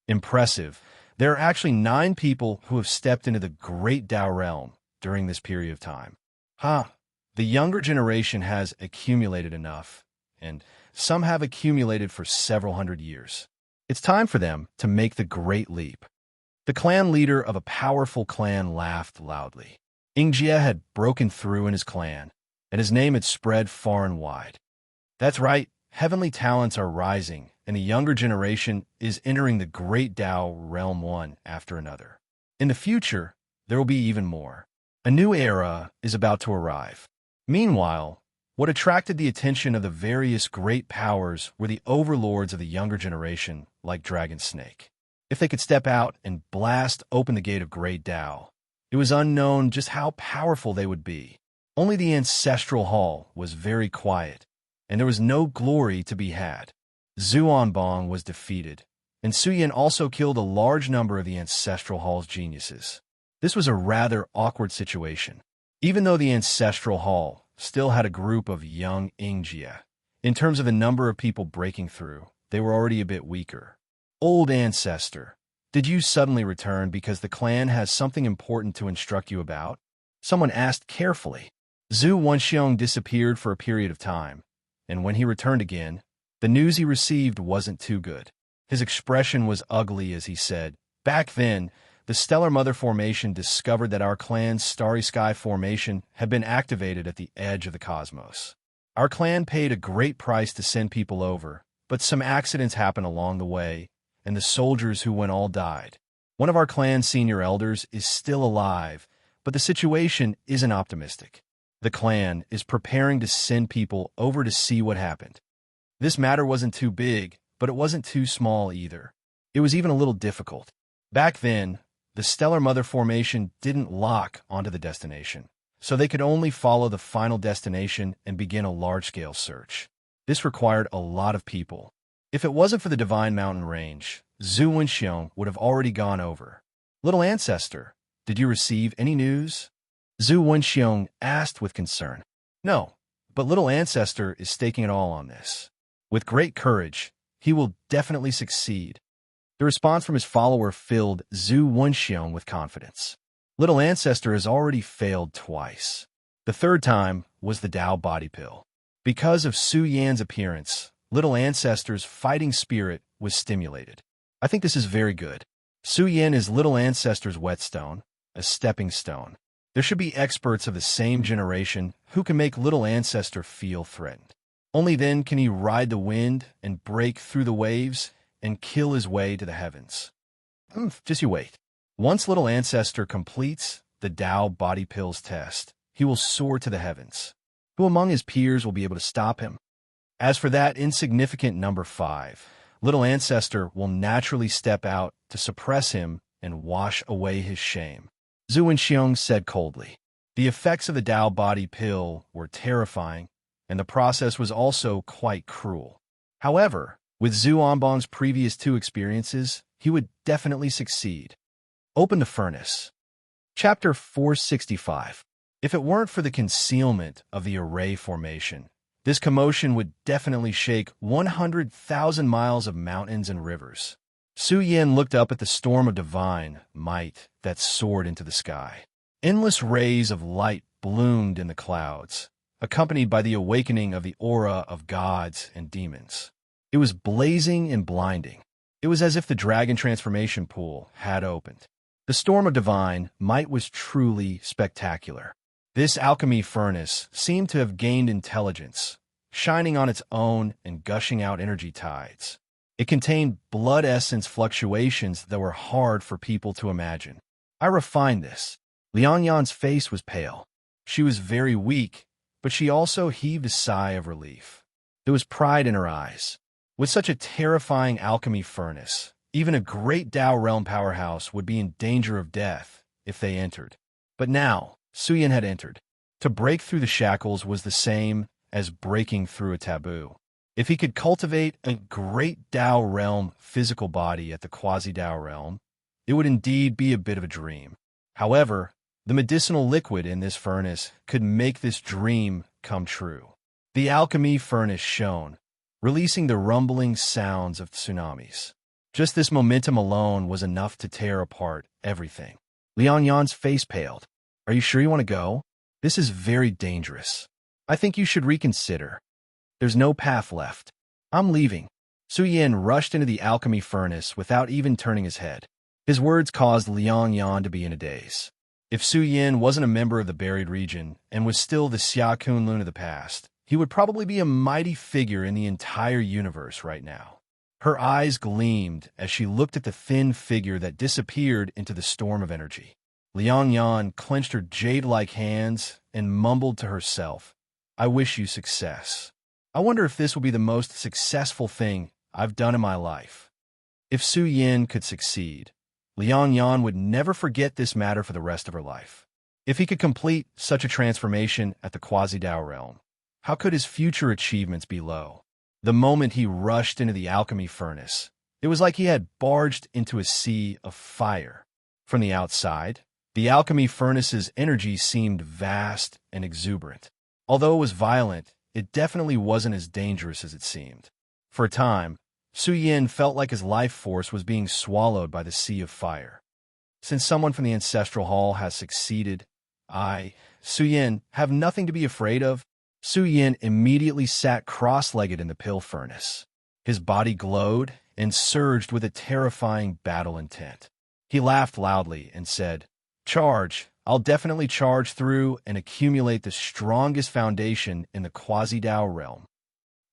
Impressive. There are actually 9 people who have stepped into the Great Tao realm during this period of time. The younger generation has accumulated enough, and some have accumulated for several hundred years. It's time for them to make the great leap. The clan leader of a powerful clan laughed loudly. Ingjia had broken through in his clan, and his name had spread far and wide. That's right, heavenly talents are rising, and the younger generation is entering the Great Tao realm one after another. In the future, there will be even more. A new era is about to arrive. Meanwhile, What attracted the attention of the various great powers were the overlords of the younger generation, like Dragon Snake. If they could step out and blast open the gate of Great Tao, it was unknown just how powerful they would be. Only the ancestral hall was very quiet, and there was no glory to be had. Zuonbong was defeated, and Suyin also killed a large number of the ancestral hall's geniuses. This was a rather awkward situation. Even though the ancestral hall still had a group of young Ingjia, in terms of the number of people breaking through, they were already a bit weaker. Old ancestor, did you suddenly return because the clan has something important to instruct you about? Someone asked carefully. Zhu Wenxiong disappeared for a period of time, and when he returned again, the news he received wasn't too good. His expression was ugly as he said, "Back then, the Stellar Mother Formation discovered that our clan's Starry Sky Formation had been activated at the edge of the cosmos. Our clan paid a great price to send people over, but some accidents happened along the way, and the soldiers who went all died. One of our clan's senior elders is still alive, but the situation isn't optimistic. The clan is preparing to send people over to see what happened. This matter wasn't too big, but it wasn't too small either. It was even a little difficult. Back then, the Stellar Mother Formation didn't lock onto the destination, so they could only follow the final destination and begin a large-scale search. This required a lot of people. If it wasn't for the Divine Mountain Range, Zhu Wenxiong would have already gone over. Little Ancestor, did you receive any news? Zhu Wenxiong asked with concern. No, but Little Ancestor is staking it all on this. With great courage, he will definitely succeed. The response from his follower filled Zhu Wenxiong with confidence. Little Ancestor has already failed twice. The third time was the Tao body pill. Because of Su Yan's appearance, Little Ancestor's fighting spirit was stimulated. I think this is very good. Su Yan is Little Ancestor's whetstone, a stepping stone. There should be experts of the same generation who can make Little Ancestor feel threatened. Only then can he ride the wind and break through the waves and kill his way to the heavens. Just you wait. Once Little Ancestor completes the Tao body pills test, he will soar to the heavens. Who among his peers will be able to stop him? As for that insignificant number 5, Little Ancestor will naturally step out to suppress him and wash away his shame. Zhu Wenxiong said coldly. The effects of the Tao body pill were terrifying, and the process was also quite cruel. However, with Zuonbong's previous 2 experiences, he would definitely succeed. Open the furnace. Chapter 465. If it weren't for the concealment of the array formation, this commotion would definitely shake 100,000 miles of mountains and rivers. Su Yan looked up at the storm of divine might that soared into the sky. Endless rays of light bloomed in the clouds, accompanied by the awakening of the aura of gods and demons. It was blazing and blinding. It was as if the dragon transformation pool had opened. The storm of divine might was truly spectacular. This alchemy furnace seemed to have gained intelligence, shining on its own and gushing out energy tides. It contained blood essence fluctuations that were hard for people to imagine. I refined this. Liang Yan's face was pale. She was very weak, but she also heaved a sigh of relief. There was pride in her eyes. With such a terrifying alchemy furnace, even a great Tao realm powerhouse would be in danger of death if they entered. But now, Su Yan had entered. To break through the shackles was the same as breaking through a taboo. If he could cultivate a great Tao realm physical body at the quasi-Tao realm, it would indeed be a bit of a dream. However, the medicinal liquid in this furnace could make this dream come true. The alchemy furnace shone, releasing the rumbling sounds of tsunamis. Just this momentum alone was enough to tear apart everything. Liang Yan's face paled. Are you sure you want to go? This is very dangerous. I think you should reconsider. There's no path left. I'm leaving. Su Yan rushed into the alchemy furnace without even turning his head. His words caused Liang Yan to be in a daze. If Su Yan wasn't a member of the buried region and was still the Xia Kunlun of the past, he would probably be a mighty figure in the entire universe right now. Her eyes gleamed as she looked at the thin figure that disappeared into the storm of energy. Liang Yan clenched her jade-like hands and mumbled to herself, I wish you success. I wonder if this will be the most successful thing I've done in my life. If Su Yin could succeed, Liang Yan would never forget this matter for the rest of her life. If he could complete such a transformation at the Quasi-Dao realm, how could his future achievements be low? The moment he rushed into the alchemy furnace, it was like he had barged into a sea of fire. From the outside, the alchemy furnace's energy seemed vast and exuberant. Although it was violent, it definitely wasn't as dangerous as it seemed. For a time, Su Yin felt like his life force was being swallowed by the sea of fire. Since someone from the ancestral hall has succeeded, I, Su Yin, have nothing to be afraid of. Su Yin immediately sat cross-legged in the pill furnace. His body glowed and surged with a terrifying battle intent. He laughed loudly and said, "Charge! I'll definitely charge through and accumulate the strongest foundation in the Quasi-Dao realm."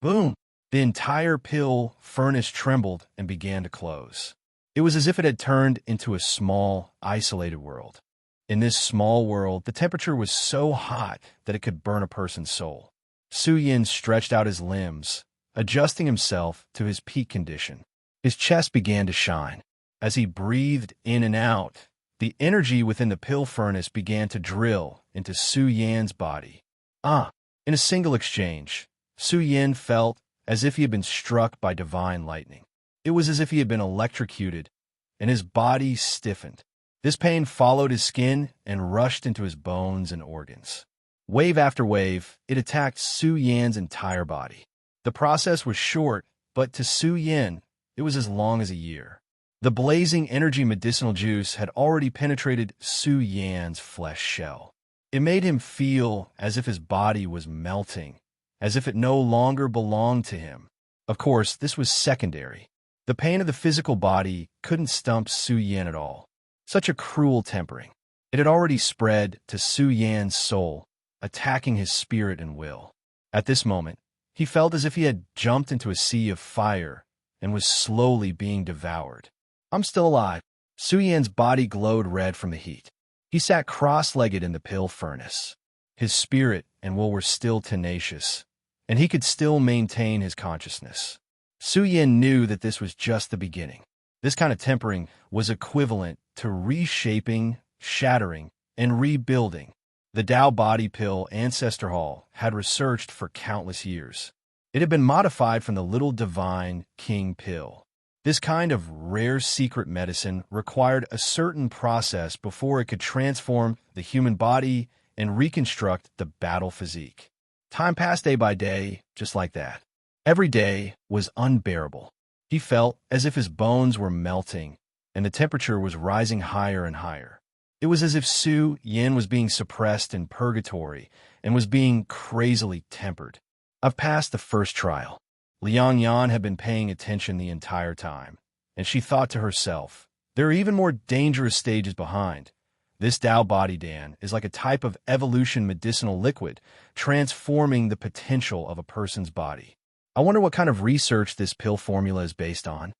Boom! The entire pill furnace trembled and began to close. It was as if it had turned into a small, isolated world. In this small world, the temperature was so hot that it could burn a person's soul. Su Yin stretched out his limbs, adjusting himself to his peak condition. His chest began to shine. As he breathed in and out, the energy within the pill furnace began to drill into Su Yan's body. In a single exchange, Su Yin felt as if he had been struck by divine lightning. It was as if he had been electrocuted, and his body stiffened. This pain followed his skin and rushed into his bones and organs. Wave after wave, it attacked Su Yan's entire body. The process was short, but to Su Yin, it was as long as a year. The blazing energy medicinal juice had already penetrated Su Yan's flesh shell. It made him feel as if his body was melting, as if it no longer belonged to him. Of course, this was secondary. The pain of the physical body couldn't stump Su Yin at all. Such a cruel tempering. It had already spread to Su Yan's soul, attacking his spirit and will. At this moment, he felt as if he had jumped into a sea of fire and was slowly being devoured. I'm still alive. Su Yan's body glowed red from the heat. He sat cross-legged in the pill furnace. His spirit and will were still tenacious, and he could still maintain his consciousness. Su Yin knew that this was just the beginning. This kind of tempering was equivalent to reshaping, shattering, and rebuilding. The Tao Body Pill Ancestor Hall had researched for countless years. It had been modified from the Little Divine King Pill. This kind of rare secret medicine required a certain process before it could transform the human body and reconstruct the battle physique. Time passed day by day, just like that. Every day was unbearable. He felt as if his bones were melting, and the temperature was rising higher and higher. It was as if Su Yin was being suppressed in purgatory and was being crazily tempered. I've passed the first trial. Liang Yan had been paying attention the entire time, and she thought to herself, there are even more dangerous stages behind. This Tao Body Dan is like a type of evolution medicinal liquid, transforming the potential of a person's body. I wonder what kind of research this pill formula is based on.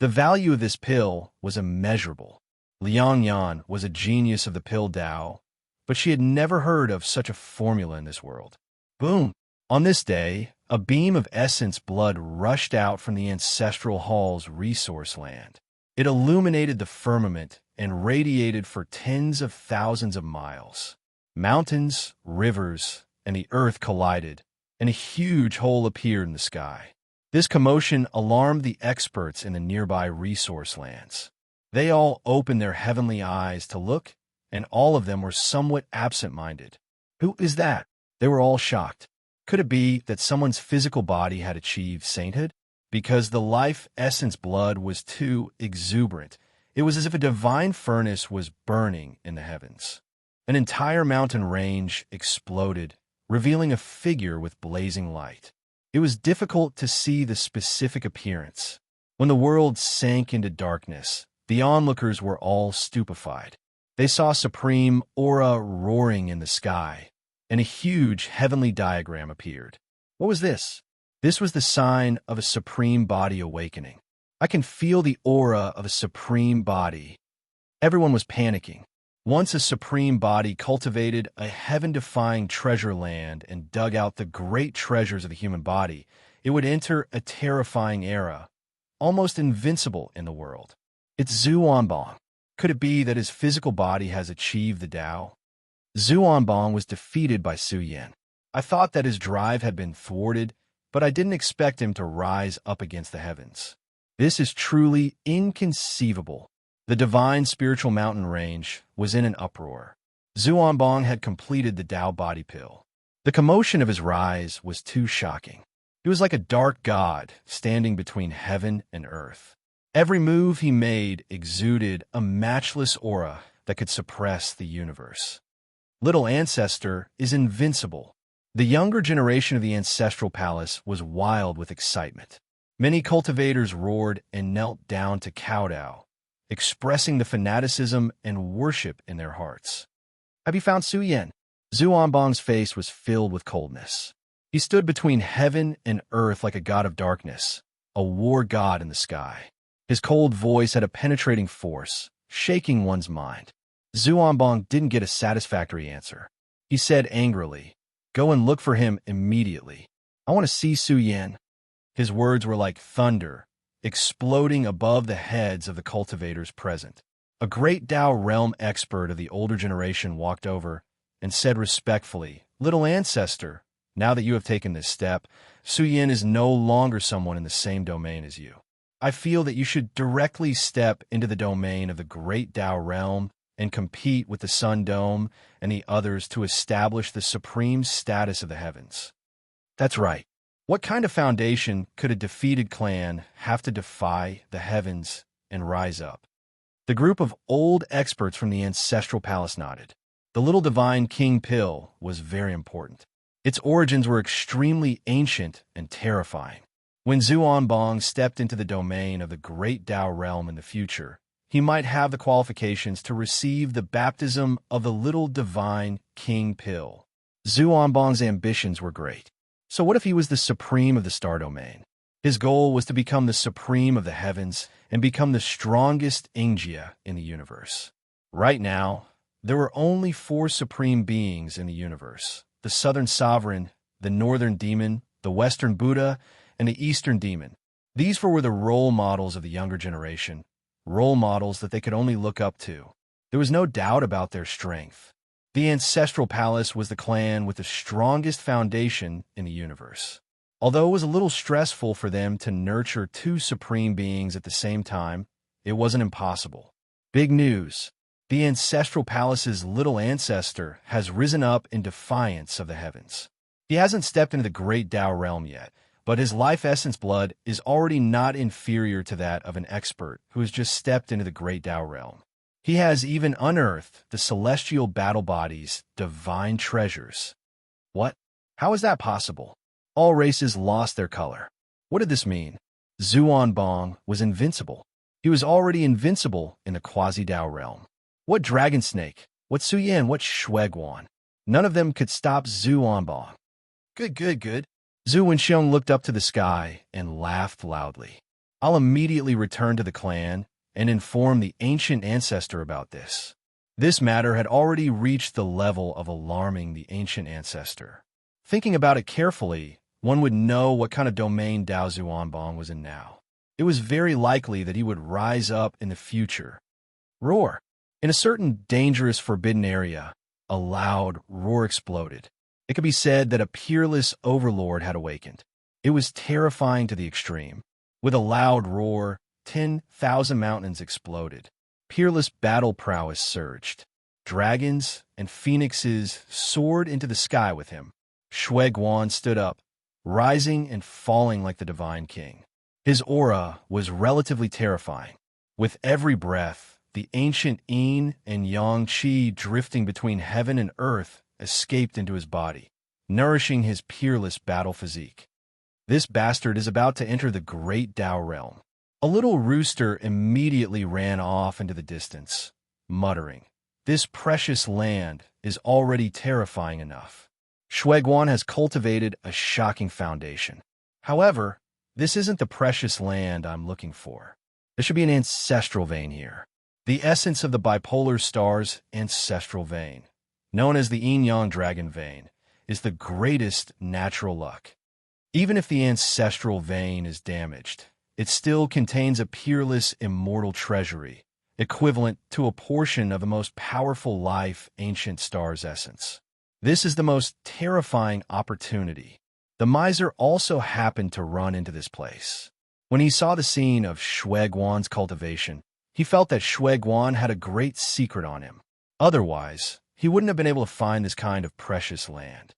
The value of this pill was immeasurable. Liang Yan was a genius of the pill Tao, but she had never heard of such a formula in this world. Boom! On this day, a beam of essence blood rushed out from the ancestral hall's resource land. It illuminated the firmament and radiated for tens of thousands of miles. Mountains, rivers, and the earth collided, and a huge hole appeared in the sky. This commotion alarmed the experts in the nearby resource lands. They all opened their heavenly eyes to look, and all of them were somewhat absent-minded. Who is that? They were all shocked. Could it be that someone's physical body had achieved sainthood? Because the life essence blood was too exuberant. It was as if a divine furnace was burning in the heavens. An entire mountain range exploded, revealing a figure with blazing light. It was difficult to see the specific appearance. When the world sank into darkness, the onlookers were all stupefied. They saw supreme aura roaring in the sky, and a huge heavenly diagram appeared. What was this? This was the sign of a supreme body awakening. I can feel the aura of a supreme body. Everyone was panicking. Once a supreme body cultivated a heaven-defying treasure land and dug out the great treasures of the human body, it would enter a terrifying era, almost invincible in the world. It's Zhuanbang. Could it be that his physical body has achieved the Tao? Zhuanbang was defeated by Su Yan. I thought that his drive had been thwarted, but I didn't expect him to rise up against the heavens. This is truly inconceivable. The divine spiritual mountain range was in an uproar. Zhuanbang had completed the Tao body pill. The commotion of his rise was too shocking. He was like a dark god standing between heaven and earth. Every move he made exuded a matchless aura that could suppress the universe. Little Ancestor is invincible. The younger generation of the Ancestral Palace was wild with excitement. Many cultivators roared and knelt down to kowtow, expressing the fanaticism and worship in their hearts. Have you found Su Yan? Zhuanbang's face was filled with coldness. He stood between heaven and earth like a god of darkness, a war god in the sky. His cold voice had a penetrating force, shaking one's mind. Zhuanbang didn't get a satisfactory answer. He said angrily, "Go and look for him immediately. I want to see Su Yan." His words were like thunder, exploding above the heads of the cultivators present. A great Tao realm expert of the older generation walked over and said respectfully, "Little Ancestor, now that you have taken this step, Su Yan is no longer someone in the same domain as you. I feel that you should directly step into the domain of the great Tao realm and compete with the Sun Dome and the others to establish the supreme status of the heavens." That's right. What kind of foundation could a defeated clan have to defy the heavens and rise up? The group of old experts from the Ancestral Palace nodded. The little divine king pill was very important. Its origins were extremely ancient and terrifying. When Zhuanbang stepped into the domain of the great Tao realm in the future, he might have the qualifications to receive the baptism of the little divine king pill. Zhuanbang's ambitions were great. So what if he was the supreme of the star domain? His goal was to become the supreme of the heavens and become the strongest Engjia in the universe. Right now, there were only 4 supreme beings in the universe: the Southern Sovereign, the Northern Demon, the Western Buddha, and the Eastern Demon. These 4 were the role models of the younger generation, role models that they could only look up to. There was no doubt about their strength. The Ancestral Palace was the clan with the strongest foundation in the universe. Although it was a little stressful for them to nurture 2 supreme beings at the same time, it wasn't impossible. Big news. The Ancestral Palace's little ancestor has risen up in defiance of the heavens. He hasn't stepped into the great Tao realm yet, but his life essence blood is already not inferior to that of an expert who has just stepped into the great Tao realm. He has even unearthed the celestial battle body's divine treasures. What? How is that possible? All races lost their color. What did this mean? Zhuanbang was invincible. He was already invincible in the quasi-Tao realm. What dragon snake? What Su Yan? What Shueguan? None of them could stop Zhuanbang. Good. Zhu Wenxiong looked up to the sky and laughed loudly. I'll immediately return to the clan and inform the ancient ancestor about this. This matter had already reached the level of alarming the ancient ancestor. Thinking about it carefully, one would know what kind of domain Dao Zhuanbang was in now. It was very likely that he would rise up in the future. Roar! In a certain dangerous forbidden area, a loud roar exploded. It could be said that a peerless overlord had awakened. It was terrifying to the extreme. With a loud roar, 10,000 mountains exploded. Peerless battle prowess surged. Dragons and phoenixes soared into the sky with him. Shueguan stood up, rising and falling like the divine king. His aura was relatively terrifying. With every breath, the ancient yin and yang qi drifting between heaven and earth escaped into his body, nourishing his peerless battle physique. This bastard is about to enter the great Tao realm. A little rooster immediately ran off into the distance, muttering, "This precious land is already terrifying enough." Shueguan has cultivated a shocking foundation. However, this isn't the precious land I'm looking for. There should be an ancestral vein here. The essence of the bipolar star's ancestral vein, known as the yin-yang dragon vein, is the greatest natural luck. Even if the ancestral vein is damaged, it still contains a peerless, immortal treasury, equivalent to a portion of the most powerful life ancient star's essence. This is the most terrifying opportunity. The miser also happened to run into this place. When he saw the scene of Shueguan's cultivation, he felt that Shueguan had a great secret on him. Otherwise, he wouldn't have been able to find this kind of precious land.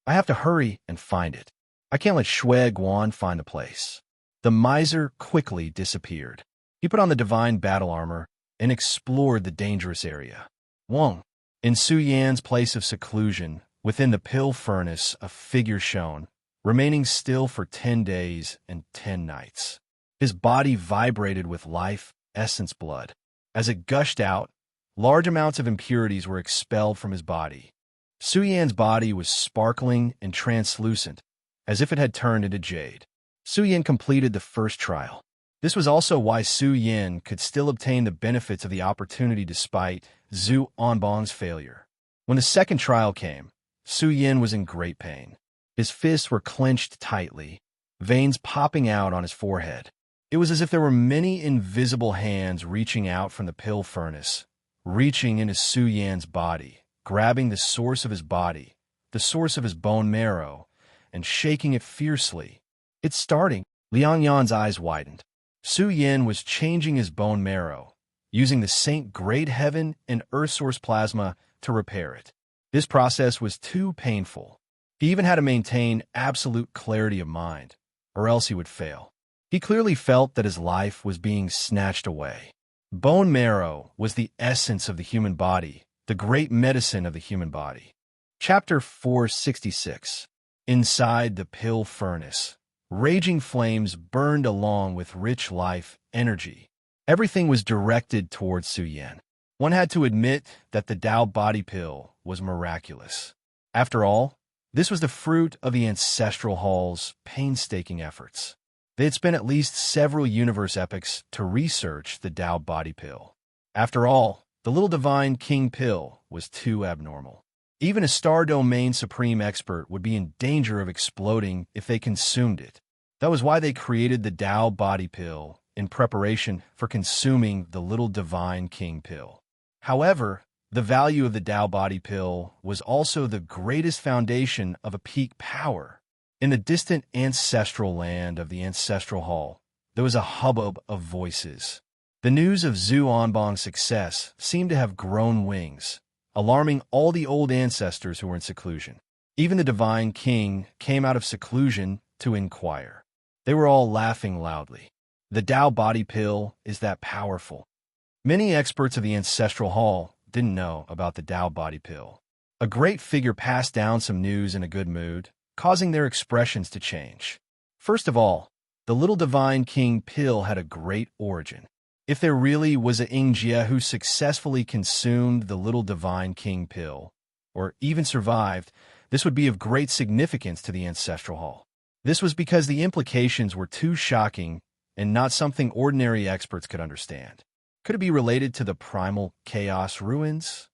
I have to hurry and find it. I can't let Shueguan find the place. The miser quickly disappeared. He put on the divine battle armor and explored the dangerous area. Wang. In Su Yan's place of seclusion, within the pill furnace, a figure shone, remaining still for 10 days and 10 nights. His body vibrated with life, essence blood. As it gushed out, large amounts of impurities were expelled from his body. Su Yan's body was sparkling and translucent, as if it had turned into jade. Su Yan completed the first trial. This was also why Su Yan could still obtain the benefits of the opportunity despite Zhu Onbong's failure. When the second trial came, Su Yan was in great pain. His fists were clenched tightly, veins popping out on his forehead. It was as if there were many invisible hands reaching out from the pill furnace, reaching into Su Yan's body, grabbing the source of his body, the source of his bone marrow, and shaking it fiercely. It's starting. Liang Yan's eyes widened. Su Yan was changing his bone marrow, using the Saint Great Heaven and Earth Source plasma to repair it. This process was too painful. He even had to maintain absolute clarity of mind, or else he would fail. He clearly felt that his life was being snatched away. Bone marrow was the essence of the human body, the great medicine of the human body. Chapter 466. Inside the pill furnace, raging flames burned along with rich life energy. Everything was directed towards Su Yan. One had to admit that the Tao body pill was miraculous. After all, this was the fruit of the Ancestral Hall's painstaking efforts. They had spent at least several universe epochs to research the Tao body pill. After all, the little divine king pill was too abnormal. Even a star domain supreme expert would be in danger of exploding if they consumed it. That was why they created the Tao body pill in preparation for consuming the little divine king pill. However, the value of the Tao body pill was also the greatest foundation of a peak power. In the distant ancestral land of the Ancestral Hall, there was a hubbub of voices. The news of Zhu Onbong's success seemed to have grown wings, alarming all the old ancestors who were in seclusion. Even the divine king came out of seclusion to inquire. They were all laughing loudly. The Tao body pill is that powerful. Many experts of the Ancestral Hall didn't know about the Tao body pill. A great figure passed down some news in a good mood, causing their expressions to change. First of all, the little divine king pill had a great origin. If there really was a Yingjie who successfully consumed the little divine king pill, or even survived, this would be of great significance to the Ancestral Hall. This was because the implications were too shocking and not something ordinary experts could understand. Could it be related to the primal chaos ruins?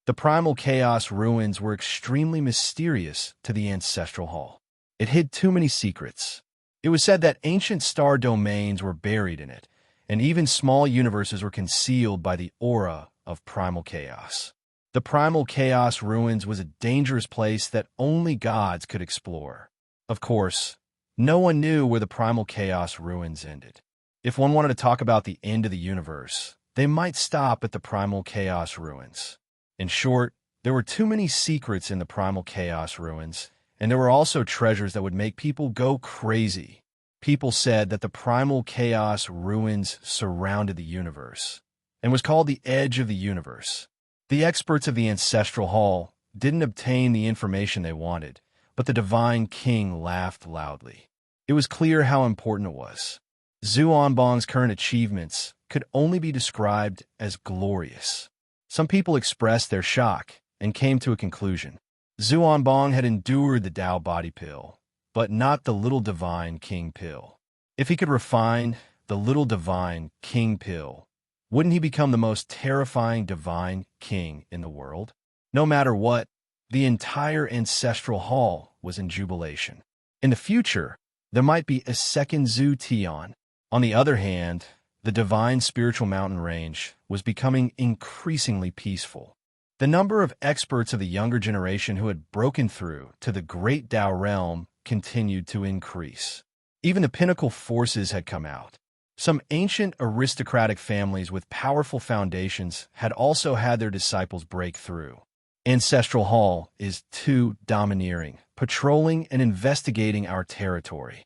The primal chaos ruins were extremely mysterious to the Ancestral Hall. It hid too many secrets. It was said that ancient star domains were buried in it, and even small universes were concealed by the aura of primal chaos. The primal chaos ruins was a dangerous place that only gods could explore. Of course, no one knew where the primal chaos ruins ended. If one wanted to talk about the end of the universe, they might stop at the primal chaos ruins. In short, there were too many secrets in the primal chaos ruins, and there were also treasures that would make people go crazy. People said that the primal chaos ruins surrounded the universe, and was called the edge of the universe. The experts of the Ancestral Hall didn't obtain the information they wanted, but the divine king laughed loudly. It was clear how important it was. Zhu Onbong's current achievements could only be described as glorious. Some people expressed their shock and came to a conclusion. Zhu Onbong had endured the Tao body pill, but not the little divine king pill. If he could refine the little divine king pill, Wouldn't he become the most terrifying divine king in the world? No matter what, the entire ancestral hall was in jubilation. In the future, there might be a second Zhu Tian. On the other hand, the divine spiritual mountain range was becoming increasingly peaceful. The number of experts of the younger generation who had broken through to the great Dao realm continued to increase. Even the pinnacle forces had come out. Some ancient aristocratic families with powerful foundations had also had their disciples break through. Ancestral Hall is too domineering, patrolling and investigating our territory.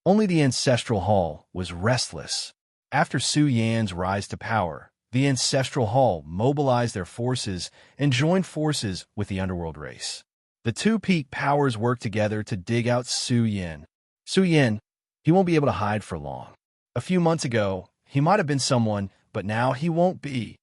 Only the Ancestral Hall was restless. After Su Yan's rise to power, the Ancestral Hall mobilized their forces and joined forces with the underworld race. The two peak powers worked together to dig out Su Yan. Su Yan, he won't be able to hide for long. A few months ago, he might have been someone, but now he won't be.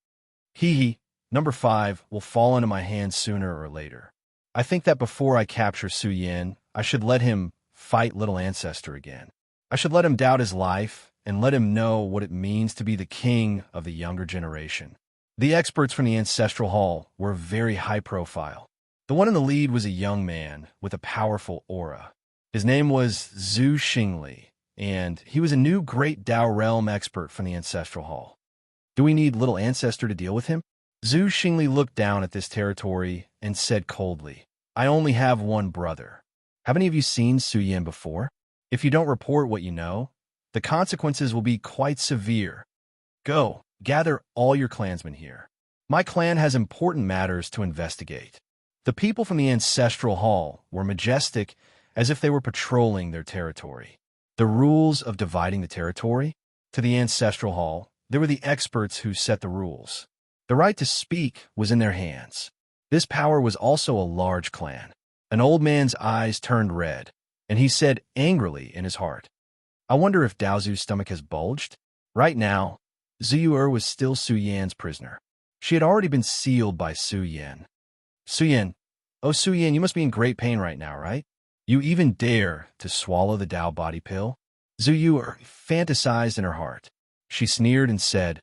Number 5 will fall into my hands sooner or later. I think that before I capture Su Yan, I should let him fight Little Ancestor again. I should let him doubt his life and let him know what it means to be the king of the younger generation. The experts from the Ancestral Hall were very high profile. The one in the lead was a young man with a powerful aura. His name was Zhu Xingli, and he was a new great Dao realm expert from the Ancestral Hall. Do we need Little Ancestor to deal with him? Zhu Xingli looked down at this territory and said coldly, I only have one brother. Have any of you seen Su Yan before? If you don't report what you know, the consequences will be quite severe. Go, gather all your clansmen here. My clan has important matters to investigate. The people from the Ancestral Hall were majestic as if they were patrolling their territory. The rules of dividing the territory? To the Ancestral Hall, there were the experts who set the rules. The right to speak was in their hands. This power was also a large clan. An old man's eyes turned red, and he said angrily in his heart, I wonder if Daozu's stomach has bulged? Right now, Ziyuer was still Su Yan's prisoner. She had already been sealed by Su Yan. Su Yan, oh Su Yan, you must be in great pain right now, right? You even dare to swallow the Dao body pill? Ziyuer fantasized in her heart. She sneered and said,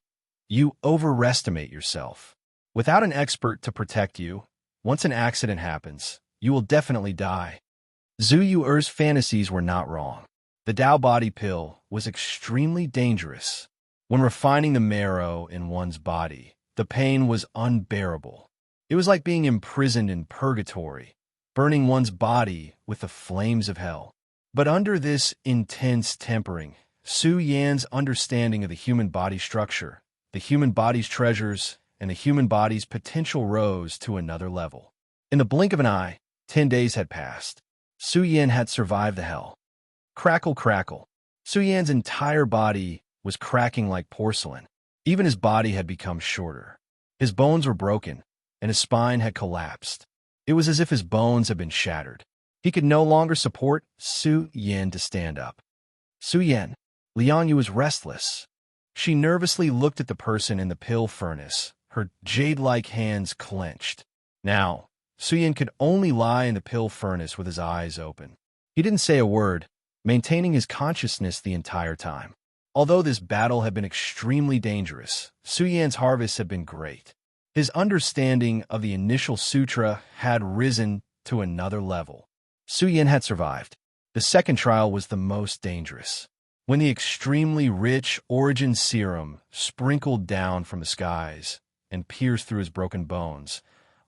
You overestimate yourself. Without an expert to protect you, once an accident happens, you will definitely die. Ziyuer's fantasies were not wrong. The Dao body pill was extremely dangerous. When refining the marrow in one's body, the pain was unbearable. It was like being imprisoned in purgatory, burning one's body with the flames of hell. But under this intense tempering, Su Yan's understanding of the human body structure, the human body's treasures, and the human body's potential rose to another level. In the blink of an eye, 10 days had passed. Su Yan had survived the hell. Crackle, crackle. Su Yan's entire body was cracking like porcelain. Even his body had become shorter. His bones were broken, and his spine had collapsed. It was as if his bones had been shattered. He could no longer support Su Yan to stand up. Su Yan, Liangyu was restless. She nervously looked at the person in the pill furnace, her jade-like hands clenched. Now, Su Yan could only lie in the pill furnace with his eyes open. He didn't say a word, maintaining his consciousness the entire time. Although this battle had been extremely dangerous, Su Yan's harvest had been great. His understanding of the initial sutra had risen to another level. Su Yan had survived. The second trial was the most dangerous. When the extremely rich origin serum sprinkled down from the skies and pierced through his broken bones,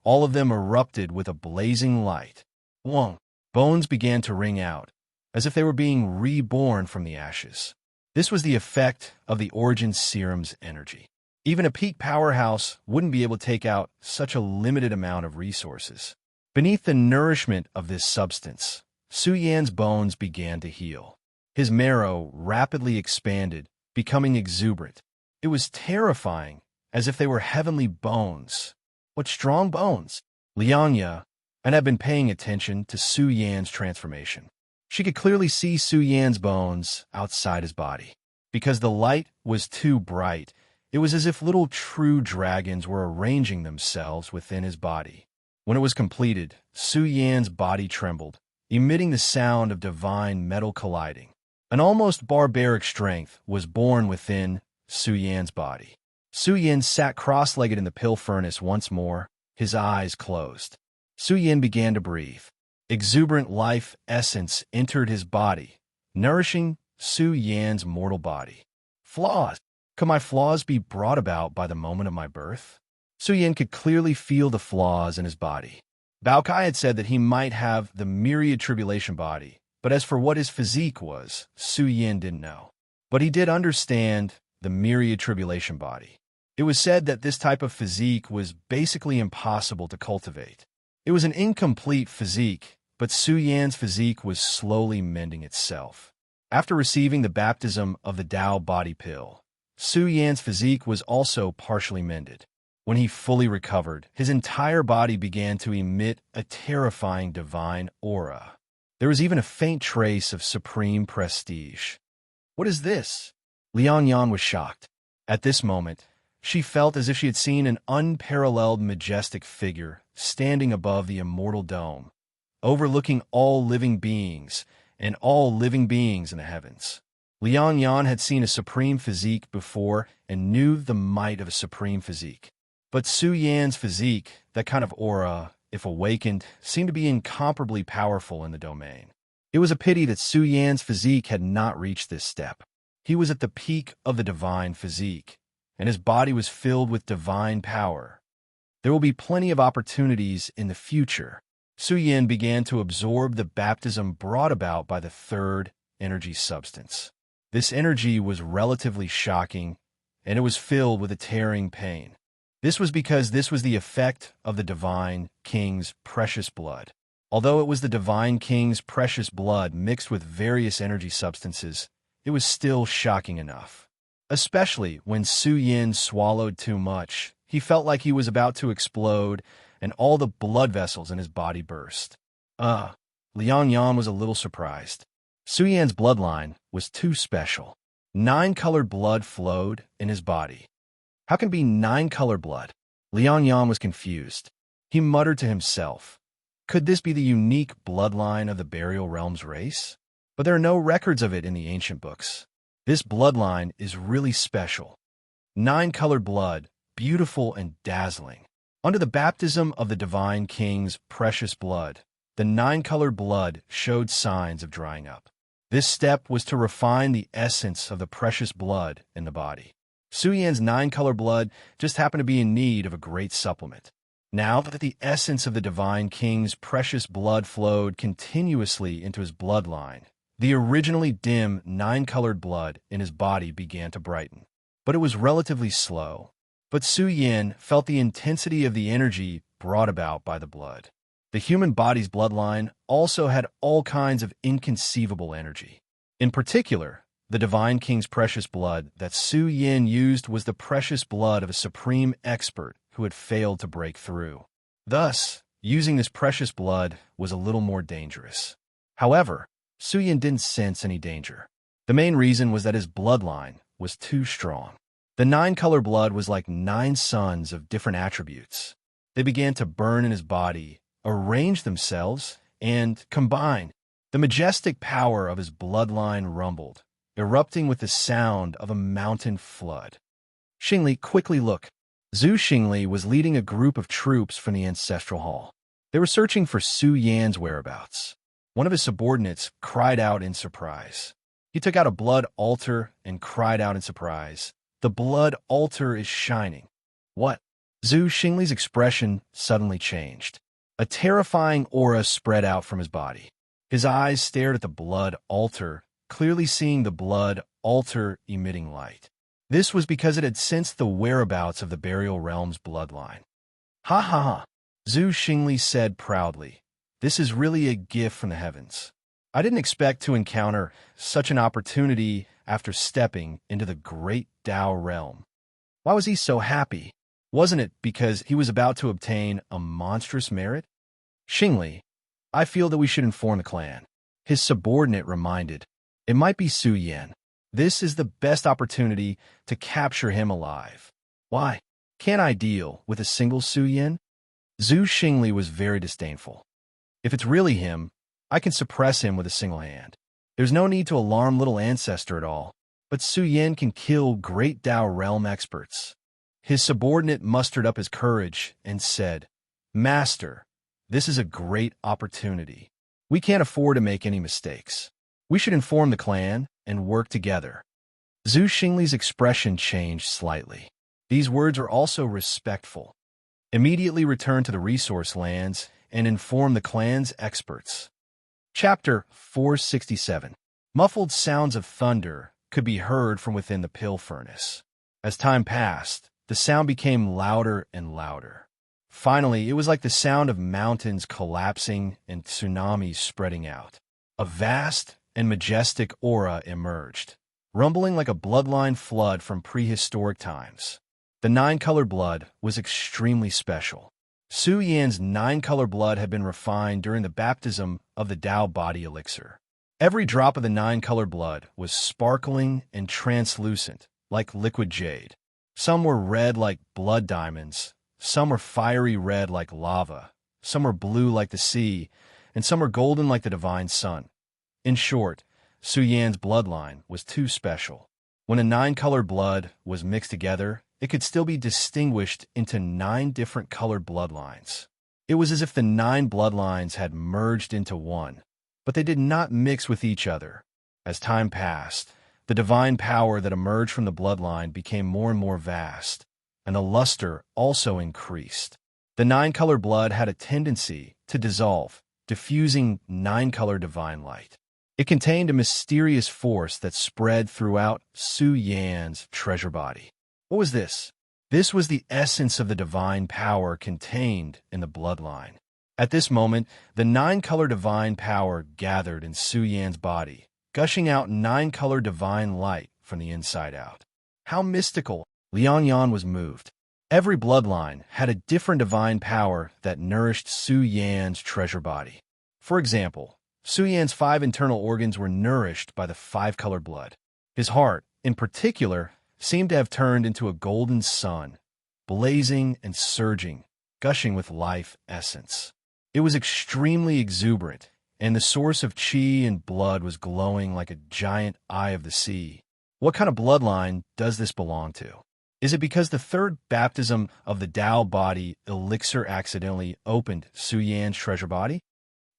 all of them erupted with a blazing light. Wong, bones began to ring out, as if they were being reborn from the ashes. This was the effect of the origin serum's energy. Even a peak powerhouse wouldn't be able to take out such a limited amount of resources. Beneath the nourishment of this substance, Su Yan's bones began to heal. His marrow rapidly expanded, becoming exuberant. It was terrifying, as if they were heavenly bones. What strong bones! Liangya had been paying attention to Su Yan's transformation. She could clearly see Su Yan's bones outside his body. Because the light was too bright, it was as if little true dragons were arranging themselves within his body. When it was completed, Su Yan's body trembled, emitting the sound of divine metal colliding. An almost barbaric strength was born within Su Yan's body. Su Yin sat cross-legged in the pill furnace once more, his eyes closed. Su Yin began to breathe. Exuberant life essence entered his body, nourishing Su Yan's mortal body. Flaws. Could my flaws be brought about by the moment of my birth? Su Yin could clearly feel the flaws in his body. Bao Kai had said that he might have the myriad tribulation body, but as for what his physique was, Su Yin didn't know. But he did understand the myriad tribulation body. It was said that this type of physique was basically impossible to cultivate. It was an incomplete physique, but Su Yan's physique was slowly mending itself. After receiving the baptism of the Tao body pill, Su Yan's physique was also partially mended. When he fully recovered, his entire body began to emit a terrifying divine aura. There was even a faint trace of supreme prestige. What is this? Liang Yan was shocked. At this moment, she felt as if she had seen an unparalleled majestic figure standing above the immortal dome, overlooking all living beings and all living beings in the heavens. Liang Yan had seen a supreme physique before and knew the might of a supreme physique. But Su Yan's physique, that kind of aura, if awakened, seemed to be incomparably powerful in the domain. It was a pity that Su Yan's physique had not reached this step. He was at the peak of the divine physique, and his body was filled with divine power. There will be plenty of opportunities in the future. Su Yan began to absorb the baptism brought about by the third energy substance. This energy was relatively shocking, and it was filled with a tearing pain. This was because this was the effect of the Divine King's precious blood. Although it was the Divine King's precious blood mixed with various energy substances, it was still shocking enough. Especially when Su Yin swallowed too much, he felt like he was about to explode, and all the blood vessels in his body burst. Liang Yan was a little surprised. Su Yan's bloodline was too special. 9-colored blood flowed in his body. How can it be 9-colored blood? Liang Yan was confused. He muttered to himself, could this be the unique bloodline of the Burial Realm's race? But there are no records of it in the ancient books. This bloodline is really special. 9-colored blood, beautiful and dazzling. Under the baptism of the Divine King's precious blood, the 9-colored blood showed signs of drying up. This step was to refine the essence of the precious blood in the body. Su Yan's 9-colored blood just happened to be in need of a great supplement. Now that the essence of the Divine King's precious blood flowed continuously into his bloodline, the originally dim 9-colored blood in his body began to brighten. But it was relatively slow. But Su Yin felt the intensity of the energy brought about by the blood. The human body's bloodline also had all kinds of inconceivable energy. In particular, the Divine King's precious blood that Su Yin used was the precious blood of a supreme expert who had failed to break through. Thus, using this precious blood was a little more dangerous. However, Su Yin didn't sense any danger. The main reason was that his bloodline was too strong. The 9-color blood was like 9 suns of different attributes. They began to burn in his body, arrange themselves, and combine. The majestic power of his bloodline rumbled, erupting with the sound of a mountain flood. Xingli, quickly look. Zhu Xingli was leading a group of troops from the ancestral hall. They were searching for Su Yan's whereabouts. One of his subordinates cried out in surprise. He took out a blood altar and cried out in surprise. The blood altar is shining. What? Zhu Xingli's expression suddenly changed. A terrifying aura spread out from his body. His eyes stared at the blood altar, clearly seeing the blood altar emitting light. This was because it had sensed the whereabouts of the Burial Realm's bloodline. Ha ha ha, Zhu Xingli said proudly. This is really a gift from the heavens. I didn't expect to encounter such an opportunity after stepping into the great Tao realm. Why was he so happy? Wasn't it because he was about to obtain a monstrous merit? Xingli, I feel that we should inform the clan. His subordinate reminded. It might be Su Yan. This is the best opportunity to capture him alive. Why? Can't I deal with a single Su Yan? Zhu Xingli was very disdainful. If it's really him, I can suppress him with a single hand. There's no need to alarm little ancestor at all, but Su Yan can kill great Tao realm experts. His subordinate mustered up his courage and said, "Master, this is a great opportunity. We can't afford to make any mistakes. We should inform the clan and work together." Zhu Xingli's expression changed slightly. These words are also respectful. Immediately return to the resource lands and inform the clan's experts. Chapter 467. Muffled sounds of thunder could be heard from within the pill furnace. As time passed, the sound became louder and louder. Finally, it was like the sound of mountains collapsing and tsunamis spreading out. A vast and majestic aura emerged, rumbling like a bloodline flood from prehistoric times. The nine-color blood was extremely special. Su Yan's nine-color blood had been refined during the baptism of the Tao body elixir. Every drop of the nine-color blood was sparkling and translucent, like liquid jade. Some were red like blood diamonds, some were fiery red like lava, some were blue like the sea, and some were golden like the divine sun. In short, Su Yan's bloodline was too special. When a nine-color blood was mixed together, it could still be distinguished into 9 different colored bloodlines. It was as if the 9 bloodlines had merged into one, but they did not mix with each other. As time passed, the divine power that emerged from the bloodline became more and more vast, and the luster also increased. The 9-color blood had a tendency to dissolve, diffusing 9-color divine light. It contained a mysterious force that spread throughout Su Yan's treasure body. What was this? This was the essence of the divine power contained in the bloodline. At this moment, the 9-color divine power gathered in Su Yan's body, gushing out 9-color divine light from the inside out. How mystical! Liang Yan was moved. Every bloodline had a different divine power that nourished Su Yan's treasure body. For example, Su Yan's 5 internal organs were nourished by the 5-color blood. His heart, in particular, seemed to have turned into a golden sun, blazing and surging, gushing with life essence. It was extremely exuberant, and the source of qi and blood was glowing like a giant eye of the sea. What kind of bloodline does this belong to? Is it because the 3rd baptism of the Tao body elixir accidentally opened Su Yan's treasure body?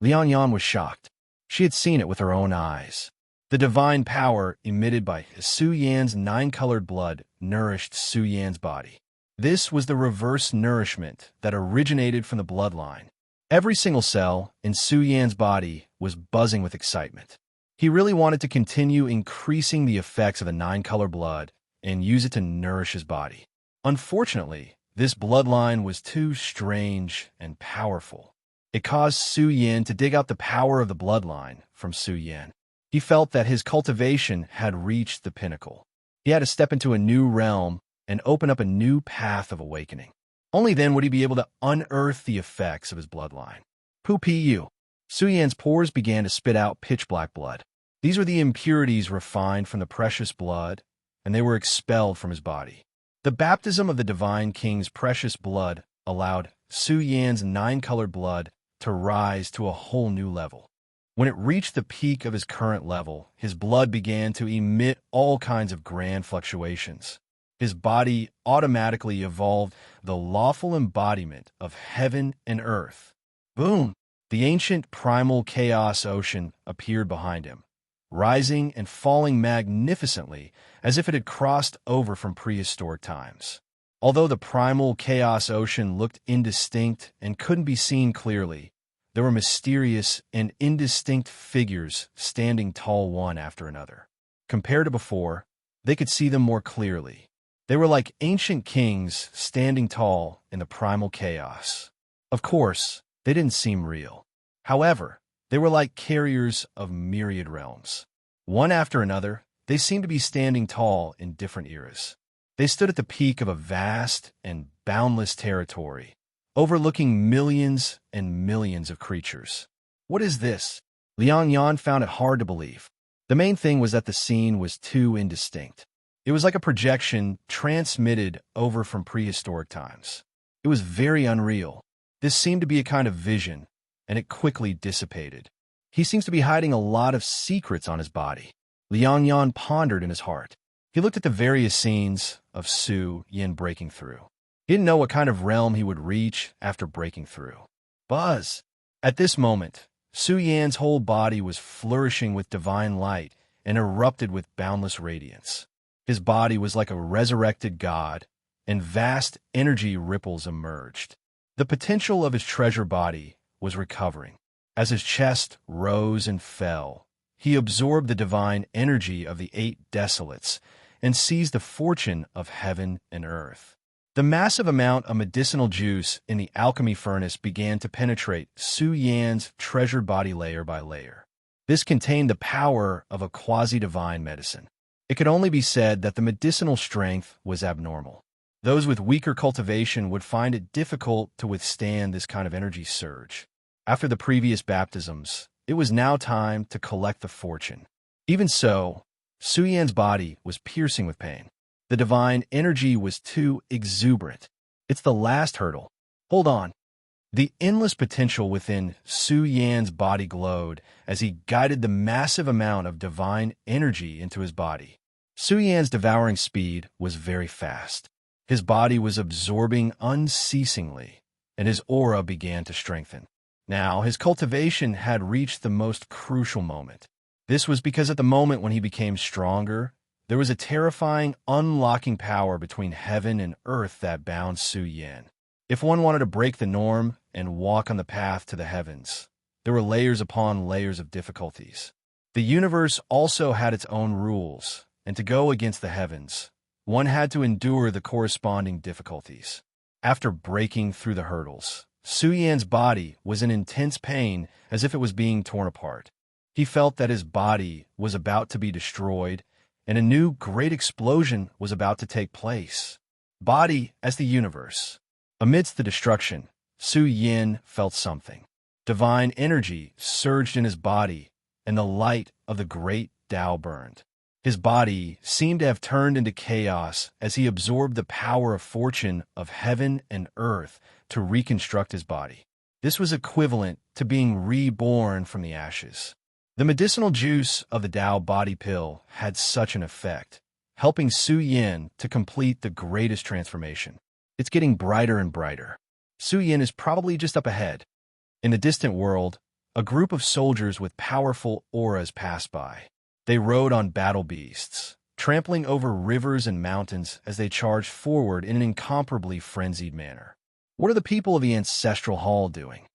Liang Yan was shocked. She had seen it with her own eyes. The divine power emitted by Su Yan's 9-colored blood nourished Su Yan's body. This was the reverse nourishment that originated from the bloodline. Every single cell in Su Yan's body was buzzing with excitement. He really wanted to continue increasing the effects of the 9-color blood and use it to nourish his body. Unfortunately, this bloodline was too strange and powerful. It caused Su Yan to dig out the power of the bloodline from Su Yan. He felt that his cultivation had reached the pinnacle. He had to step into a new realm and open up a new path of awakening. Only then would he be able to unearth the effects of his bloodline. Pu. Su Yan's pores began to spit out pitch-black blood. These were the impurities refined from the precious blood, and they were expelled from his body. The baptism of the Divine King's precious blood allowed Su Yan's 9-colored blood to rise to a whole new level. When it reached the peak of his current level, his blood began to emit all kinds of grand fluctuations. His body automatically evolved the lawful embodiment of heaven and earth. Boom! The ancient primal chaos ocean appeared behind him, rising and falling magnificently as if it had crossed over from prehistoric times. Although the primal chaos ocean looked indistinct and couldn't be seen clearly, there were mysterious and indistinct figures standing tall one after another. Compared to before, they could see them more clearly. They were like ancient kings standing tall in the primal chaos. Of course, they didn't seem real. However, they were like carriers of myriad realms. One after another, they seemed to be standing tall in different eras. They stood at the peak of a vast and boundless territory, overlooking millions and millions of creatures. What is this? Liang Yan found it hard to believe. The main thing was that the scene was too indistinct. It was like a projection transmitted over from prehistoric times. It was very unreal. This seemed to be a kind of vision, and it quickly dissipated. He seems to be hiding a lot of secrets on his body. Liang Yan pondered in his heart. He looked at the various scenes of Su Yin breaking through. He didn't know what kind of realm he would reach after breaking through. Buzz! At this moment, Su Yan's whole body was flourishing with divine light and erupted with boundless radiance. His body was like a resurrected god, and vast energy ripples emerged. The potential of his treasure body was recovering. As his chest rose and fell, he absorbed the divine energy of the 8 desolates and seized the fortune of heaven and earth. The massive amount of medicinal juice in the alchemy furnace began to penetrate Su Yan's treasured body layer by layer. This contained the power of a quasi-divine medicine. It could only be said that the medicinal strength was abnormal. Those with weaker cultivation would find it difficult to withstand this kind of energy surge. After the previous baptisms, it was now time to collect the fortune. Even so, Su Yan's body was piercing with pain. The divine energy was too exuberant. It's the last hurdle. Hold on. The endless potential within Su Yan's body glowed as he guided the massive amount of divine energy into his body. Su Yan's devouring speed was very fast. His body was absorbing unceasingly, and his aura began to strengthen. Now, his cultivation had reached the most crucial moment. This was because at the moment when he became stronger, there was a terrifying, unlocking power between heaven and earth that bound Su Yan. If one wanted to break the norm and walk on the path to the heavens, there were layers upon layers of difficulties. The universe also had its own rules, and to go against the heavens, one had to endure the corresponding difficulties. After breaking through the hurdles, Su Yan's body was in intense pain as if it was being torn apart. He felt that his body was about to be destroyed, and a new great explosion was about to take place. Body as the universe. Amidst the destruction, Su Yan felt something. Divine energy surged in his body, and the light of the great Tao burned. His body seemed to have turned into chaos as he absorbed the power of fortune of heaven and earth to reconstruct his body. This was equivalent to being reborn from the ashes. The medicinal juice of the Tao body pill had such an effect, helping Su Yan to complete the greatest transformation. It's getting brighter and brighter. Su Yan is probably just up ahead. In the distant world, a group of soldiers with powerful auras passed by. They rode on battle beasts, trampling over rivers and mountains as they charged forward in an incomparably frenzied manner. What are the people of the ancestral hall doing?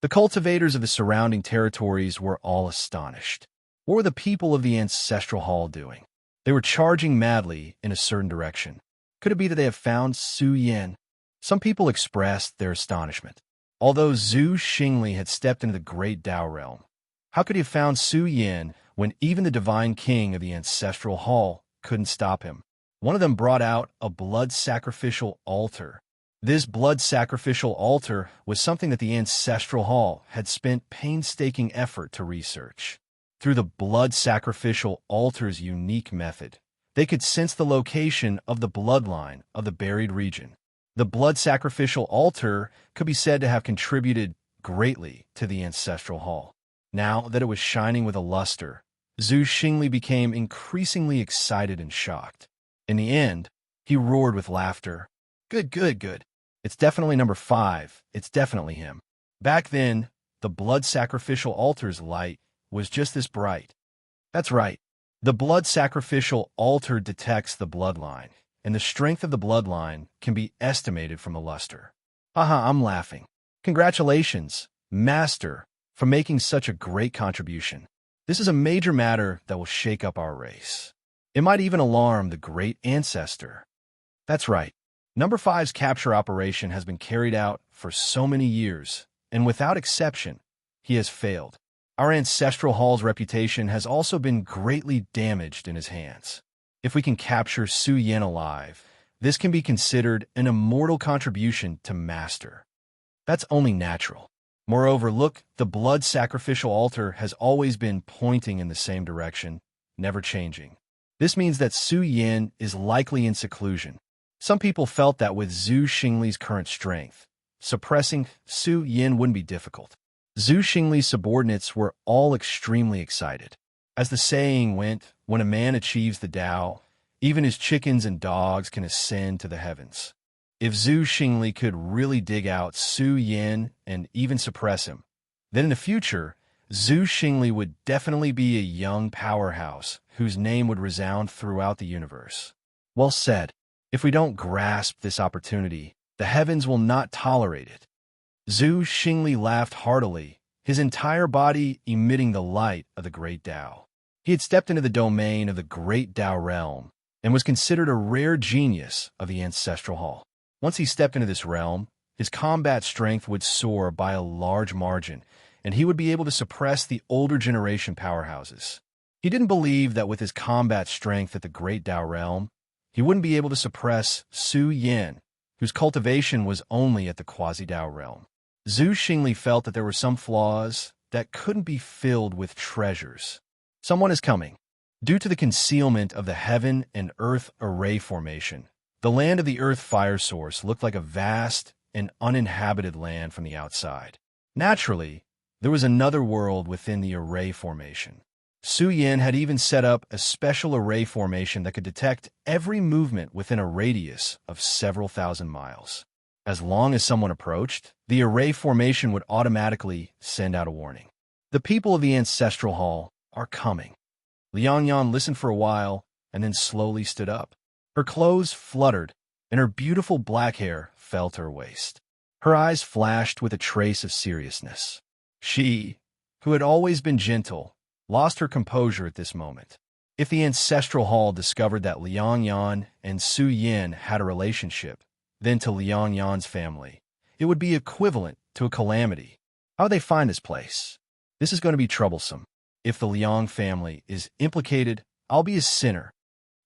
The cultivators of the surrounding territories were all astonished. What were the people of the ancestral hall doing? They were charging madly in a certain direction. Could it be that they have found Su Yan? Some people expressed their astonishment. Although Zhu Xingli had stepped into the great Tao realm, how could he have found Su Yan when even the divine king of the ancestral hall couldn't stop him? One of them brought out a blood sacrificial altar. This blood sacrificial altar was something that the ancestral hall had spent painstaking effort to research. Through the blood sacrificial altar's unique method, they could sense the location of the bloodline of the buried region. The blood sacrificial altar could be said to have contributed greatly to the ancestral hall. Now that it was shining with a luster, Zhu Xingli became increasingly excited and shocked. In the end, he roared with laughter. Good, good, good. It's definitely number 5. It's definitely him. Back then, the blood sacrificial altar's light was just this bright. That's right. The blood sacrificial altar detects the bloodline, and the strength of the bloodline can be estimated from the luster. Haha, I'm laughing. Congratulations, Master, for making such a great contribution. This is a major matter that will shake up our race. It might even alarm the great ancestor. That's right. Number 5's capture operation has been carried out for so many years, and without exception, he has failed. Our ancestral hall's reputation has also been greatly damaged in his hands. If we can capture Su Yan alive, this can be considered an immortal contribution to Master. That's only natural. Moreover, look, the blood sacrificial altar has always been pointing in the same direction, never changing. This means that Su Yan is likely in seclusion. Some people felt that with Zhu Xingli's current strength, suppressing Su Yan wouldn't be difficult. Zhu Xingli's subordinates were all extremely excited. As the saying went, when a man achieves the Tao, Even his chickens and dogs can ascend to the heavens. If Zhu Xingli could really dig out Su Yin and even suppress him, then in the future, Zhu Xingli would definitely be a young powerhouse whose name would resound throughout the universe. Well said. If we don't grasp this opportunity, the heavens will not tolerate it. Zhu Xingli laughed heartily, his entire body emitting the light of the great Tao. He had stepped into the domain of the great Tao realm and was considered a rare genius of the ancestral hall. Once he stepped into this realm, his combat strength would soar by a large margin, and he would be able to suppress the older generation powerhouses. He didn't believe that with his combat strength at the great Tao realm, he wouldn't be able to suppress Su Yin, whose cultivation was only at the quasi-Tao realm. Zhu Xingli felt that there were some flaws that couldn't be filled with treasures. Someone is coming. Due to the concealment of the heaven and earth array formation, the land of the earth fire source looked like a vast and uninhabited land from the outside. Naturally, there was another world within the array formation. Su Yin had even set up a special array formation that could detect every movement within a radius of several thousand miles. As long as someone approached, the array formation would automatically send out a warning. The people of the ancestral hall are coming. Liang Yan listened for a while and then slowly stood up. Her clothes fluttered, and her beautiful black hair fell to her waist. Her eyes flashed with a trace of seriousness. She, who had always been gentle, lost her composure at this moment. If the ancestral hall discovered that Liang Yan and Su Yin had a relationship, then to Liang Yan's family, it would be equivalent to a calamity. How would they find this place? This is going to be troublesome. If the Liang family is implicated, I'll be a sinner.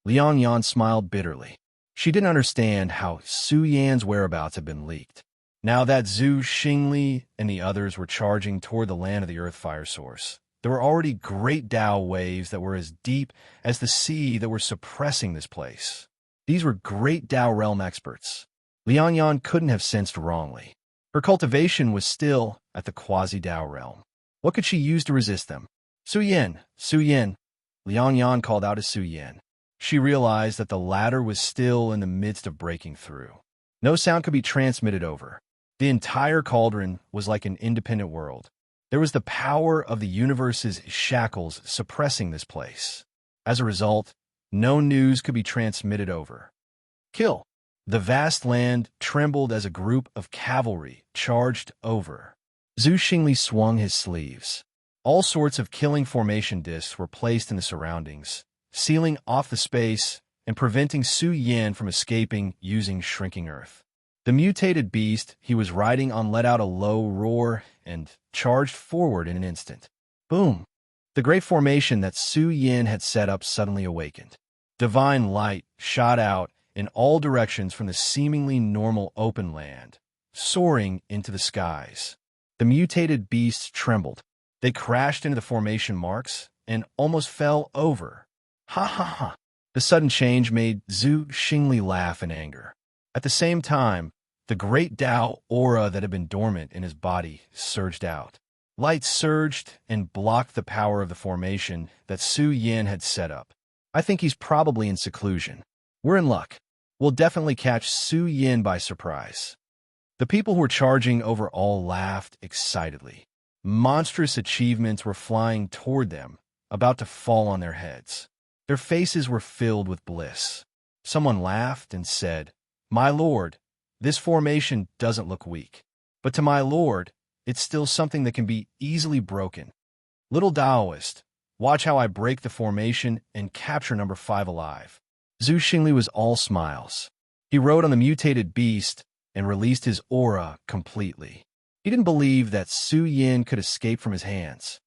Liang Yan smiled bitterly. She didn't understand how Su Yan's whereabouts had been leaked. Now that Zhu Xingli and the others were charging toward the land of the earth fire source, there were already great Tao waves that were as deep as the sea that were suppressing this place. These were great Tao realm experts. Liang Yan couldn't have sensed wrongly. Her cultivation was still at the quasi-Tao realm. What could she use to resist them? Su Yin, Su Yin. Liang Yan called out to Su Yin. She realized that the latter was still in the midst of breaking through. No sound could be transmitted over. The entire cauldron was like an independent world. There was the power of the universe's shackles suppressing this place. As a result, no news could be transmitted over. Kill! The vast land trembled as a group of cavalry charged over. Zhu Xingli swung his sleeves. All sorts of killing formation discs were placed in the surroundings, sealing off the space and preventing Su Yin from escaping using shrinking earth. The mutated beast he was riding on let out a low roar and charged forward in an instant. Boom! The great formation that Su Yin had set up suddenly awakened. Divine light shot out in all directions from the seemingly normal open land, soaring into the skies. The mutated beasts trembled. They crashed into the formation marks and almost fell over. Ha ha ha! The sudden change made Zhu Xingli laugh in anger. At the same time, the great Tao aura that had been dormant in his body surged out. Light surged and blocked the power of the formation that Su Yin had set up. I think he's probably in seclusion. We're in luck. We'll definitely catch Su Yin by surprise. The people who were charging over all laughed excitedly. Monstrous achievements were flying toward them, about to fall on their heads. Their faces were filled with bliss. Someone laughed and said, "My lord, this formation doesn't look weak. But to my lord, it's still something that can be easily broken. Little Taoist, watch how I break the formation and capture number 5 alive." Zhu Xingli was all smiles. He rode on the mutated beast and released his aura completely. He didn't believe that Su Yin could escape from his hands.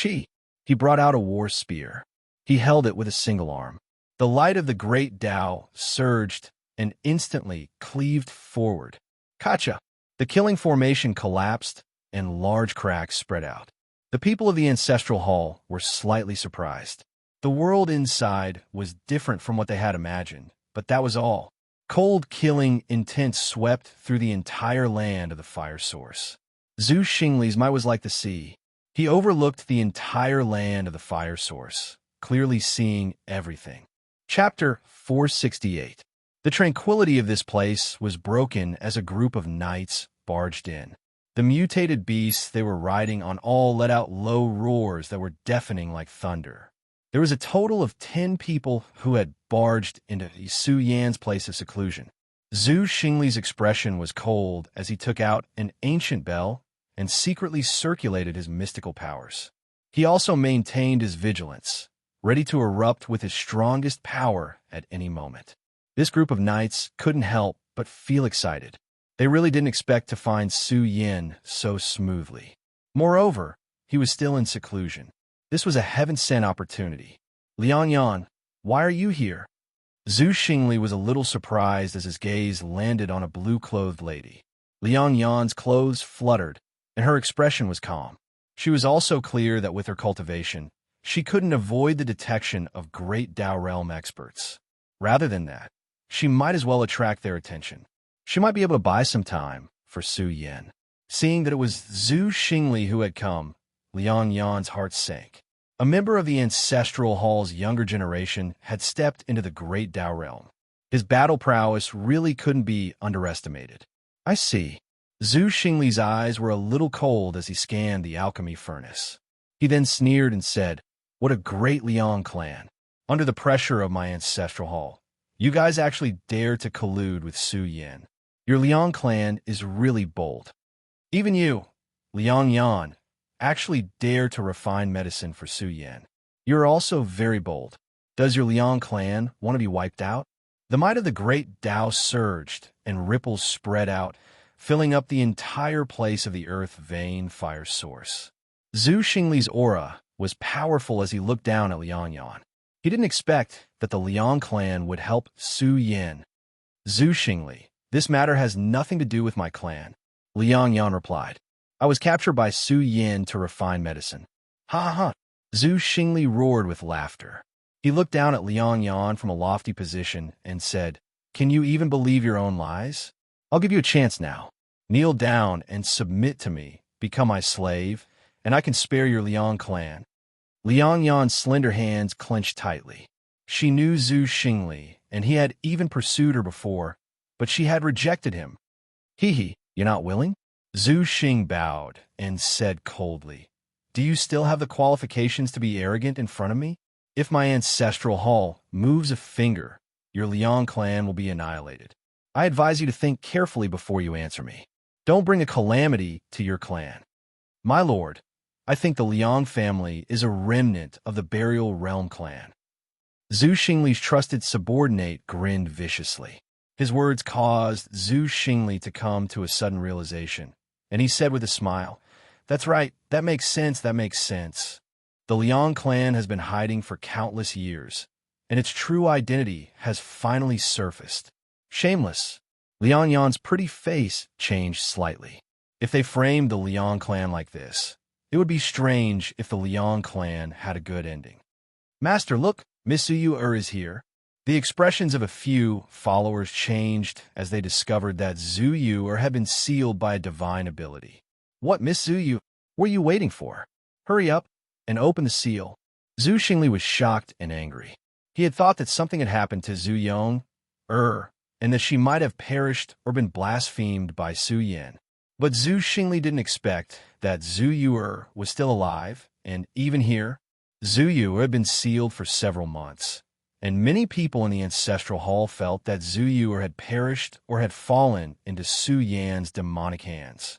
Chi! He brought out a war spear. He held it with a single arm. The light of the great Tao surged and instantly cleaved forward. Kacha! The killing formation collapsed and large cracks spread out. The people of the ancestral hall were slightly surprised. The world inside was different from what they had imagined, but that was all. Cold killing intent swept through the entire land of the fire source. Zhu Xingli's might was like the sea. He overlooked the entire land of the fire source, clearly seeing everything. Chapter 468. The tranquility of this place was broken as a group of knights barged in. The mutated beasts they were riding on all let out low roars that were deafening like thunder. There was a total of 10 people who had barged into Su Yan's place of seclusion. Zhu Xingli's expression was cold as he took out an ancient bell and secretly circulated his mystical powers. He also maintained his vigilance, ready to erupt with his strongest power at any moment. This group of knights couldn't help but feel excited. They really didn't expect to find Su Yan so smoothly. Moreover, he was still in seclusion. This was a heaven-sent opportunity. Liang Yan, why are you here? Zhu Xingli was a little surprised as his gaze landed on a blue-clothed lady. Liang Yan's clothes fluttered, and her expression was calm. She was also clear that with her cultivation, she couldn't avoid the detection of great Dao realm experts. Rather than that, she might as well attract their attention. She might be able to buy some time for Su Yan. Seeing that it was Zhu Xingli who had come, Liang Yan's heart sank. A member of the Ancestral Hall's younger generation had stepped into the great Dao realm. His battle prowess really couldn't be underestimated. I see. Zhu Xingli's eyes were a little cold as he scanned the alchemy furnace. He then sneered and said, "What a great Liang clan. Under the pressure of my Ancestral Hall, you guys actually dare to collude with Su Yan. Your Liang clan is really bold. Even you, Liang Yan, actually dare to refine medicine for Su Yan. You're also very bold. Does your Liang clan want to be wiped out?" The might of the great Dao surged, and ripples spread out, filling up the entire place of the earth vein fire source. Zhu Xingli's aura was powerful as he looked down at Liang Yan. He didn't expect that the Liang clan would help Su Yan. "Zhu Xingli, this matter has nothing to do with my clan," Liang Yan replied. "I was captured by Su Yan to refine medicine." "Ha ha ha!" Zhu Xingli roared with laughter. He looked down at Liang Yan from a lofty position and said, "Can you even believe your own lies? I'll give you a chance now. Kneel down and submit to me, become my slave, and I can spare your Liang clan." Liang Yan's slender hands clenched tightly. She knew Zhu Xingli, and he had even pursued her before, but she had rejected him. "Hee, you're not willing?" Zhu Xing bowed and said coldly, "Do you still have the qualifications to be arrogant in front of me? If my Ancestral Hall moves a finger, your Liang clan will be annihilated. I advise you to think carefully before you answer me. Don't bring a calamity to your clan." "My lord, I think the Liang family is a remnant of the Burial Realm clan." Zhu Xingli's trusted subordinate grinned viciously. His words caused Zhu Xingli to come to a sudden realization, and he said with a smile, "That's right, that makes sense, that makes sense. The Liang clan has been hiding for countless years, and its true identity has finally surfaced. Shameless." Liang Yan's pretty face changed slightly. If they framed the Liang clan like this, it would be strange if the Liang clan had a good ending. "Master, look, Miss Zuyu is here." The expressions of a few followers changed as they discovered that Zhu Yu had been sealed by a divine ability. "What, Miss Zuyu? What are you waiting for? Hurry up and open the seal." Zhu Xingli was shocked and angry. He had thought that something had happened to Zhu Yong, and that she might have perished or been blasphemed by Su Yan. But Zhu Xingli didn't expect that Zhu Yu was still alive, and even here, Zhu Yu had been sealed for several months, and many people in the Ancestral Hall felt that Zhu Yu had perished or had fallen into Su Yan's demonic hands.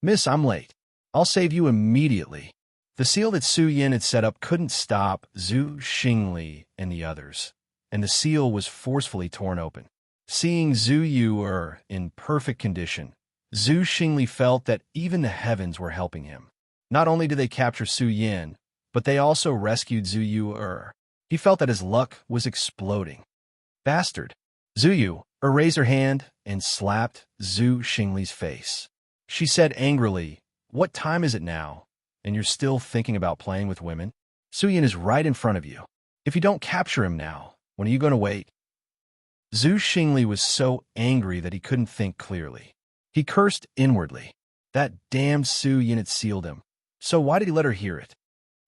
"Miss, I'm late. I'll save you immediately." The seal that Su Yan had set up couldn't stop Zhu Xingli and the others, and the seal was forcefully torn open. Seeing Zhu Yu in perfect condition, Zhu Xingli felt that even the heavens were helping him. Not only did they capture Su Yan, but they also rescued Zhu Yu. He felt that his luck was exploding. "Bastard!" Zhu Yu raised her hand and slapped Zhu Xingli's face. She said angrily, "What time is it now? And you're still thinking about playing with women? Su Yan is right in front of you. If you don't capture him now, when are you going to wait?" Zhu Xingli was so angry that he couldn't think clearly. He cursed inwardly. That damned Su Yan had sealed him. So why did he let her hear it?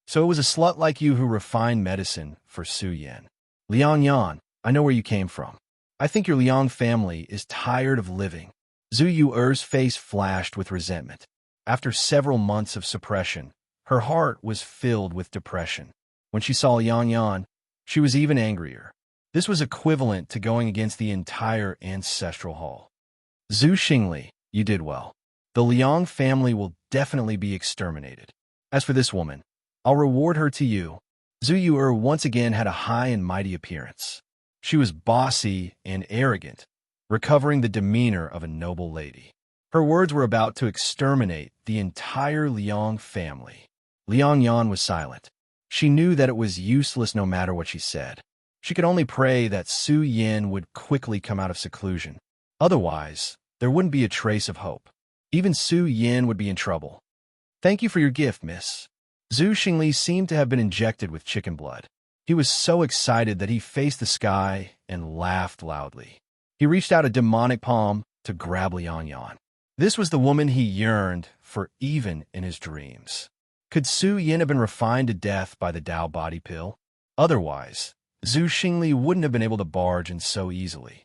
So it was a slut like you who refined medicine for Su Yan. Liang Yan, I know where you came from. I think your Liang family is tired of living. Zhu Yuer's face flashed with resentment. After several months of suppression, her heart was filled with depression. When she saw Liang Yan, she was even angrier. This was equivalent to going against the entire ancestral hall. Zhu Xingli, you did well. The Liang family will definitely be exterminated. As for this woman, I'll reward her to you. Zhu Yuer once again had a high and mighty appearance. She was bossy and arrogant, recovering the demeanor of a noble lady. Her words were about to exterminate the entire Liang family. Liang Yan was silent. She knew that it was useless no matter what she said. She could only pray that Su Yin would quickly come out of seclusion. Otherwise, there wouldn't be a trace of hope. Even Su Yin would be in trouble. Thank you for your gift, miss. Zhu Xingli seemed to have been injected with chicken blood. He was so excited that he faced the sky and laughed loudly. He reached out a demonic palm to grab Liang Yan. This was the woman he yearned for even in his dreams. Could Su Yin have been refined to death by the Dao body pill? Otherwise, Zhu Xingli wouldn't have been able to barge in so easily.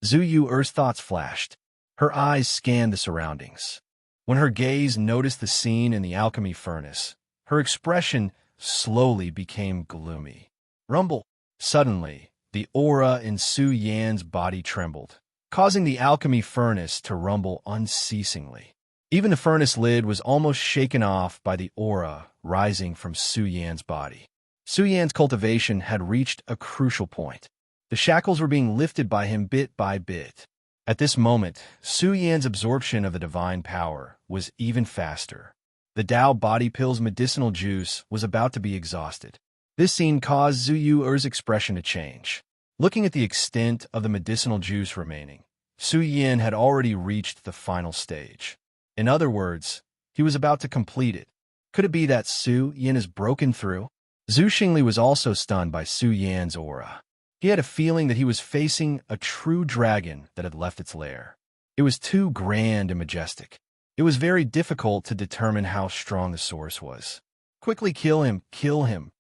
Zhu Yuer's thoughts flashed. Her eyes scanned the surroundings. When her gaze noticed the scene in the alchemy furnace, her expression slowly became gloomy. Rumble. Suddenly, the aura in Su Yan's body trembled, causing the alchemy furnace to rumble unceasingly. Even the furnace lid was almost shaken off by the aura rising from Su Yan's body. Su Yan's cultivation had reached a crucial point. The shackles were being lifted by him bit by bit. At this moment, Su Yan's absorption of the divine power was even faster. The Dao body pill's medicinal juice was about to be exhausted. This scene caused Zhu Yuer's expression to change. Looking at the extent of the medicinal juice remaining, Su Yin had already reached the final stage. In other words, he was about to complete it. Could it be that Su Yin is broken through? Zhu Xingli was also stunned by Su Yan's aura. He had a feeling that he was facing a true dragon that had left its lair. It was too grand and majestic. It was very difficult to determine how strong the source was. Quickly kill him, kill him.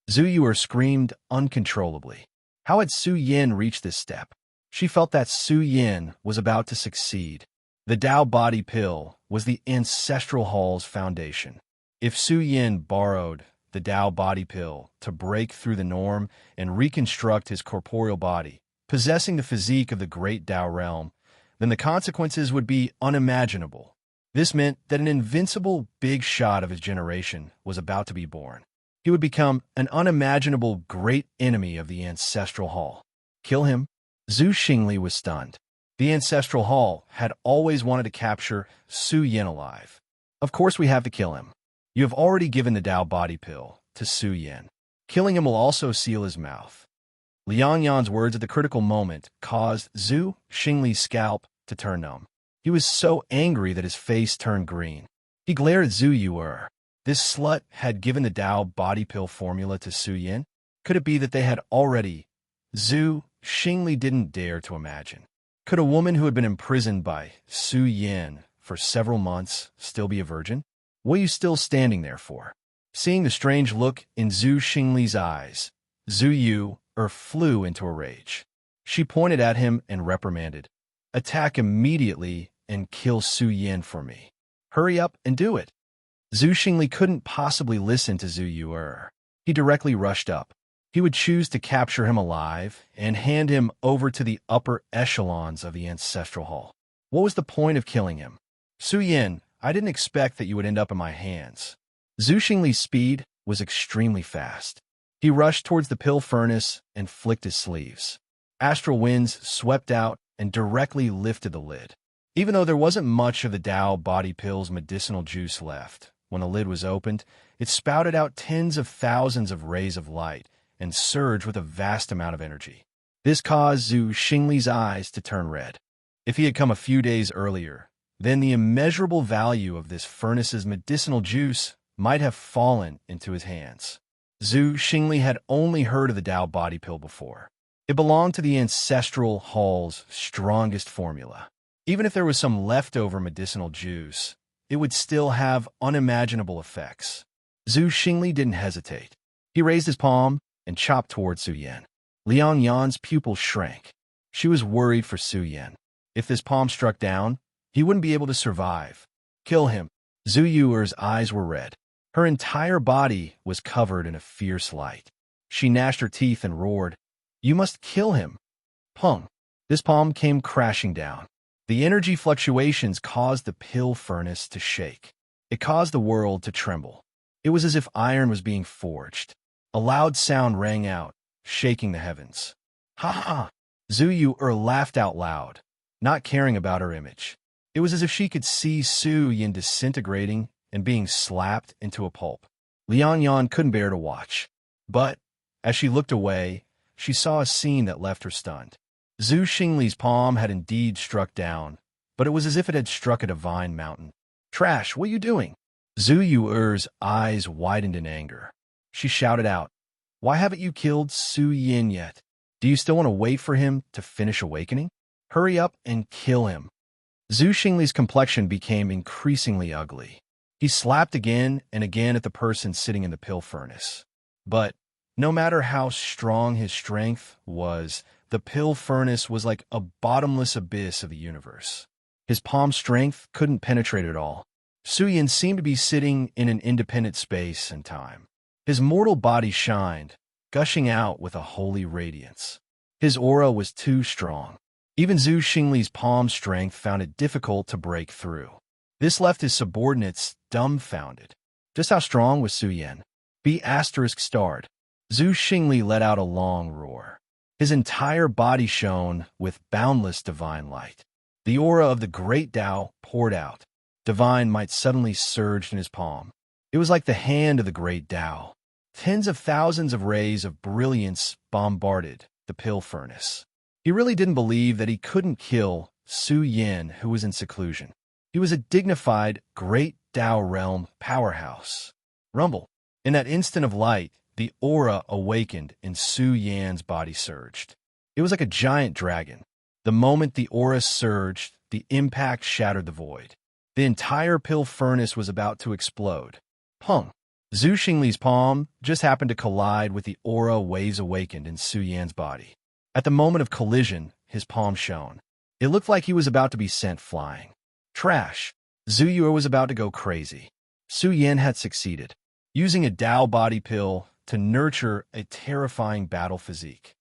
Zhu Yuer screamed uncontrollably. How had Su Yin reached this step? She felt that Su Yin was about to succeed. The Dao body pill was the ancestral hall's foundation. If Su Yin borrowed the Dao body pill to break through the norm and reconstruct his corporeal body, possessing the physique of the great Dao realm, then the consequences would be unimaginable. This meant that an invincible big shot of his generation was about to be born. He would become an unimaginable great enemy of the ancestral hall. Kill him? Zhu Xingli was stunned. The ancestral hall had always wanted to capture Su Yin alive. Of course we have to kill him. You have already given the Dao body pill to Su Yin. Killing him will also seal his mouth. Liang Yan's words at the critical moment caused Zhu Xingli's scalp to turn numb. He was so angry that his face turned green. He glared at Zhu Yuer. This slut had given the Dao body pill formula to Su Yin? Could it be that they had already? Zhu Xingli didn't dare to imagine. Could a woman who had been imprisoned by Su Yin for several months still be a virgin? What are you still standing there for? Seeing the strange look in Zhu Xingli's eyes, Zhu Yuer flew into a rage. She pointed at him and reprimanded. Attack immediately and kill Su Yin for me. Hurry up and do it. Zhu Xingli couldn't possibly listen to Zhu Yuer. He directly rushed up. He would choose to capture him alive and hand him over to the upper echelons of the ancestral hall. What was the point of killing him? Su Yin, I didn't expect that you would end up in my hands. Zhu Xingli's speed was extremely fast. He rushed towards the pill furnace and flicked his sleeves. Astral winds swept out and directly lifted the lid. Even though there wasn't much of the Dao body pill's medicinal juice left, when the lid was opened, it spouted out tens of thousands of rays of light and surged with a vast amount of energy. This caused Zhu Xingli's eyes to turn red. If he had come a few days earlier, then the immeasurable value of this furnace's medicinal juice might have fallen into his hands. Zhu Xingli had only heard of the Dao body pill before. It belonged to the ancestral hall's strongest formula. Even if there was some leftover medicinal juice, it would still have unimaginable effects. Zhu Xingli didn't hesitate. He raised his palm and chopped towards Su Yin. Liang Yan's pupils shrank. She was worried for Su Yan. If this palm struck down, he wouldn't be able to survive. Kill him. Zhu Yuer's eyes were red. Her entire body was covered in a fierce light. She gnashed her teeth and roared, "You must kill him." Pung. This palm came crashing down. The energy fluctuations caused the pill furnace to shake. It caused the world to tremble. It was as if iron was being forged. A loud sound rang out, shaking the heavens. Ha ha! Zhu Yuer laughed out loud, not caring about her image. It was as if she could see Su Yan disintegrating and being slapped into a pulp. Liang Yan couldn't bear to watch. But, as she looked away, she saw a scene that left her stunned. Zhu Xingli's palm had indeed struck down, but it was as if it had struck a divine mountain. "Trash, what are you doing?" Zhu Yuer's eyes widened in anger. She shouted out, "Why haven't you killed Su Yan yet? Do you still want to wait for him to finish awakening? Hurry up and kill him." Zhu Xingli's complexion became increasingly ugly. He slapped again and again at the person sitting in the pill furnace. But, no matter how strong his strength was, the pill furnace was like a bottomless abyss of the universe. His palm strength couldn't penetrate it all. Su Yan seemed to be sitting in an independent space and time. His mortal body shined, gushing out with a holy radiance. His aura was too strong. Even Zhu Xingli's palm strength found it difficult to break through. This left his subordinates dumbfounded. Just how strong was Su Yan? B*****. Zhu Xingli let out a long roar. His entire body shone with boundless divine light. The aura of the great Tao poured out. Divine might suddenly surged in his palm. It was like the hand of the great Tao. Tens of thousands of rays of brilliance bombarded the pill furnace. He really didn't believe that he couldn't kill Su Yan, who was in seclusion. He was a dignified, great Tao realm powerhouse. Rumble. In that instant of light, the aura awakened and Su Yan's body surged. It was like a giant dragon. The moment the aura surged, the impact shattered the void. The entire pill furnace was about to explode. Pung. Zhu Xingli's palm just happened to collide with the aura waves awakened in Su Yan's body. At the moment of collision, his palm shone. It looked like he was about to be sent flying. Trash. Zhu Yuer was about to go crazy. Su Yan had succeeded, using a Tao body pill to nurture a terrifying battle physique.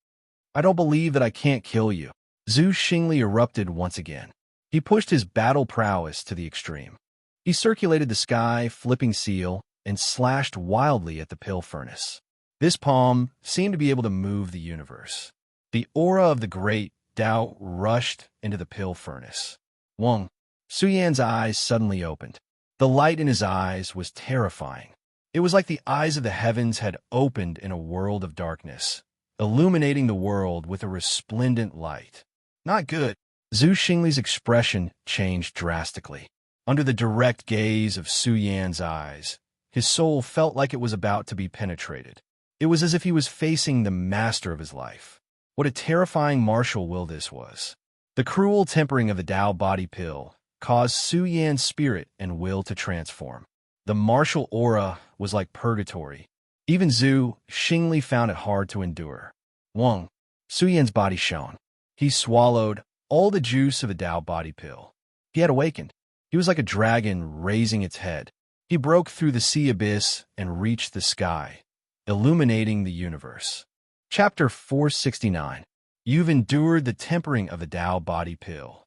"I don't believe that I can't kill you." Zhu Xingli erupted once again. He pushed his battle prowess to the extreme. He circulated the sky, flipping seal, and slashed wildly at the pill furnace. This palm seemed to be able to move the universe. The aura of the great Tao rushed into the pill furnace. Wang. Su Yan's eyes suddenly opened. The light in his eyes was terrifying. It was like the eyes of the heavens had opened in a world of darkness, illuminating the world with a resplendent light. Not good. Zhu Xingli's expression changed drastically. Under the direct gaze of Su Yan's eyes, his soul felt like it was about to be penetrated. It was as if he was facing the master of his life. What a terrifying martial will this was. The cruel tempering of the Tao body pill caused Su Yan's spirit and will to transform. The martial aura was like purgatory. Even Zhu Xingli found it hard to endure. Wang. Su Yan's body shone. He swallowed all the juice of the Tao body pill. He had awakened. He was like a dragon raising its head. He broke through the sea abyss and reached the sky, illuminating the universe. Chapter 469. You've endured the tempering of the Tao body pill.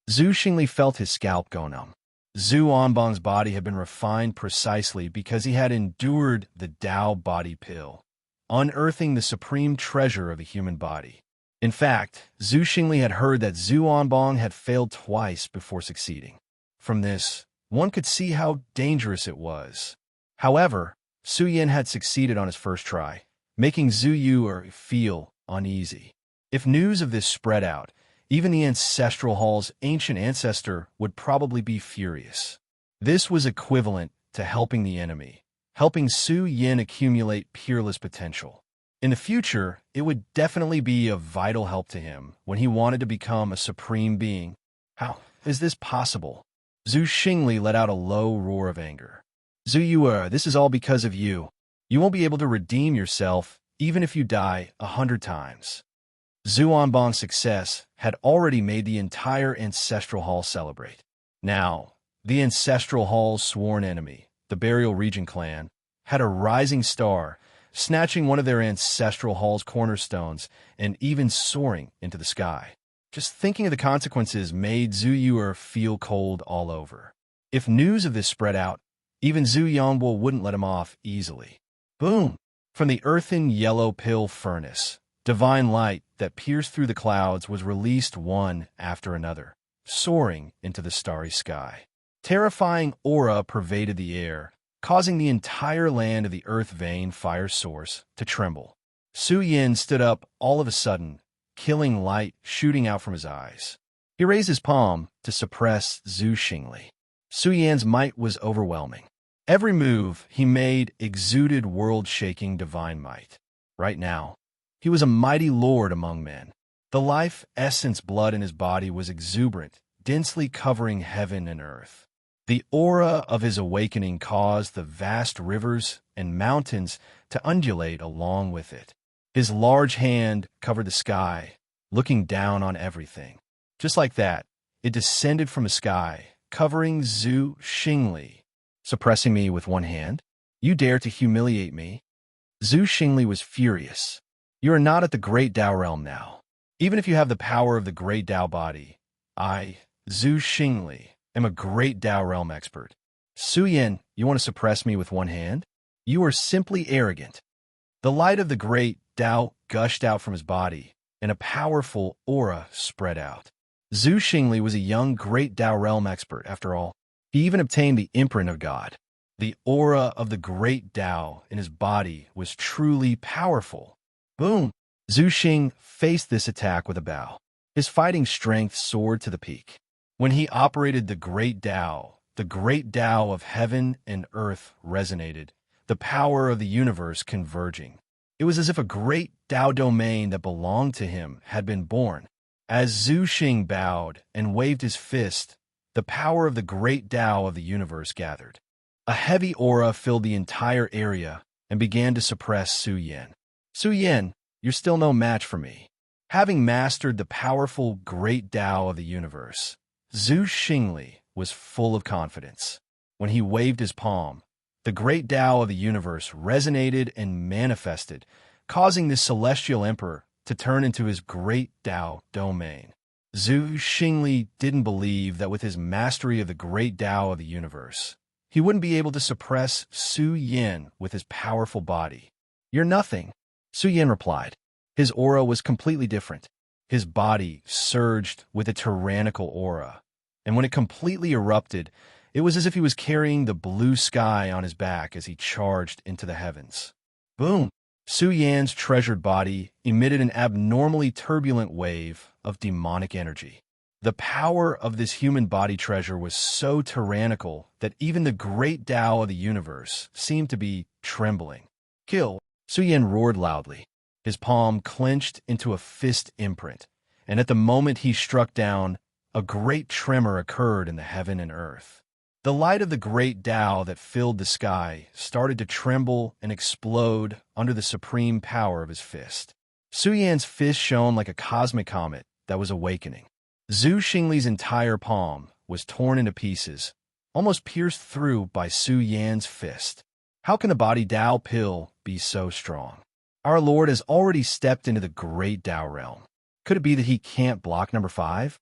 Zhu Xingli felt his scalp go numb. Zhu Onbong's body had been refined precisely because he had endured the Tao body pill, unearthing the supreme treasure of the human body. In fact, Zhu Xingli had heard that Zhu Onbong had failed twice before succeeding. From this, one could see how dangerous it was. However, Su Yan had succeeded on his first try, making Zhu Yuer feel uneasy. If news of this spread out, even the Ancestral Hall's ancient ancestor would probably be furious. This was equivalent to helping the enemy, helping Su Yan accumulate peerless potential. In the future, it would definitely be of vital help to him when he wanted to become a supreme being. How is this possible? Zhu Xingli let out a low roar of anger. Zhu Yuer, this is all because of you. You won't be able to redeem yourself even if you die 100 times. Zhuanbang's success had already made the entire Ancestral Hall celebrate. Now, the Ancestral Hall's sworn enemy, the Burial Region clan, had a rising star, snatching one of their Ancestral Hall's cornerstones and even soaring into the sky. Just thinking of the consequences made Zhu Yuer feel cold all over. If news of this spread out, even Zhu Yangbo wouldn't let him off easily. Boom! From the earthen yellow pill furnace, divine light that pierced through the clouds was released one after another, soaring into the starry sky. Terrifying aura pervaded the air, causing the entire land of the earth vein fire source to tremble. Su Yin stood up all of a sudden, killing light shooting out from his eyes. He raised his palm to suppress Zhu Xingli. Su Yan's might was overwhelming. Every move he made exuded world-shaking divine might. Right now, he was a mighty lord among men. The life essence blood in his body was exuberant, densely covering heaven and earth. The aura of his awakening caused the vast rivers and mountains to undulate along with it. His large hand covered the sky, looking down on everything. Just like that, it descended from the sky, covering Zhu Xingli. Suppressing me with one hand? You dare to humiliate me? Zhu Xingli was furious. You are not at the Great Tao realm now. Even if you have the power of the Great Tao body, I, Zhu Xingli, am a Great Tao realm expert. Su Yin, you want to suppress me with one hand? You are simply arrogant. The light of the Great Tao gushed out from his body, and a powerful aura spread out. Zhu Xingli was a young Great Tao realm expert, after all. He even obtained the imprint of God. The aura of the Great Tao in his body was truly powerful. Boom! Zhu Xing faced this attack with a bow. His fighting strength soared to the peak. When he operated the Great Tao of heaven and earth resonated, the power of the universe converging. It was as if a great Tao domain that belonged to him had been born. As Zhu Xing bowed and waved his fist, the power of the Great Tao of the universe gathered. A heavy aura filled the entire area and began to suppress Su Yin. Su Yin, you're still no match for me. Having mastered the powerful Great Tao of the universe, Zhu Xingli was full of confidence. When he waved his palm, the Great Tao of the universe resonated and manifested, causing the celestial emperor to turn into his Great Tao domain. Zhu Xingli didn't believe that with his mastery of the Great Tao of the universe, he wouldn't be able to suppress Su Yin with his powerful body. You're nothing, Su Yin replied. His aura was completely different. His body surged with a tyrannical aura, and when it completely erupted, it was as if he was carrying the blue sky on his back as he charged into the heavens. Boom! Su Yan's treasured body emitted an abnormally turbulent wave of demonic energy. The power of this human body treasure was so tyrannical that even the Great Tao of the universe seemed to be trembling. Kill! Su Yan roared loudly. His palm clenched into a fist imprint, and at the moment he struck down, a great tremor occurred in the heaven and earth. The light of the Great Tao that filled the sky started to tremble and explode under the supreme power of his fist. Su Yan's fist shone like a cosmic comet that was awakening. Zhu Xingli's entire palm was torn into pieces, almost pierced through by Su Yan's fist. How can a body Tao pill be so strong? Our Lord has already stepped into the Great Tao realm. Could it be that he can't block number 5?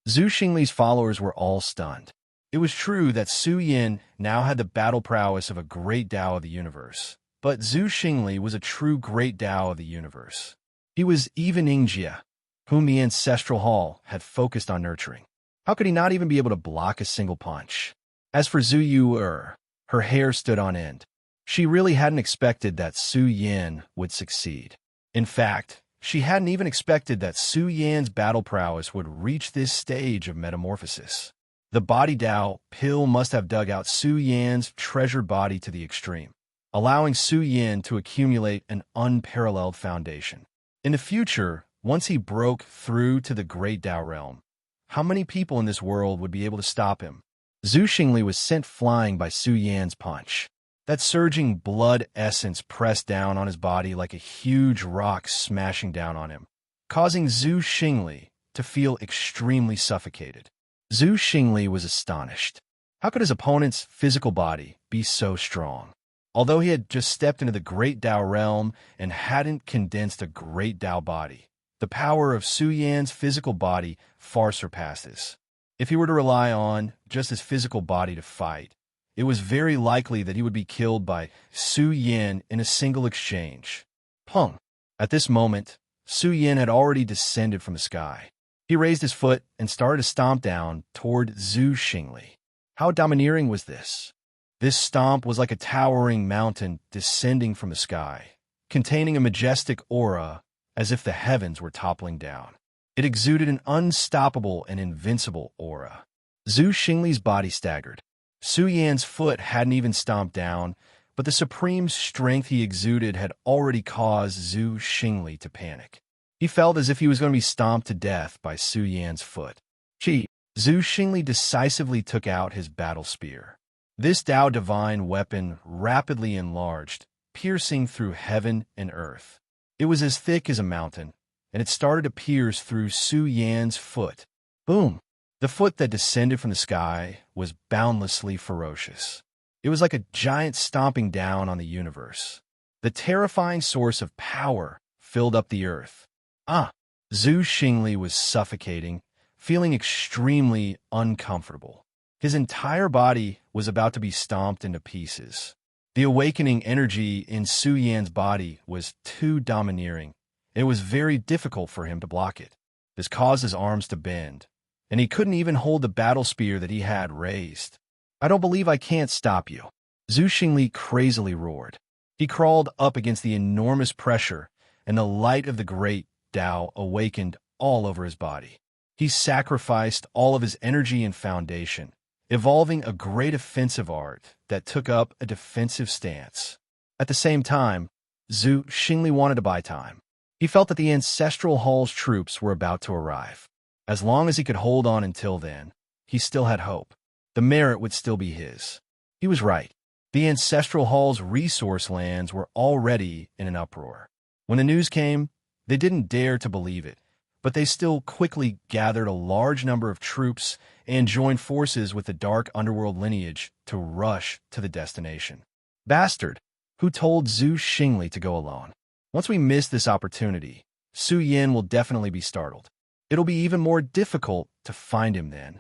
Zhu Xingli's followers were all stunned. It was true that Su Yin now had the battle prowess of a Great Tao of the universe, but Zhu Xingli was a true Great Tao of the universe. He was even Yingjia, whom the Ancestral Hall had focused on nurturing. How could he not even be able to block a single punch? As for Zhu Yuer, her hair stood on end. She really hadn't expected that Su Yin would succeed. In fact, she hadn't even expected that Su Yan's battle prowess would reach this stage of metamorphosis. The body Tao pill must have dug out Su Yan's treasured body to the extreme, allowing Su Yin to accumulate an unparalleled foundation. In the future, once he broke through to the Great Tao realm, how many people in this world would be able to stop him? Zhu Xingli was sent flying by Su Yan's punch. That surging blood essence pressed down on his body like a huge rock smashing down on him, causing Zhu Xingli to feel extremely suffocated. Zhu Xingli was astonished. How could his opponent's physical body be so strong? Although he had just stepped into the Great Tao realm and hadn't condensed a Great Tao body, the power of Su Yan's physical body far surpassed this. If he were to rely on just his physical body to fight, it was very likely that he would be killed by Su Yan in a single exchange. Pung! At this moment, Su Yan had already descended from the sky. He raised his foot and started to stomp down toward Zhu Xingli. How domineering was this? This stomp was like a towering mountain descending from the sky, containing a majestic aura as if the heavens were toppling down. It exuded an unstoppable and invincible aura. Zhu Xingli's body staggered. Su Yan's foot hadn't even stomped down, but the supreme strength he exuded had already caused Zhu Xingli to panic. He felt as if he was going to be stomped to death by Su Yan's foot. Zhu Xingli decisively took out his battle spear. This Tao divine weapon rapidly enlarged, piercing through heaven and earth. It was as thick as a mountain, and it started to pierce through Su Yan's foot. Boom! The foot that descended from the sky was boundlessly ferocious. It was like a giant stomping down on the universe. The terrifying source of power filled up the earth. Zhu Xingli was suffocating, feeling extremely uncomfortable. His entire body was about to be stomped into pieces. The awakening energy in Su Yan's body was too domineering. It was very difficult for him to block it. This caused his arms to bend, and he couldn't even hold the battle spear that he had raised. I don't believe I can't stop you, Zhu Xingli crazily roared. He crawled up against the enormous pressure, and the light of the great Tao awakened all over his body. He sacrificed all of his energy and foundation, evolving a great offensive art that took up a defensive stance. At the same time, Zhu Xingli wanted to buy time. He felt that the Ancestral Hall's troops were about to arrive. As long as he could hold on until then, he still had hope. The merit would still be his. He was right. The Ancestral Hall's resource lands were already in an uproar. When the news came, they didn't dare to believe it, but they still quickly gathered a large number of troops and joined forces with the dark underworld lineage to rush to the destination. Bastard! Who told Zhu Xingli to go alone? Once we miss this opportunity, Su Yan will definitely be startled. It'll be even more difficult to find him then.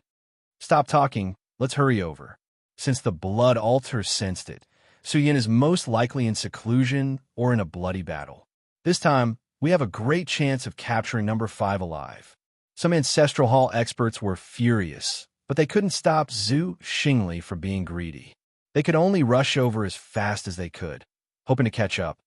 Stop talking, let's hurry over. Since the Blood Altar sensed it, Su Yan is most likely in seclusion or in a bloody battle. This time, we have a great chance of capturing number 5 alive. Some Ancestral Hall experts were furious, but they couldn't stop Zhu Xingli from being greedy. They could only rush over as fast as they could, hoping to catch up.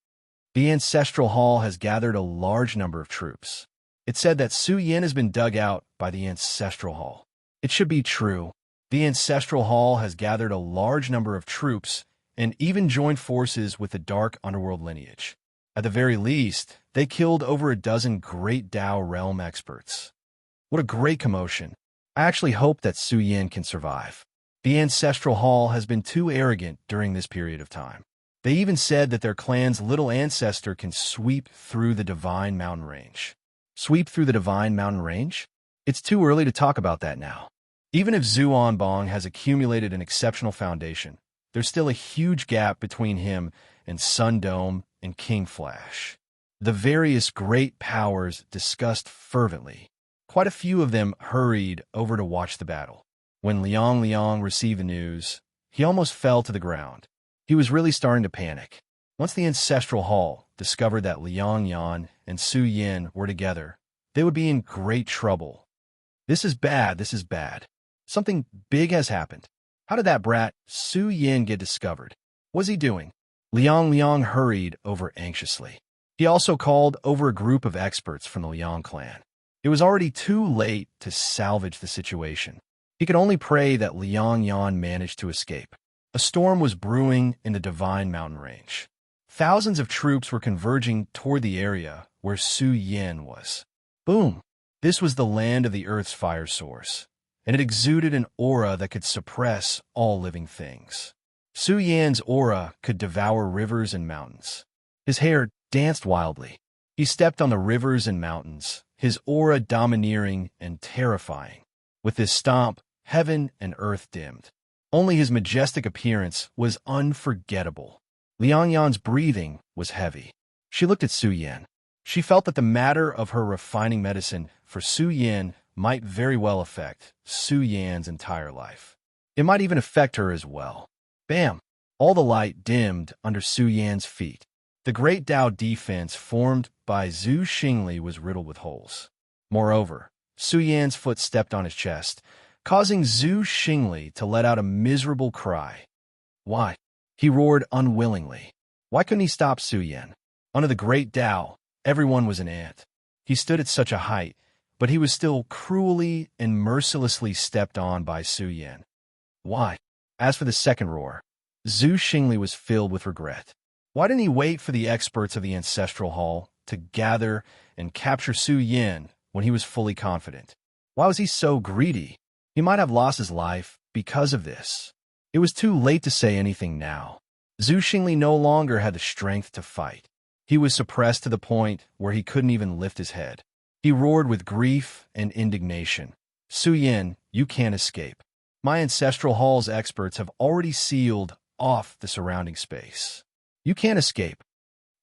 The Ancestral Hall has gathered a large number of troops. It said that Su Yan has been dug out by the Ancestral Hall. It should be true. The Ancestral Hall has gathered a large number of troops and even joined forces with the Dark Underworld lineage. At the very least, they killed over a dozen Great Tao realm experts. What a great commotion. I actually hope that Su Yan can survive. The Ancestral Hall has been too arrogant during this period of time. They even said that their clan's little ancestor can sweep through the Divine Mountain Range. Sweep through the Divine Mountain Range? It's too early to talk about that now. Even if Zhuanbong has accumulated an exceptional foundation, there's still a huge gap between him and Sun Dome and King Flash. The various great powers discussed fervently. Quite a few of them hurried over to watch the battle. When Liang received the news, he almost fell to the ground. He was really starting to panic. Once the Ancestral Hall discovered that Liang and Su Yan were together, they would be in great trouble. This is bad. Something big has happened. How did that brat Su Yan get discovered? What was he doing? Liang hurried over anxiously. He also called over a group of experts from the Liang clan. It was already too late to salvage the situation. He could only pray that Liang managed to escape. A storm was brewing in the Divine Mountain Range. Thousands of troops were converging toward the area where Su Yan was. Boom! This was the land of the Earth's fire source, and it exuded an aura that could suppress all living things. Su Yan's aura could devour rivers and mountains. His hair danced wildly. He stepped on the rivers and mountains, his aura domineering and terrifying. With his stomp, heaven and earth dimmed. Only his majestic appearance was unforgettable. Liang Yan's breathing was heavy. She looked at Su Yan. She felt that the matter of her refining medicine for Su Yan might very well affect Su Yan's entire life. It might even affect her as well. Bam! All the light dimmed under Su Yan's feet. The great Tao defense formed by Zhu Xingli was riddled with holes. Moreover, Su Yan's foot stepped on his chest, causing Zhu Xingli to let out a miserable cry. Why? He roared unwillingly. Why couldn't he stop Su Yan? Under the great Tao, everyone was an ant. He stood at such a height, but he was still cruelly and mercilessly stepped on by Su Yan. Why? As for the second roar, Zhu Xingli was filled with regret. Why didn't he wait for the experts of the Ancestral Hall to gather and capture Su Yan when he was fully confident? Why was he so greedy? He might have lost his life because of this. It was too late to say anything now. Zhu Xingli no longer had the strength to fight. He was suppressed to the point where he couldn't even lift his head. He roared with grief and indignation. Su Yan, you can't escape. My Ancestral Hall's experts have already sealed off the surrounding space. You can't escape.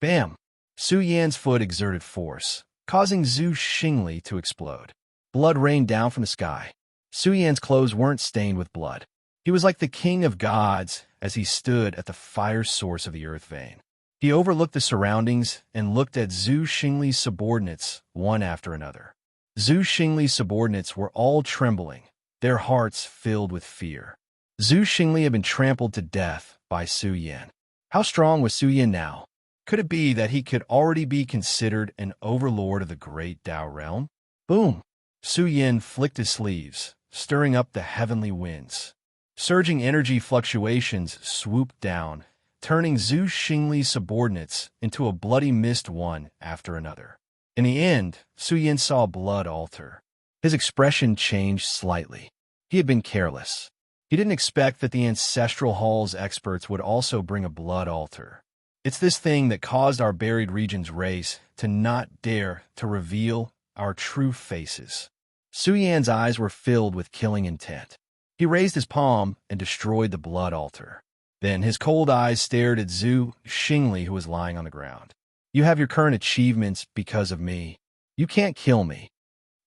Bam! Su Yan's foot exerted force, causing Zhu Xingli to explode. Blood rained down from the sky. Su Yan's clothes weren't stained with blood. He was like the king of gods as he stood at the fire source of the earth vein. He overlooked the surroundings and looked at Zhu Xingli's subordinates one after another. Zhu Xingli's subordinates were all trembling, their hearts filled with fear. Zhu Xingli had been trampled to death by Su Yan. How strong was Su Yan now? Could it be that he could already be considered an overlord of the great Tao realm? Boom! Su Yan flicked his sleeves, stirring up the heavenly winds. Surging energy fluctuations swooped down, turning Zhu Xingli's subordinates into a bloody mist one after another. In the end, Su Yan saw blood alter. His expression changed slightly. He had been careless. He didn't expect that the Ancestral Hall's experts would also bring a blood altar. It's this thing that caused our buried region's race to not dare to reveal our true faces. Su Yan's eyes were filled with killing intent. He raised his palm and destroyed the blood altar. Then his cold eyes stared at Zhu Xingli, who was lying on the ground. You have your current achievements because of me. You can't kill me.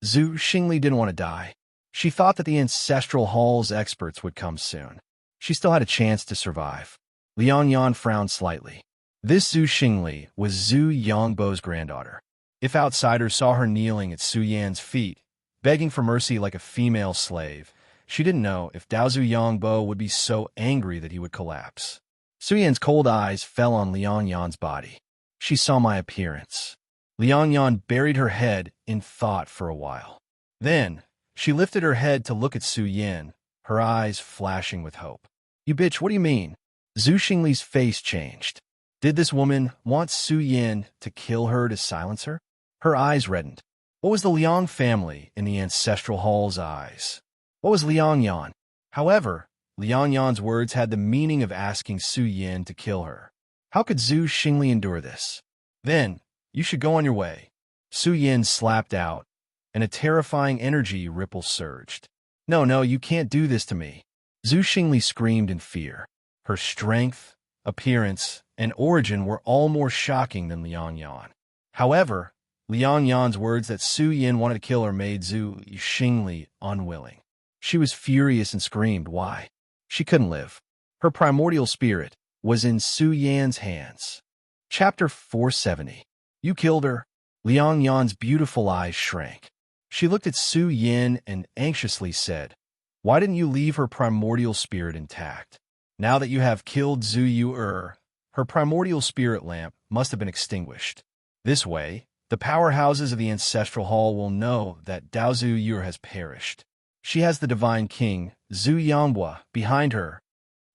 Zhu Xingli didn't want to die. She thought that the Ancestral Hall's experts would come soon. She still had a chance to survive. Liang Yan frowned slightly. This Zhu Xingli was Zhu Yangbo's granddaughter. If outsiders saw her kneeling at Su Yan's feet, begging for mercy like a female slave, she didn't know if Daozu Yangbo would be so angry that he would collapse. Su Yan's cold eyes fell on Liang Yan's body. She saw my appearance. Liang Yan buried her head in thought for a while. Then, she lifted her head to look at Su Yan, her eyes flashing with hope. You bitch, what do you mean? Zhu Xingli's face changed. Did this woman want Su Yan to kill her to silence her? Her eyes reddened. What was the Liang family in the Ancestral Hall's eyes? What was Liang Yan? However, Liang Yan's words had the meaning of asking Su Yan to kill her. How could Zhu Xingli endure this? Then, you should go on your way. Su Yan slapped out, and a terrifying energy ripple surged. No, you can't do this to me. Zhu Xingli screamed in fear. Her strength, appearance, and origin were all more shocking than Liang Yan. However, Liang Yan's words that Su Yan wanted to kill her made Zhu Xingli unwilling. She was furious and screamed, why? She couldn't live. Her primordial spirit was in Su Yan's hands. Chapter 470. You killed her. Liang Yan's beautiful eyes shrank. She looked at Su Yan and anxiously said, why didn't you leave her primordial spirit intact? Now that you have killed Zhu Yu-er, her primordial spirit lamp must have been extinguished. This way, the powerhouses of the Ancestral Hall will know that Daozu Yu has perished. She has the Divine King, Zhu Yanghua, behind her.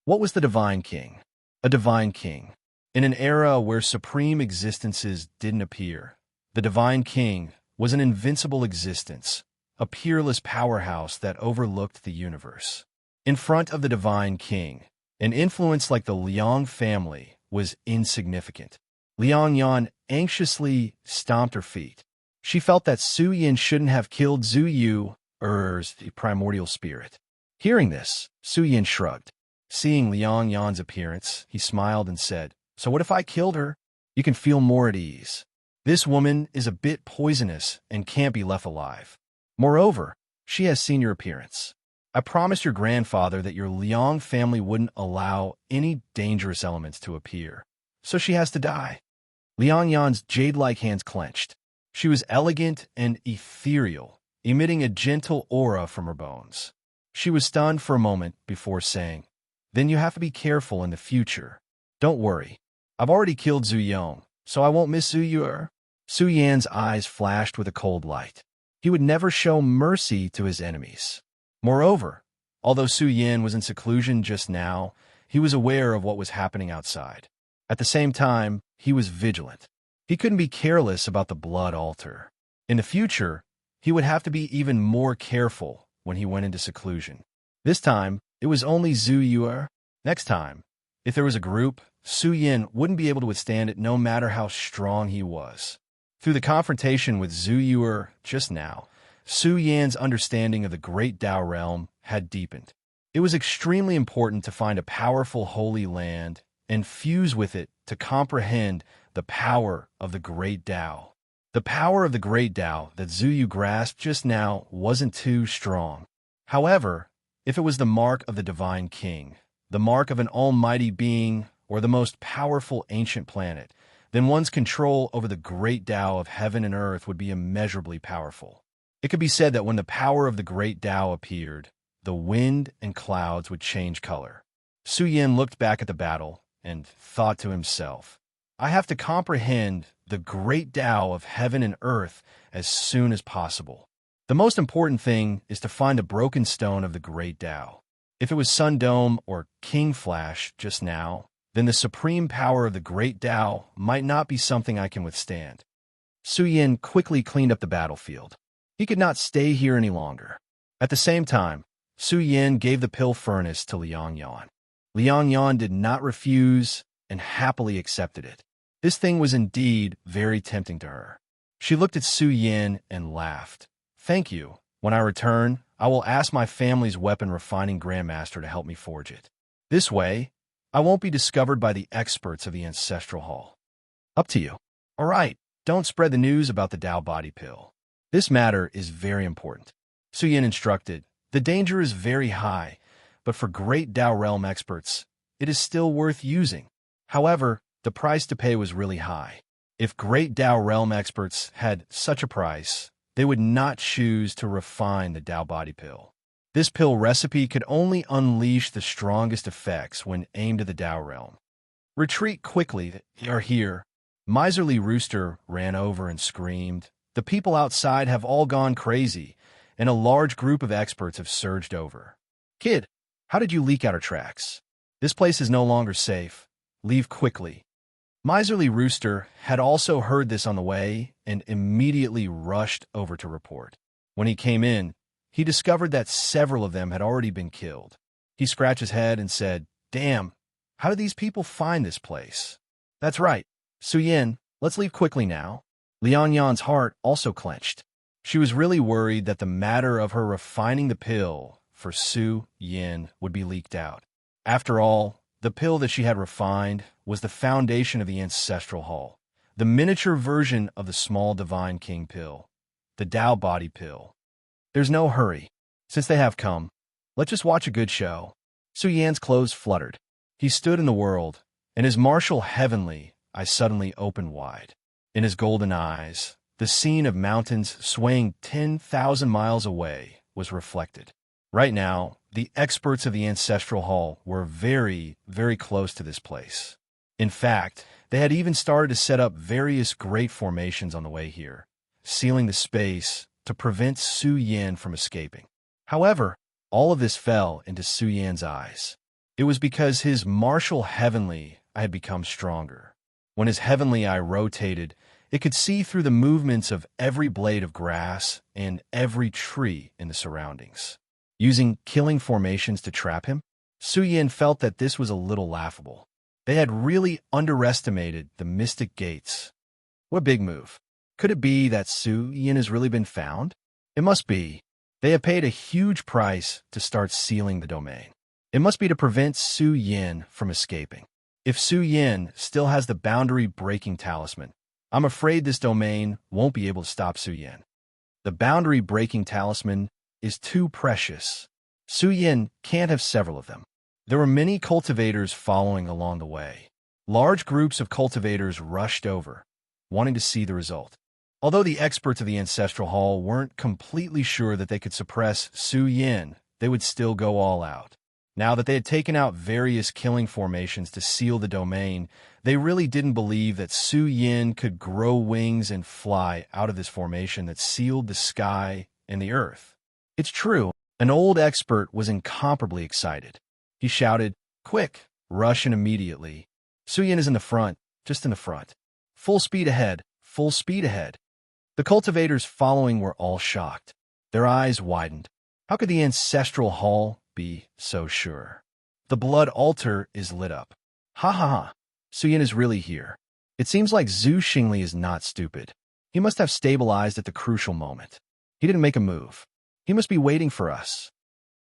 What was the Divine King? A Divine King. In an era where supreme existences didn't appear, the Divine King was an invincible existence, a peerless powerhouse that overlooked the universe. In front of the Divine King, An influence like the Liang family was insignificant. Liang Yan anxiously stomped her feet. She felt that Su Yin shouldn't have killed Zhu Yu, the primordial spirit. Hearing this, Su Yin shrugged. Seeing Liang Yan's appearance, he smiled and said, "So what if I killed her? You can feel more at ease. This woman is a bit poisonous and can't be left alive. Moreover, she has seen your appearance. I promised your grandfather that your Liang family wouldn't allow any dangerous elements to appear, so she has to die." Liang Yan's jade-like hands clenched. She was elegant and ethereal, emitting a gentle aura from her bones. She was stunned for a moment before saying, "Then you have to be careful in the future. Don't worry. I've already killed Zhu Yong, so I won't miss Zhu Yu." Su Yan's eyes flashed with a cold light. He would never show mercy to his enemies. Moreover, although Su Yan was in seclusion just now, he was aware of what was happening outside. At the same time, he was vigilant. He couldn't be careless about the blood altar. In the future, he would have to be even more careful when he went into seclusion. This time, it was only Zhu Yu. Next time, if there was a group, Su Yan wouldn't be able to withstand it no matter how strong he was. Through the confrontation with Zhu Yu just now, Su Yan's understanding of the Great Tao realm had deepened. It was extremely important to find a powerful holy land and fuse with it to comprehend the power of the Great Tao. The power of the Great Tao that Zhu Yu grasped just now wasn't too strong. However, if it was the mark of the Divine King, the mark of an almighty being, or the most powerful ancient planet, then one's control over the Great Tao of heaven and earth would be immeasurably powerful. It could be said that when the power of the Great Tao appeared, the wind and clouds would change color. Su Yan looked back at the battle and thought to himself, "I have to comprehend the Great Tao of heaven and earth as soon as possible. The most important thing is to find the broken stone of the Great Tao. If it was Sun Dome or King Flash just now, then the supreme power of the Great Tao might not be something I can withstand." Su Yan quickly cleaned up the battlefield. He could not stay here any longer. At the same time, Su Yan gave the pill furnace to Liang Yan. Liang Yan did not refuse and happily accepted it. This thing was indeed very tempting to her. She looked at Su Yan and laughed. "Thank you. When I return, I will ask my family's weapon refining grandmaster to help me forge it. This way, I won't be discovered by the experts of the Ancestral Hall. Up to you." "All right, don't spread the news about the Tao body pill. This matter is very important." Su Yan instructed, "The danger is very high, but for Great Tao realm experts, it is still worth using. However, the price to pay was really high. If Great Tao realm experts had such a price, they would not choose to refine the Tao body pill. This pill recipe could only unleash the strongest effects when aimed at the Tao realm. Retreat quickly, they are here." Miserly Rooster ran over and screamed. The people outside have all gone crazy, and a large group of experts have surged over. "Kid, how did you leak out our tracks? This place is no longer safe. Leave quickly." Miserly Rooster had also heard this on the way and immediately rushed over to report. When he came in, he discovered that several of them had already been killed. He scratched his head and said, "Damn, how did these people find this place?" "That's right. Su Yan, let's leave quickly now." Liang Yan's heart also clenched. She was really worried that the matter of her refining the pill for Su Yan would be leaked out. After all, the pill that she had refined was the foundation of the Ancestral Hall, the miniature version of the small Divine King pill, the Tao body pill. "There's no hurry. Since they have come, let's just watch a good show." Su Yan's clothes fluttered. He stood in the world, and his martial heavenly eyes suddenly opened wide. In his golden eyes, the scene of mountains swaying 10,000 miles away was reflected. Right now, the experts of the Ancestral Hall were very, very close to this place. In fact, they had even started to set up various great formations on the way here, sealing the space to prevent Su Yan from escaping. However, all of this fell into Su Yan's eyes. It was because his martial heavenly eye had become stronger. When his heavenly eye rotated, it could see through the movements of every blade of grass and every tree in the surroundings. Using killing formations to trap him, Su Yin felt that this was a little laughable. They had really underestimated the mystic gates. What a big move. Could it be that Su Yin has really been found? It must be. They have paid a huge price to start sealing the domain. It must be to prevent Su Yin from escaping. If Su Yin still has the boundary-breaking talisman, I'm afraid this domain won't be able to stop Su Yin. The boundary-breaking talisman is too precious. Su Yin can't have several of them. There were many cultivators following along the way. Large groups of cultivators rushed over, wanting to see the result. Although the experts of the Ancestral Hall weren't completely sure that they could suppress Su Yin, they would still go all out. Now that they had taken out various killing formations to seal the domain, they really didn't believe that Su Yin could grow wings and fly out of this formation that sealed the sky and the earth. It's true, an old expert was incomparably excited. He shouted, "Quick, rush in immediately. Su Yin is in the front, just in the front. Full speed ahead, full speed ahead." The cultivators following were all shocked. Their eyes widened. How could the Ancestral Hall be so sure? The blood altar is lit up. Ha ha ha. Su Yin is really here. It seems like Zhu Xingli is not stupid. He must have stabilized at the crucial moment. He didn't make a move. He must be waiting for us.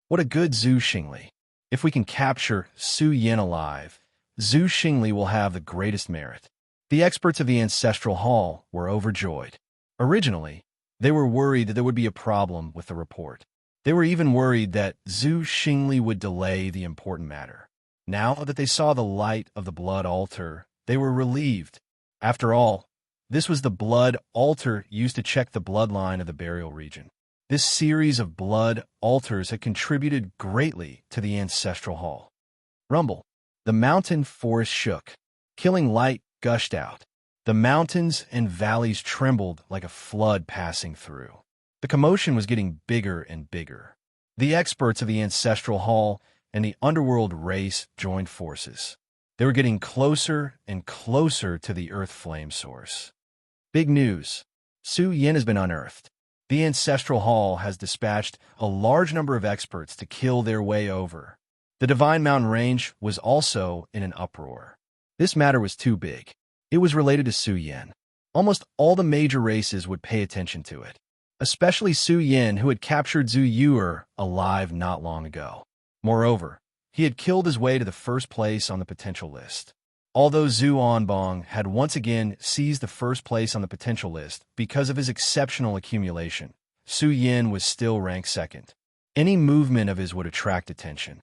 What a good Zhu Xingli. If we can capture Su Yin alive, Zhu Xingli will have the greatest merit. The experts of the Ancestral Hall were overjoyed. Originally, they were worried that there would be a problem with the report. They were even worried that Zhu Xingli would delay the important matter. Now that they saw the light of the blood altar, they were relieved. After all, this was the blood altar used to check the bloodline of the burial region. This series of blood altars had contributed greatly to the Ancestral Hall. Rumble. The mountain forest shook. Killing light gushed out. The mountains and valleys trembled like a flood passing through. The commotion was getting bigger and bigger. The experts of the Ancestral Hall and the underworld race joined forces. They were getting closer and closer to the earth flame source. Big news. Su Yin has been unearthed. The Ancestral Hall has dispatched a large number of experts to kill their way over. The Divine Mountain Range was also in an uproar. This matter was too big. It was related to Su Yin. Almost all the major races would pay attention to it, especially Su Yin, who had captured Zhu Yuer alive not long ago. Moreover, he had killed his way to the first place on the potential list. Although Zhu Onbong had once again seized the first place on the potential list because of his exceptional accumulation, Su Yin was still ranked second. Any movement of his would attract attention.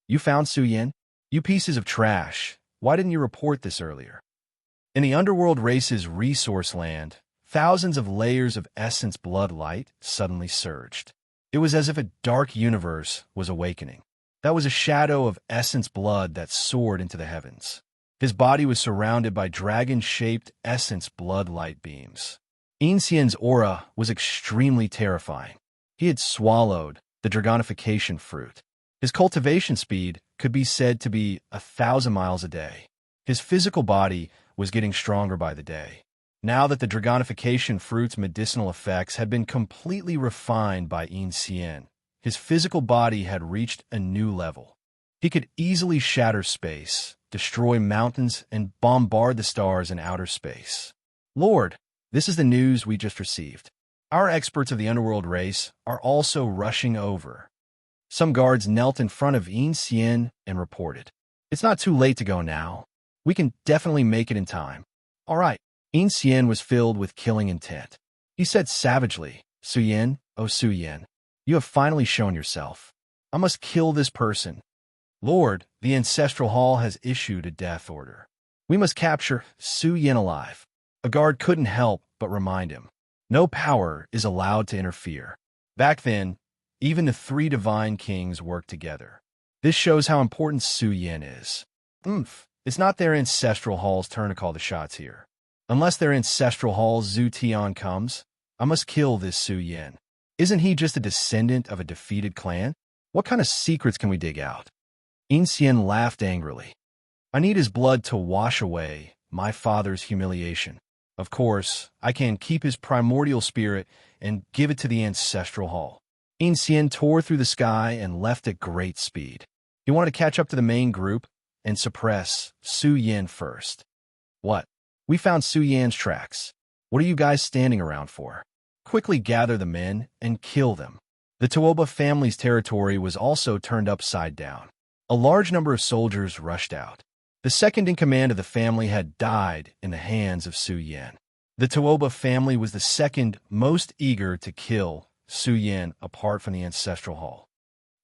"You found Su Yin? You pieces of trash. Why didn't you report this earlier?" In the underworld race's resource land, thousands of layers of essence blood light suddenly surged. It was as if a dark universe was awakening. That was a shadow of essence blood that soared into the heavens. His body was surrounded by dragon-shaped essence blood light beams. Yin aura was extremely terrifying. He had swallowed the dragonification fruit. His cultivation speed could be said to be 1,000 miles a day. His physical body was getting stronger by the day. Now that the dragonification fruit's medicinal effects had been completely refined by Yin Xian, his physical body had reached a new level. He could easily shatter space, destroy mountains, and bombard the stars in outer space. "Lord, this is the news we just received. Our experts of the underworld race are also rushing over." Some guards knelt in front of Yin Xian and reported, "It's not too late to go now. We can definitely make it in time." "All right." Yin Xian was filled with killing intent. He said savagely, "Su Yin, oh Su Yin, you have finally shown yourself. I must kill this person. Lord, the Ancestral Hall has issued a death order. We must capture Su Yin alive." A guard couldn't help but remind him, no power is allowed to interfere. Back then, even the three divine kings worked together. This shows how important Su Yin is. It's not their Ancestral Hall's turn to call the shots here. Unless their Ancestral Hall's Zhu Tian comes, I must kill this Su Yin. Isn't he just a descendant of a defeated clan? What kind of secrets can we dig out? Yin Xian laughed angrily. "I need his blood to wash away my father's humiliation. Of course, I can keep his primordial spirit and give it to the Ancestral Hall." Yin Xian tore through the sky and left at great speed. He wanted to catch up to the main group and suppress Su Yin first. What? We found Su Yan's tracks. What are you guys standing around for? Quickly gather the men and kill them. The Tuoba family's territory was also turned upside down. A large number of soldiers rushed out. The second in command of the family had died in the hands of Su Yan. The Tuoba family was the second most eager to kill Su Yan apart from the ancestral hall.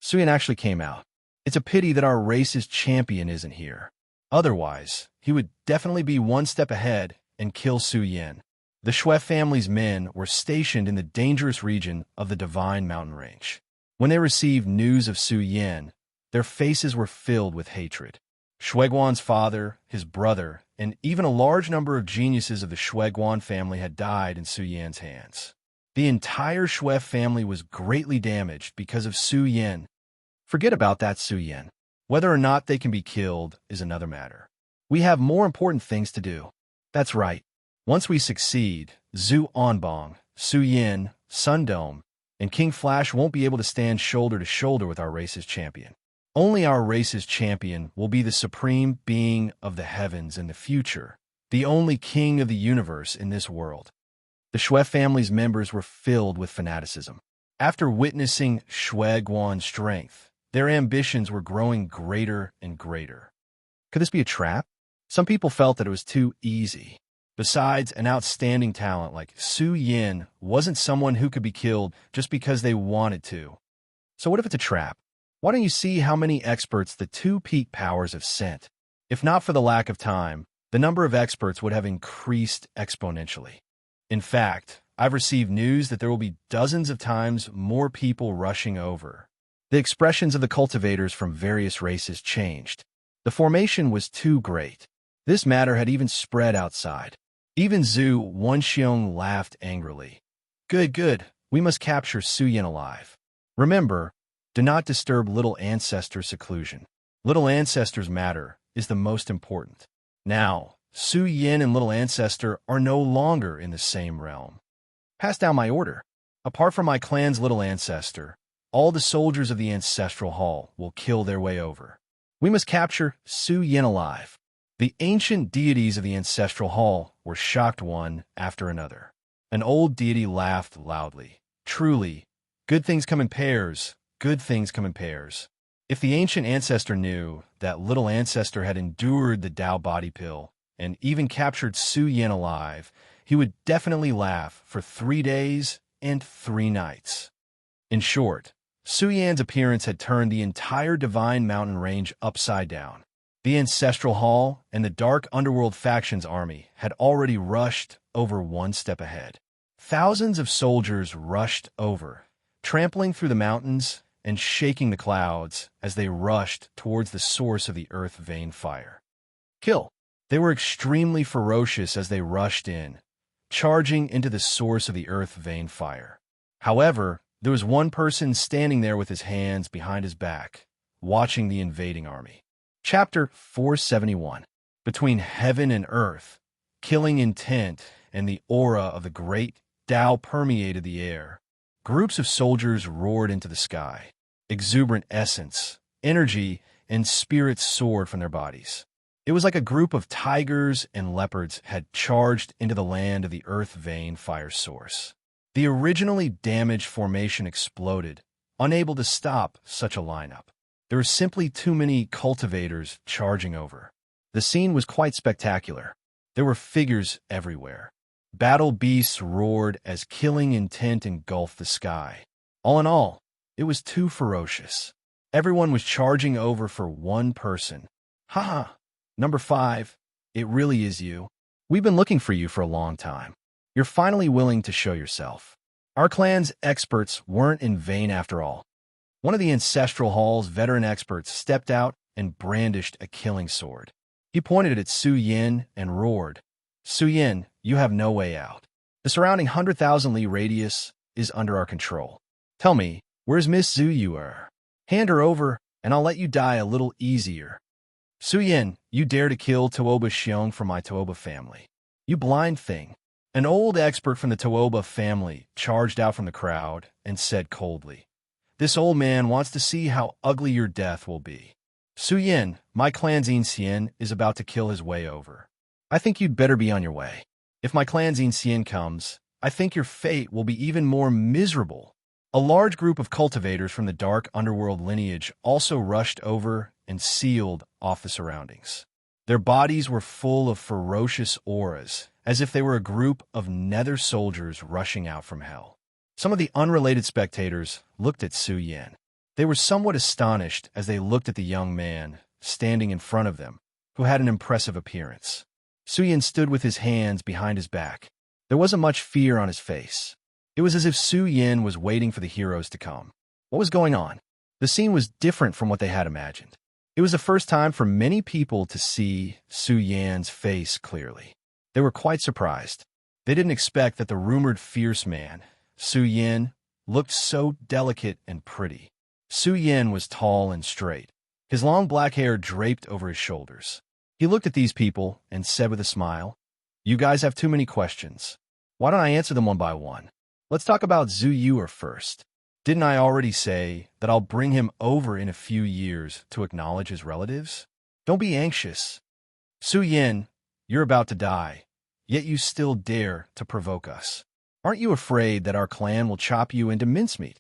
Su Yan actually came out. It's a pity that our race's champion isn't here. Otherwise, he would definitely be one step ahead and kill Su Yan. The Shui family's men were stationed in the dangerous region of the Divine Mountain Range. When they received news of Su Yan, their faces were filled with hatred. Shuiguan's father, his brother, and even a large number of geniuses of the Shuiguan family had died in Su Yan's hands. The entire Shui family was greatly damaged because of Su Yan. Forget about that Su Yan. Whether or not they can be killed is another matter. We have more important things to do. That's right. Once we succeed, Zhu Onbong, Su Yin, Sundome, and King Flash won't be able to stand shoulder to shoulder with our race's champion. Only our race's champion will be the supreme being of the heavens in the future, the only king of the universe in this world. The Shui family's members were filled with fanaticism. After witnessing Shuiguan's strength, their ambitions were growing greater and greater. Could this be a trap? Some people felt that it was too easy. Besides, an outstanding talent like Su Yin wasn't someone who could be killed just because they wanted to. So what if it's a trap? Why don't you see how many experts the two peak powers have sent? If not for the lack of time, the number of experts would have increased exponentially. In fact, I've received news that there will be dozens of times more people rushing over. The expressions of the cultivators from various races changed. The formation was too great. This matter had even spread outside. Even Zhu Wenxiong laughed angrily. Good. We must capture Su Yin alive. Remember, do not disturb Little Ancestor's seclusion. Little Ancestor's matter is the most important. Now, Su Yin and Little Ancestor are no longer in the same realm. Pass down my order. Apart from my clan's Little Ancestor, all the soldiers of the Ancestral Hall will kill their way over. We must capture Su Yin alive. The ancient deities of the Ancestral Hall were shocked one after another. An old deity laughed loudly. Truly, good things come in pairs. Good things come in pairs. If the ancient ancestor knew that Little Ancestor had endured the Tao body pill and even captured Su Yin alive, he would definitely laugh for 3 days and 3 nights. In short, Su Yan's appearance had turned the entire Divine Mountain Range upside down. The Ancestral Hall and the Dark Underworld Factions army had already rushed over one step ahead. Thousands of soldiers rushed over, trampling through the mountains and shaking the clouds as they rushed towards the source of the earth vein fire. Kill! They were extremely ferocious as they rushed in, charging into the source of the earth vein fire. However, there was one person standing there with his hands behind his back, watching the invading army. Chapter 471. Between heaven and earth, killing intent and the aura of the great Tao permeated the air. Groups of soldiers roared into the sky. Exuberant essence, energy, and spirits soared from their bodies. It was like a group of tigers and leopards had charged into the land of the earth vein fire source. The originally damaged formation exploded, unable to stop such a lineup. There were simply too many cultivators charging over. The scene was quite spectacular. There were figures everywhere. Battle beasts roared as killing intent engulfed the sky. All in all, it was too ferocious. Everyone was charging over for one person. Haha, number 5, it really is you. We've been looking for you for a long time. You're finally willing to show yourself. Our clan's experts weren't in vain after all. One of the Ancestral Hall's veteran experts stepped out and brandished a killing sword. He pointed it at Su Yin and roared, Su Yin, you have no way out. The surrounding 100,000 li radius is under our control. Tell me, where's Miss Zhu you are? Hand her over, and I'll let you die a little easier. Su Yin, you dare to kill Tuoba Xiong from my Tuoba family. You blind thing. An old expert from the Tuoba family charged out from the crowd and said coldly, This old man wants to see how ugly your death will be. Su Yin, my clan's Xian is about to kill his way over. I think you'd better be on your way. If my clan's Xian comes, I think your fate will be even more miserable. A large group of cultivators from the dark underworld lineage also rushed over and sealed off the surroundings. Their bodies were full of ferocious auras, as if they were a group of nether soldiers rushing out from hell. Some of the unrelated spectators looked at Su Yin. They were somewhat astonished as they looked at the young man standing in front of them, who had an impressive appearance. Su Yin stood with his hands behind his back. There wasn't much fear on his face. It was as if Su Yin was waiting for the heroes to come. What was going on? The scene was different from what they had imagined. It was the first time for many people to see Su Yin's face clearly. They were quite surprised. They didn't expect that the rumored fierce man, Su Yin, looked so delicate and pretty. Su Yin was tall and straight. His long black hair draped over his shoulders. He looked at these people and said with a smile, "You guys have too many questions. Why don't I answer them one by one? Let's talk about Zhu Yuer first. Didn't I already say that I'll bring him over in a few years to acknowledge his relatives? Don't be anxious. Su Yin, you're about to die, yet you still dare to provoke us. Aren't you afraid that our clan will chop you into mincemeat?"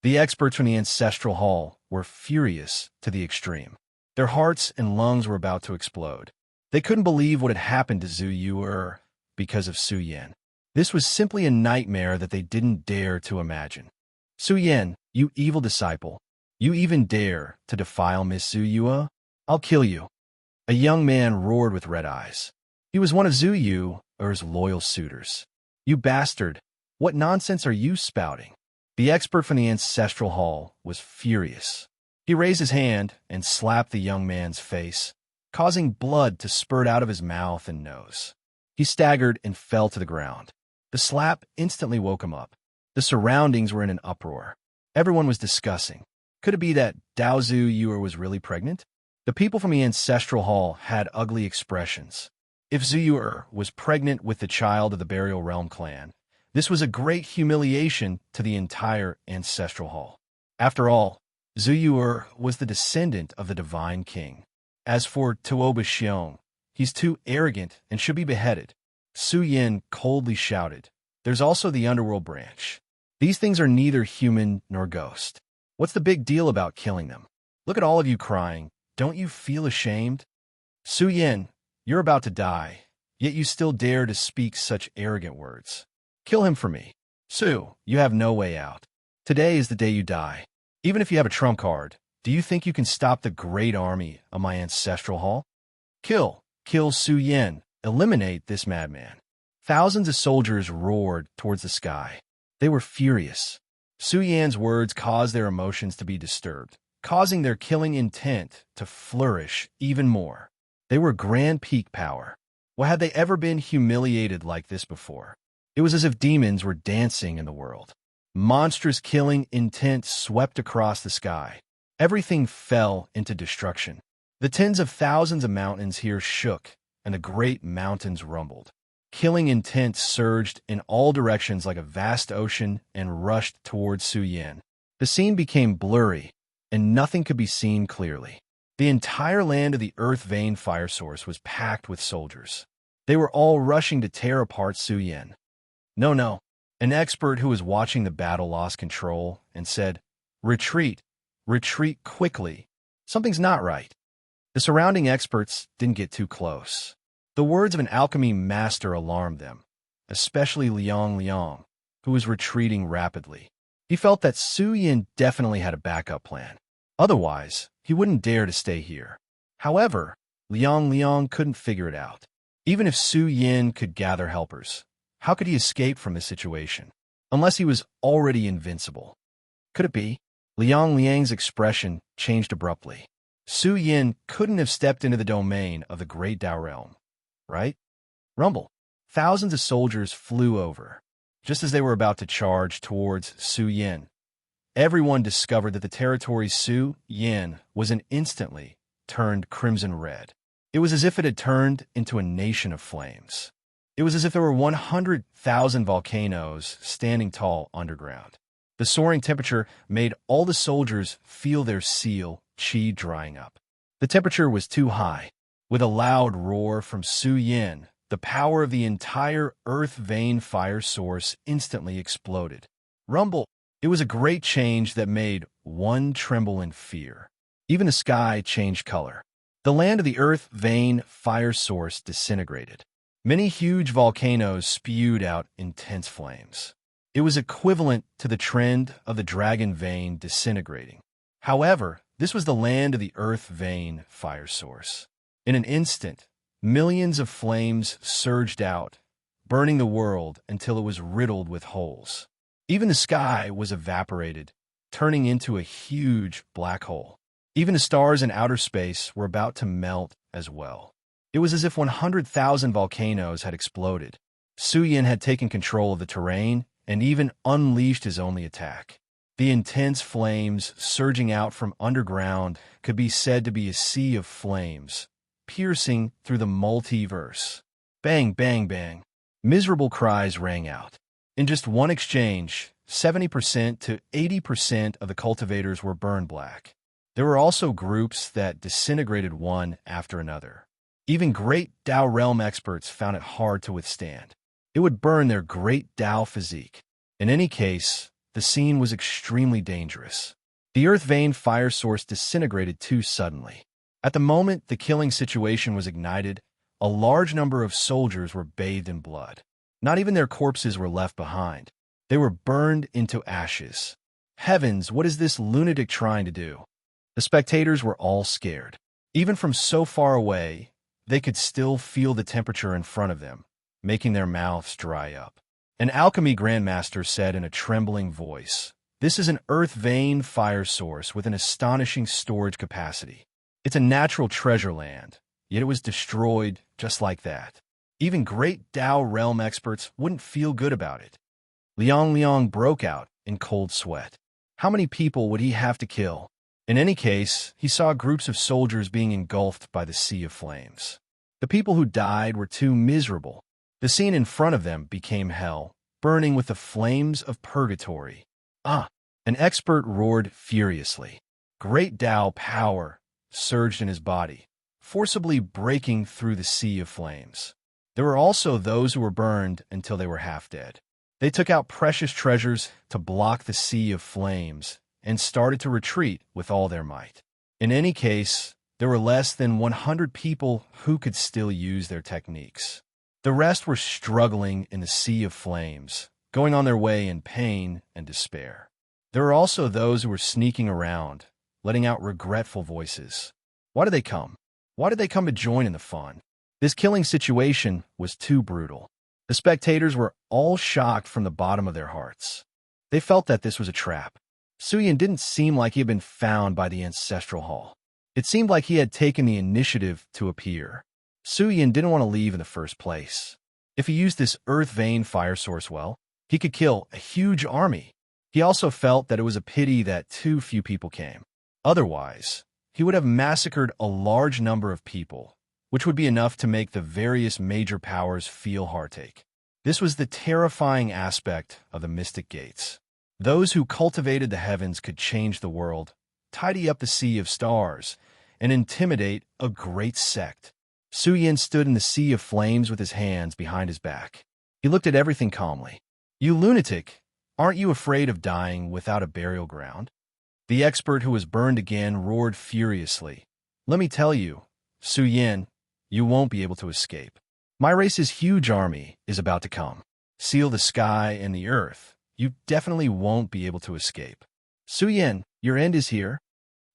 The experts from the ancestral hall were furious to the extreme. Their hearts and lungs were about to explode. They couldn't believe what had happened to Zhu Yuer because of Su Yin. This was simply a nightmare that they didn't dare to imagine. "Su Yin, you evil disciple, you even dare to defile Miss Zhu Yuer? I'll kill you." A young man roared with red eyes. He was one of Zhu Yuer's loyal suitors. "You bastard, what nonsense are you spouting?" The expert from the ancestral hall was furious. He raised his hand and slapped the young man's face, causing blood to spurt out of his mouth and nose. He staggered and fell to the ground. The slap instantly woke him up. The surroundings were in an uproar. Everyone was discussing. Could it be that Dao Zhu Yuer was really pregnant? The people from the ancestral hall had ugly expressions. If Zhu Yuer was pregnant with the child of the Burial Realm clan, this was a great humiliation to the entire ancestral hall. After all, Zhu Yuer was the descendant of the divine king. As for Tuoba Xiong, he's too arrogant and should be beheaded. Su Yin coldly shouted, "There's also the underworld branch. These things are neither human nor ghost. What's the big deal about killing them? Look at all of you crying. Don't you feel ashamed? Su Yin, you're about to die, yet you still dare to speak such arrogant words. Kill him for me. Su, you have no way out. Today is the day you die. Even if you have a trump card, do you think you can stop the great army of my ancestral hall? Kill Su Yin. Eliminate this madman." Thousands of soldiers roared towards the sky. They were furious. Su Yin's words caused their emotions to be disturbed, causing their killing intent to flourish even more. They were grand peak power. Well, had they ever been humiliated like this before? It was as if demons were dancing in the world. Monstrous killing intent swept across the sky. Everything fell into destruction. The tens of thousands of mountains here shook, and the great mountains rumbled. Killing intent surged in all directions like a vast ocean and rushed towards Su Yin. The scene became blurry, and nothing could be seen clearly. The entire land of the Earth Vein fire source was packed with soldiers. They were all rushing to tear apart Su Yin. No. An expert who was watching the battle lost control and said, Retreat quickly. Something's not right." The surrounding experts didn't get too close. The words of an alchemy master alarmed them, especially Liang, who was retreating rapidly. He felt that Su Yin definitely had a backup plan. Otherwise, he wouldn't dare to stay here. However, Liang couldn't figure it out. Even if Su Yin could gather helpers, how could he escape from this situation? Unless he was already invincible. Could it be? Liang's expression changed abruptly. Su Yin couldn't have stepped into the domain of the great Dao realm, right? Rumble. Thousands of soldiers flew over. Just as they were about to charge towards Su Yin, everyone discovered that the territory Su Yin was instantly turned crimson red. It was as if it had turned into a nation of flames. It was as if there were 100,000 volcanoes standing tall underground. The soaring temperature made all the soldiers feel their seal qi drying up. The temperature was too high. With a loud roar from Su Yin, the power of the entire earth vein fire source instantly exploded. Rumble! It was a great change that made one tremble in fear. Even the sky changed color. The land of the earth vein fire source disintegrated. Many huge volcanoes spewed out intense flames. It was equivalent to the trend of the dragon vein disintegrating. However, this was the land of the earth vein fire source. In an instant, millions of flames surged out, burning the world until it was riddled with holes. Even the sky was evaporated, turning into a huge black hole. Even the stars in outer space were about to melt as well. It was as if 100,000 volcanoes had exploded. Su Yin had taken control of the terrain and even unleashed his only attack. The intense flames surging out from underground could be said to be a sea of flames, piercing through the multiverse. Bang, bang, bang. Miserable cries rang out. In just one exchange, 70% to 80% of the cultivators were burned black. There were also groups that disintegrated one after another. Even great Tao realm experts found it hard to withstand. It would burn their great Tao physique. In any case, the scene was extremely dangerous. The earth vein fire source disintegrated too suddenly. At the moment the killing situation was ignited, a large number of soldiers were bathed in blood. Not even their corpses were left behind. They were burned into ashes. Heavens, what is this lunatic trying to do? The spectators were all scared. Even from so far away, they could still feel the temperature in front of them, making their mouths dry up. An alchemy grandmaster said in a trembling voice, "This is an earth vein fire source with an astonishing storage capacity. It's a natural treasure land, yet it was destroyed just like that. Even great Tao realm experts wouldn't feel good about it." Liang broke out in cold sweat. How many people would he have to kill? In any case, he saw groups of soldiers being engulfed by the sea of flames. The people who died were too miserable. The scene in front of them became hell, burning with the flames of purgatory. Ah! An expert roared furiously. Great Tao power surged in his body, forcibly breaking through the sea of flames. There were also those who were burned until they were half dead. They took out precious treasures to block the sea of flames and started to retreat with all their might. In any case, there were less than 100 people who could still use their techniques. The rest were struggling in the sea of flames, going on their way in pain and despair. There were also those who were sneaking around, letting out regretful voices. Why did they come? Why did they come to join in the fun? This killing situation was too brutal. The spectators were all shocked from the bottom of their hearts. They felt that this was a trap. Su Yin didn't seem like he had been found by the ancestral hall. It seemed like he had taken the initiative to appear. Su Yin didn't want to leave in the first place. If he used this earth vein fire source well, he could kill a huge army. He also felt that it was a pity that too few people came. Otherwise, he would have massacred a large number of people, which would be enough to make the various major powers feel heartache. This was the terrifying aspect of the Mystic Gates. Those who cultivated the heavens could change the world, tidy up the sea of stars, and intimidate a great sect. Su Yin stood in the sea of flames with his hands behind his back. He looked at everything calmly. "You lunatic, aren't you afraid of dying without a burial ground?" The expert who was burned again roared furiously. "Let me tell you, Su Yin, you won't be able to escape. My race's huge army is about to come. Seal the sky and the earth. You definitely won't be able to escape. Su Yin, your end is here.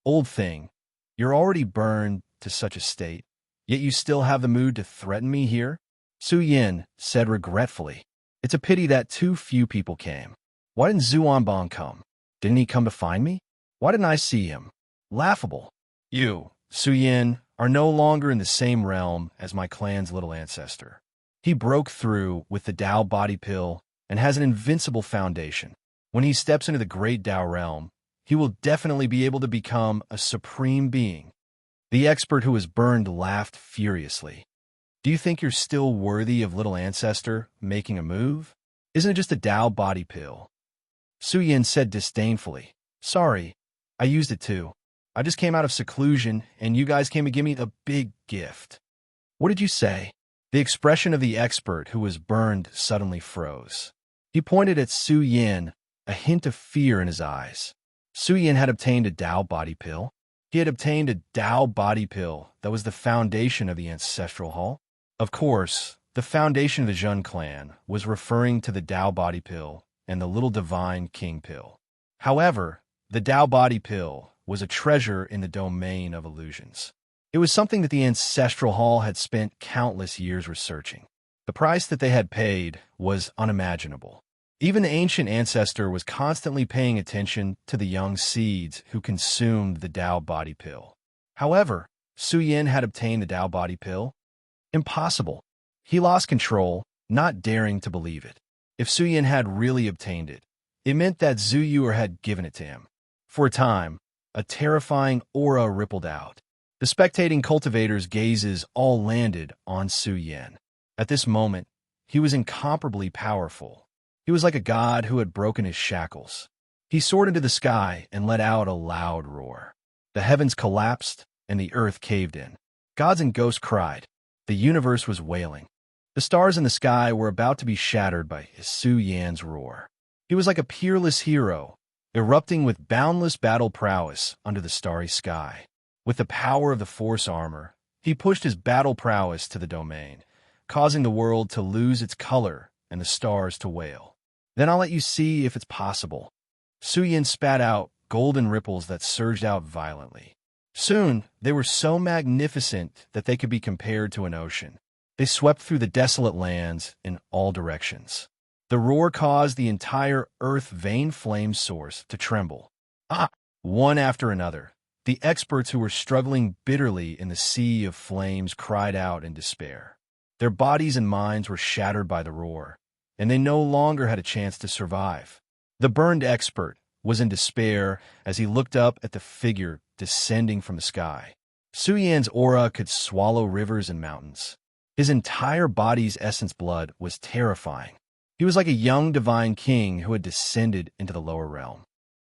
Old thing, you're already burned to such a state, yet you still have the mood to threaten me here?" Su Yin said regretfully. "It's a pity that too few people came. Why didn't Zuanbang come? Didn't he come to find me? Why didn't I see him? Laughable. You, Su Yin, are no longer in the same realm as my clan's little ancestor. He broke through with the Tao body pill and has an invincible foundation. When he steps into the great Tao realm, he will definitely be able to become a supreme being." The expert who was burned laughed furiously. "Do you think you're still worthy of little ancestor making a move? Isn't it just a Tao body pill?" Su Yin said disdainfully. "Sorry, I used it too. I just came out of seclusion, and you guys came to give me a big gift." "What did you say?" The expression of the expert who was burned suddenly froze. He pointed at Su Yin, a hint of fear in his eyes. Su Yin had obtained a Dao body pill. He had obtained a Dao body pill that was the foundation of the ancestral hall. Of course, the foundation of the Zhun clan was referring to the Dao body pill and the little divine king pill. However, the Dao body pill was a treasure in the domain of illusions. It was something that the ancestral hall had spent countless years researching. The price that they had paid was unimaginable. Even the ancient ancestor was constantly paying attention to the young seeds who consumed the Dao body pill. However, Su Yin had obtained the Dao body pill. Impossible. He lost control, not daring to believe it. If Su Yin had really obtained it, it meant that Zhu Yuer had given it to him. For a time, a terrifying aura rippled out. The spectating cultivators' gazes all landed on Su Yin. At this moment, he was incomparably powerful. He was like a god who had broken his shackles. He soared into the sky and let out a loud roar. The heavens collapsed and the earth caved in. Gods and ghosts cried. The universe was wailing. The stars in the sky were about to be shattered by Su Yin's roar. He was like a peerless hero, erupting with boundless battle prowess under the starry sky. With the power of the Force armor, he pushed his battle prowess to the domain, causing the world to lose its color and the stars to wail. "Then I'll let you see if it's possible." Su Yin spat out golden ripples that surged out violently. Soon, they were so magnificent that they could be compared to an ocean. They swept through the desolate lands in all directions. The roar caused the entire earth vein flame source to tremble. One after another, the experts who were struggling bitterly in the sea of flames cried out in despair. Their bodies and minds were shattered by the roar, and they no longer had a chance to survive. The burned expert was in despair as he looked up at the figure descending from the sky. Su Yan's aura could swallow rivers and mountains. His entire body's essence blood was terrifying. He was like a young divine king who had descended into the lower realm.